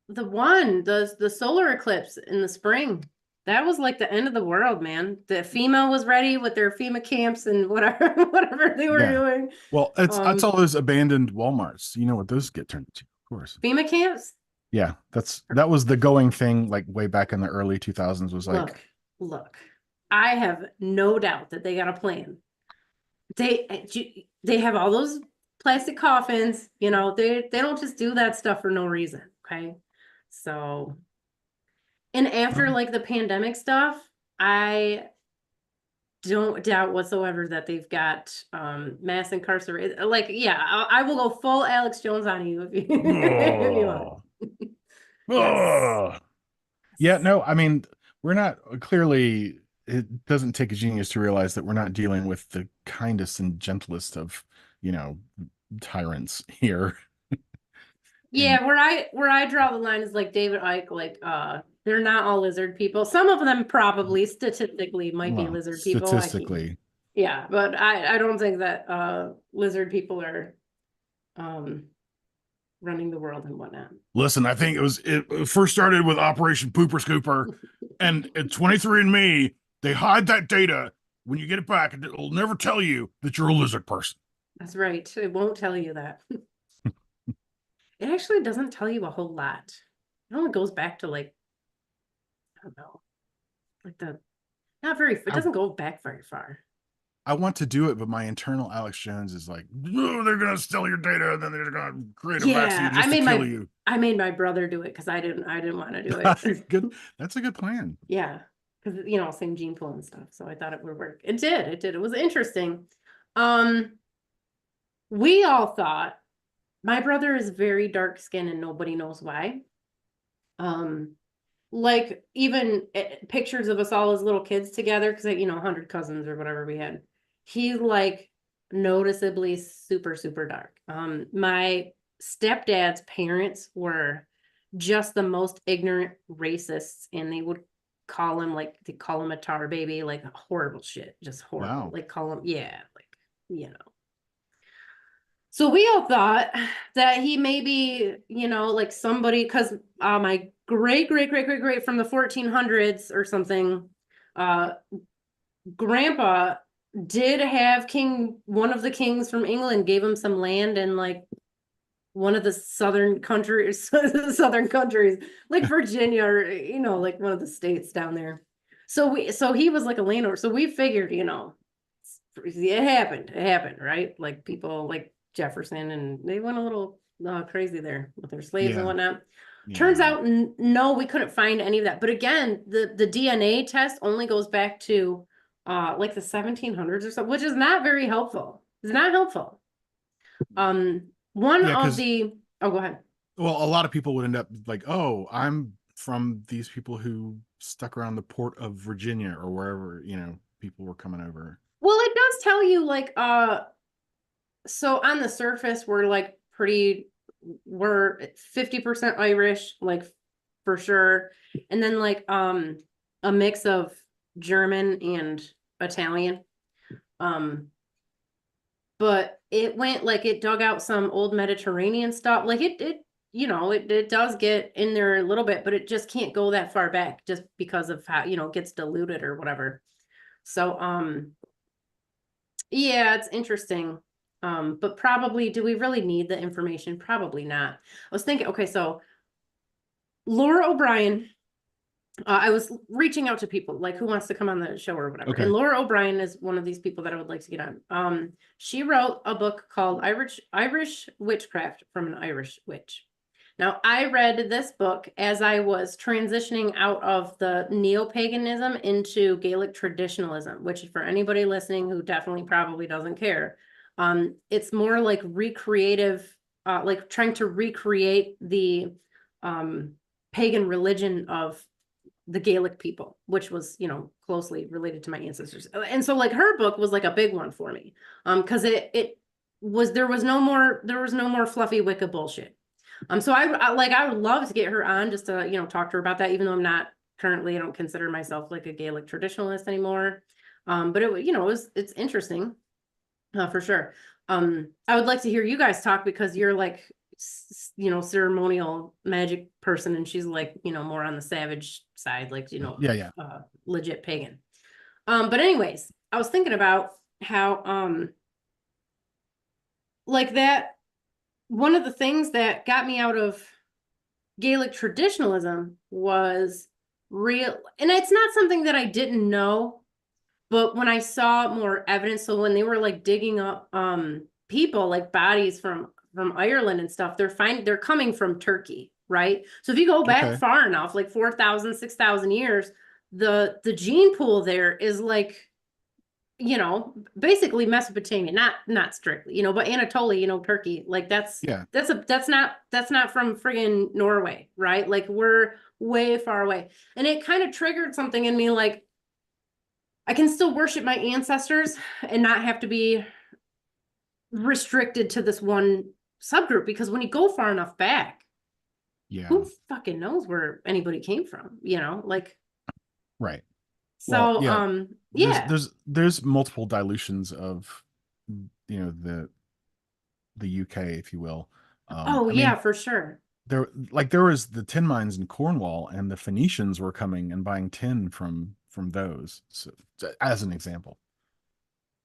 the solar eclipse in the spring. That was like the end of the world, man. The FEMA was ready with their FEMA camps and whatever they were doing. Well, it's all those abandoned Walmarts. You know what those get turned into, of course. FEMA camps? Yeah, that was the going thing, like way back in the early 2000s, was like, look, I have no doubt that they got a plan. They have all those plastic coffins, you know, they don't just do that stuff for no reason, okay? So, and after Well, like the pandemic stuff, I don't doubt whatsoever that they've got mass incarceration. Like, yeah, I will go full Alex Jones on you if you if you want. oh, Yes. oh. Yeah, no, I mean, we're not clearly, it doesn't take a genius to realize that we're not dealing with the kindest and gentlest of, you know, tyrants here. And Yeah, where I draw the line is like David Icke, like they're not all lizard people. Some of them probably statistically might be well, lizard people. I can't. statistically, Yeah, but I don't think that lizard people are um running the world and whatnot. listen, I think it first started with Operation Pooper Scooper, and at 23andMe, they hide that data. When you get it back, it'll never tell you that you're a lizard person. That's right. It won't tell you that. It actually doesn't tell you a whole lot. It only goes back to like, I don't know, like the not very, it I, doesn't go back very far. I want to do it, but my internal Alex Jones is like, no, they're gonna steal your data, and then they're gonna create a Yeah, vaccine just to kill you. I made my brother do it because I didn't want to do it. Good. That's a good plan. Yeah, because you know, same gene pool and stuff. So I thought it would work. It did. It did. It was interesting. Um, we all thought my brother is very dark skinned and nobody knows why. Um, like even pictures of us all as little kids together, because you know, 100 cousins or whatever we had. He's like noticeably super, super dark. My stepdad's parents were just the most ignorant racists, and they would call him like they call him a tar baby, like horrible shit, just horrible. Wow. Like call him, yeah, like you know. So we all thought that he may be, you know, like somebody, because my great from the 1400s or something, uh, grandpa did have one of the kings from England gave him some land in like one of the southern countries, southern countries, like Virginia or, you know, like one of the states down there. So he was like a landowner. So we figured, you know, it happened, right? Like people like Jefferson, and they went a little crazy there with their slaves and Yeah. whatnot. Turns Yeah. out, no, we couldn't find any of that. But again, the DNA test only goes back to like the 1700s or so, which is not very helpful. It's not helpful. One Yeah, of because the oh, go ahead. well, a lot of people would end up like, oh, I'm from these people who stuck around the port of Virginia or wherever, you know, people were coming over. Well, it does tell you like so on the surface we're 50% Irish, like for sure. And then like a mix of German and Italian. But it went like it dug out some old Mediterranean stuff. Like it you know, it does get in there a little bit, but it just can't go that far back just because of how, you know, it gets diluted or whatever. So yeah, it's interesting. But probably, do we really need the information? Probably not. I was thinking, okay, so Laura O'Brien, I was reaching out to people like who wants to come on the show or whatever. Okay. And Laura O'Brien is one of these people that I would like to get on. She wrote a book called Irish Witchcraft from an Irish Witch. Now, I read this book as I was transitioning out of the Neo-Paganism into Gaelic traditionalism, which for anybody listening who definitely probably doesn't care, it's more like recreative, like trying to recreate the pagan religion of the Gaelic people, which was, you know, closely related to my ancestors. And so like her book was like a big one for me. Because it was there was no more fluffy Wicca bullshit. So I would love to get her on just to, you know, talk to her about that, even though I'm not currently, I don't consider myself like a Gaelic traditionalist anymore. But you know, it's interesting, for sure. I would like to hear you guys talk because you're like, you know, ceremonial magic person, and she's like, you know, more on the savage side, like, you know, Yeah. legit pagan. But anyways, I was thinking about how, like that, one of the things that got me out of Gaelic traditionalism was real, and it's not something that I didn't know, but when I saw more evidence, so when they were like digging up people like bodies from Ireland and stuff, they're coming from Turkey, right? So if you go back Okay. far enough, like 4,000, 6,000 years, the gene pool there is like, basically Mesopotamia, not strictly, but Anatolia, Turkey, like Yeah. that's not from friggin' Norway, right? Like we're way far away. And it kind of triggered something in me, like I can still worship my ancestors and not have to be restricted to this one subgroup, because when you go far enough back, Yeah. who fucking knows where anybody came from, like, Right. Well, so yeah. yeah. There's multiple dilutions of the UK, if you will. Oh I yeah, mean, for sure. there was the tin mines in Cornwall, and the Phoenicians were coming and buying tin from those. So, as an example.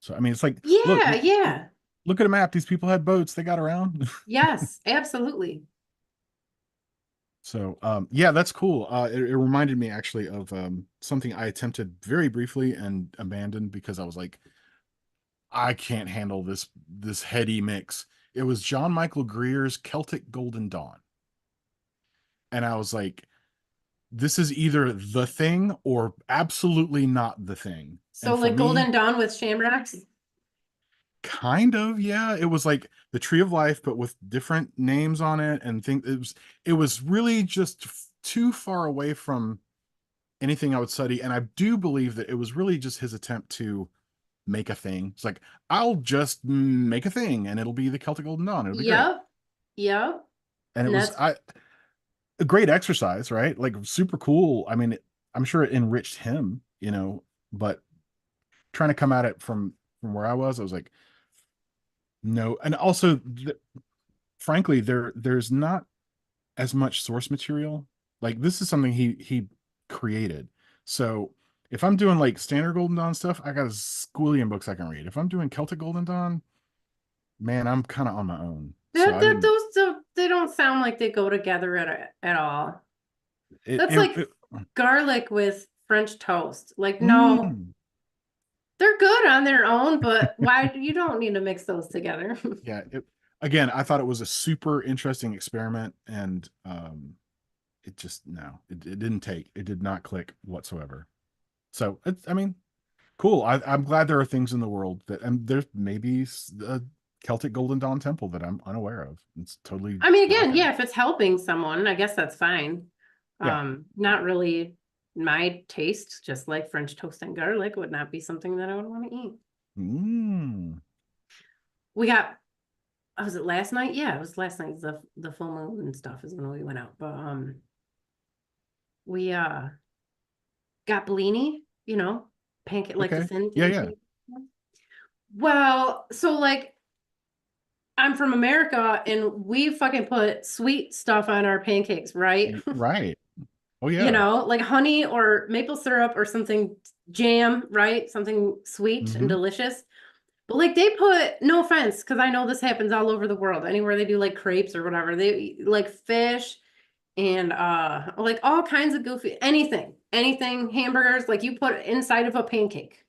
So I mean, it's like, Yeah, yeah. look at a map. These people had boats. They got around. Yes, absolutely. So yeah, that's cool. It reminded me actually of something I attempted very briefly and abandoned because I was like, I can't handle this heady mix. It was John Michael Greer's Celtic Golden Dawn. And I was like, this is either the thing or absolutely not the thing. So And for like me, Golden Dawn with Shamrocks. kind of, yeah, it was like the Tree of Life, but with different names on it. And think it was really just too far away from anything I would study. And I do believe that it was really just his attempt to make a thing. It's like, I'll just make a thing and it'll be the Celtic Golden Dawn. It'll be great. Yep. Yep. And it And was that's a great exercise, right? Like super cool. I mean, I'm sure it enriched him, but trying to come at it from where I was like, no. And also, frankly, there's not as much source material. Like this is something he created. So if I'm doing like standard Golden Dawn stuff, I got a squillion books I can read. If I'm doing Celtic Golden Dawn, man, I'm kind of on my own. So I didn't. they don't sound like they go together at all. It That's it, like it garlic with French toast. Like, no, mm, they're good on their own, but why you don't need to mix those together. yeah. Again, I thought it was a super interesting experiment, and it just no, it didn't take. It did not click whatsoever. So I mean, cool. I'm glad there are things in the world that, and there's maybe a Celtic Golden Dawn temple that I'm unaware of. It's totally I mean, again, rocking. yeah, if it's helping someone, I guess that's fine. Yeah. Not really my taste, just like French toast and garlic would not be something that I would want to eat. Mm. We got, was it last night? Yeah, it was last night. The full moon and stuff is when we went out. But we got blini, pancake, like the Okay. thin Yeah. Yeah. pancake. Well, so like I'm from America and we fucking put sweet stuff on our pancakes, right? Right. Oh yeah. Like honey or maple syrup or something, jam, right? Something sweet and Mm-hmm. delicious. But like they put, no offense, because I know this happens all over the world, anywhere they do like crepes or whatever, they like fish and like all kinds of goofy anything, hamburgers, like you put inside of a pancake.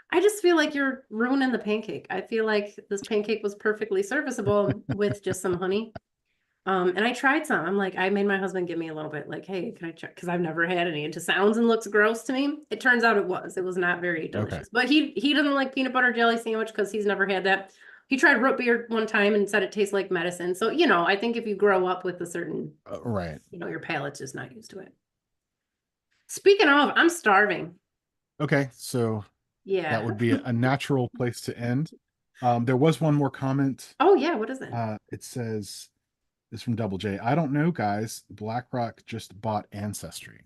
I just feel like you're ruining the pancake. I feel like this pancake was perfectly serviceable with just some honey. And I tried some. I'm like, I made my husband give me a little bit, like, hey, can I check? Because I've never had any. It just sounds and looks gross to me. It turns out it was. It was not very Okay. delicious. But he doesn't like peanut butter jelly sandwich because he's never had that. He tried root beer one time and said it tastes like medicine. So, I think if you grow up with a certain, Right. your palate's just not used to it. Speaking of, I'm starving. Okay. So that Yeah. would be a natural place to end. There was one more comment. Oh yeah, what is it? It says, "This from Double J. I don't know, guys. BlackRock just bought Ancestry."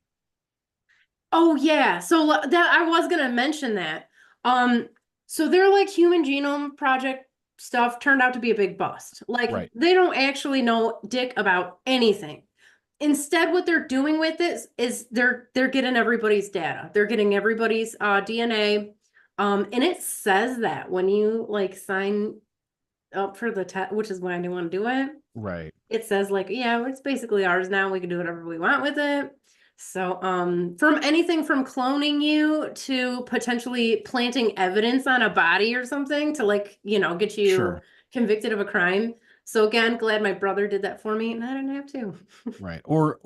Oh yeah. So that I was gonna mention that. Um, so their like human genome project stuff turned out to be a big bust. Like Right. they don't actually know dick about anything. Instead, what they're doing with it is they're getting everybody's data. They're getting everybody's DNA. And it says that when you like sign up for the test, which is why I didn't want to do it. Right. It says like, yeah, it's basically ours now. We can do whatever we want with it. So, from anything from cloning you to potentially planting evidence on a body or something to like, get you Sure. convicted of a crime. So again, glad my brother did that for me and I didn't have to. Right. Or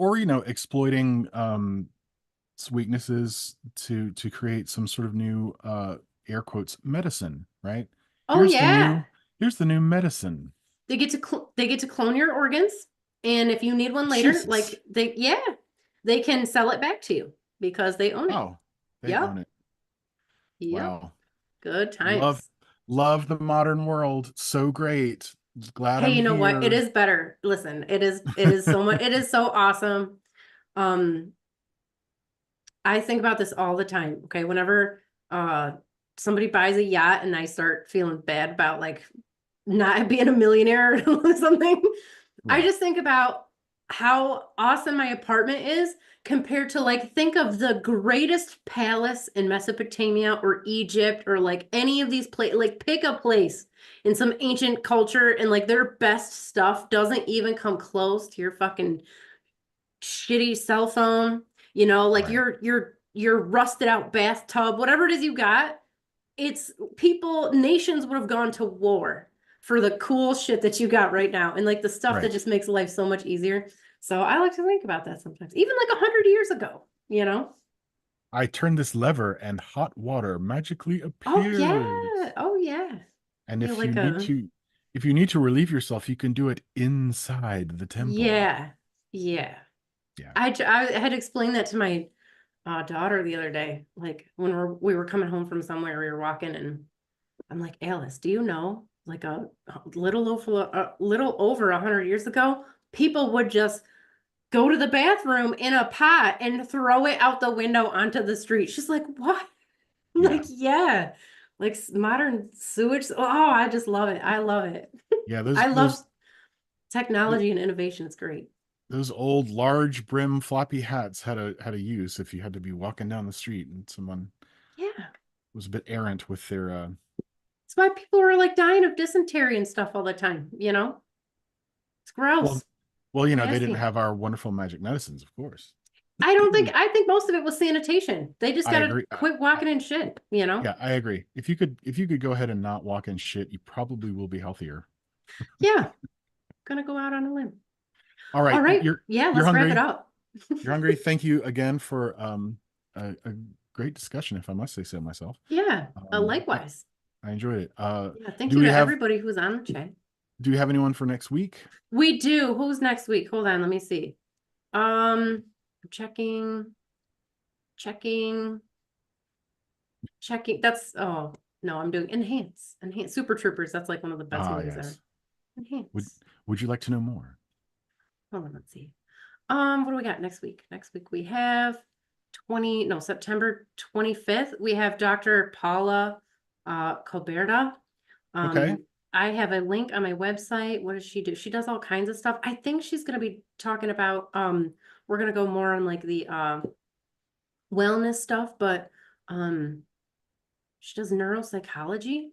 exploiting its weaknesses to create some sort of new air quotes medicine, right? Oh Here's the yeah. new here's the new medicine. They get to clone your organs, and if you need one later, Jesus. they can sell it back to you because they own it. Oh, they Yep. own it. Yep. Wow. Good Love times. love the modern world. So great. Glad Hey, I'm you know what? It here. is better. Listen, it is so much, it is so awesome. Um, I think about this all the time. Okay. Whenever somebody buys a yacht and I start feeling bad about like not being a millionaire or something, I Right. just think about how awesome my apartment is compared to like think of the greatest palace in Mesopotamia or Egypt or like any of these places. Like pick a place in some ancient culture and like their best stuff doesn't even come close to your fucking shitty cell phone. Like Right. your rusted out bathtub, whatever it is you got. It's people, nations would have gone to war for the cool shit that you got right now and like the stuff that Right. just makes life so much easier. So I like to think about that sometimes, even like 100 years ago. I turn this lever and hot water magically Oh appears. yeah. Oh yeah. And Feel like a, if you need to relieve yourself, you can do it inside the temple. yeah. Yeah. Yeah. I had explained that to my daughter the other day, like when we were coming home from somewhere, we were walking and I'm like, Alice, do you know, like a little over 100 years ago, people would just go to the bathroom in a pot and throw it out the window onto the street. She's like, what? I'm Yeah. like, yeah, like modern sewage. Oh, I just love it. I love it. Yeah, I love technology and innovation. It's great. those old large brim floppy hats had a use if you had to be walking down the street and someone Yeah. was a bit errant with their That's why people were like dying of dysentery and stuff all the time. It's well gross. they didn't Nasty. have our wonderful magic medicines, of course. I think most of it was sanitation. They just I gotta agree. quit walking in shit. Yeah, I agree. If you could go ahead and not walk in shit, you probably will be healthier. Yeah, gonna go out on a limb. All All right, right. Yeah, you're let's wrap it hungry. up. You're hungry. Thank you again for a great discussion, if I must say so myself. Yeah, I, likewise. I enjoyed it. Yeah, thank Do you we to have everybody who's on the chat. do we have anyone for next week? We do. Who's next week? Hold on, let me see. Checking, checking, checking. That's oh no, I'm doing enhance super troopers. That's like one of the best Ah, movies ever. yes. Would Enhance. Would you like to know more? Hold on, let's see. What do we got next week? Next week we have September 25th. We have Dr. Paula Coberta. Okay. I have a link on my website. What does she do? She does all kinds of stuff. I think she's gonna be talking about we're gonna go more on like the wellness stuff, but um she does neuropsychology.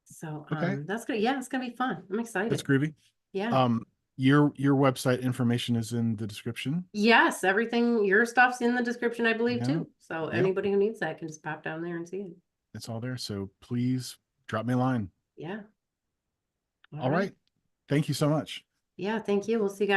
So Okay. it's gonna be fun. I'm That's excited. groovy. Yeah. Um, your website information is in the description. Yes, everything, your stuff's in the description, I believe, Yeah. too. So Yep. anybody who needs that can just pop down there and see it. It's all there. So please drop me a line. Yeah. All All right. right. Thank you so much. Yeah, thank you. We'll see you guys.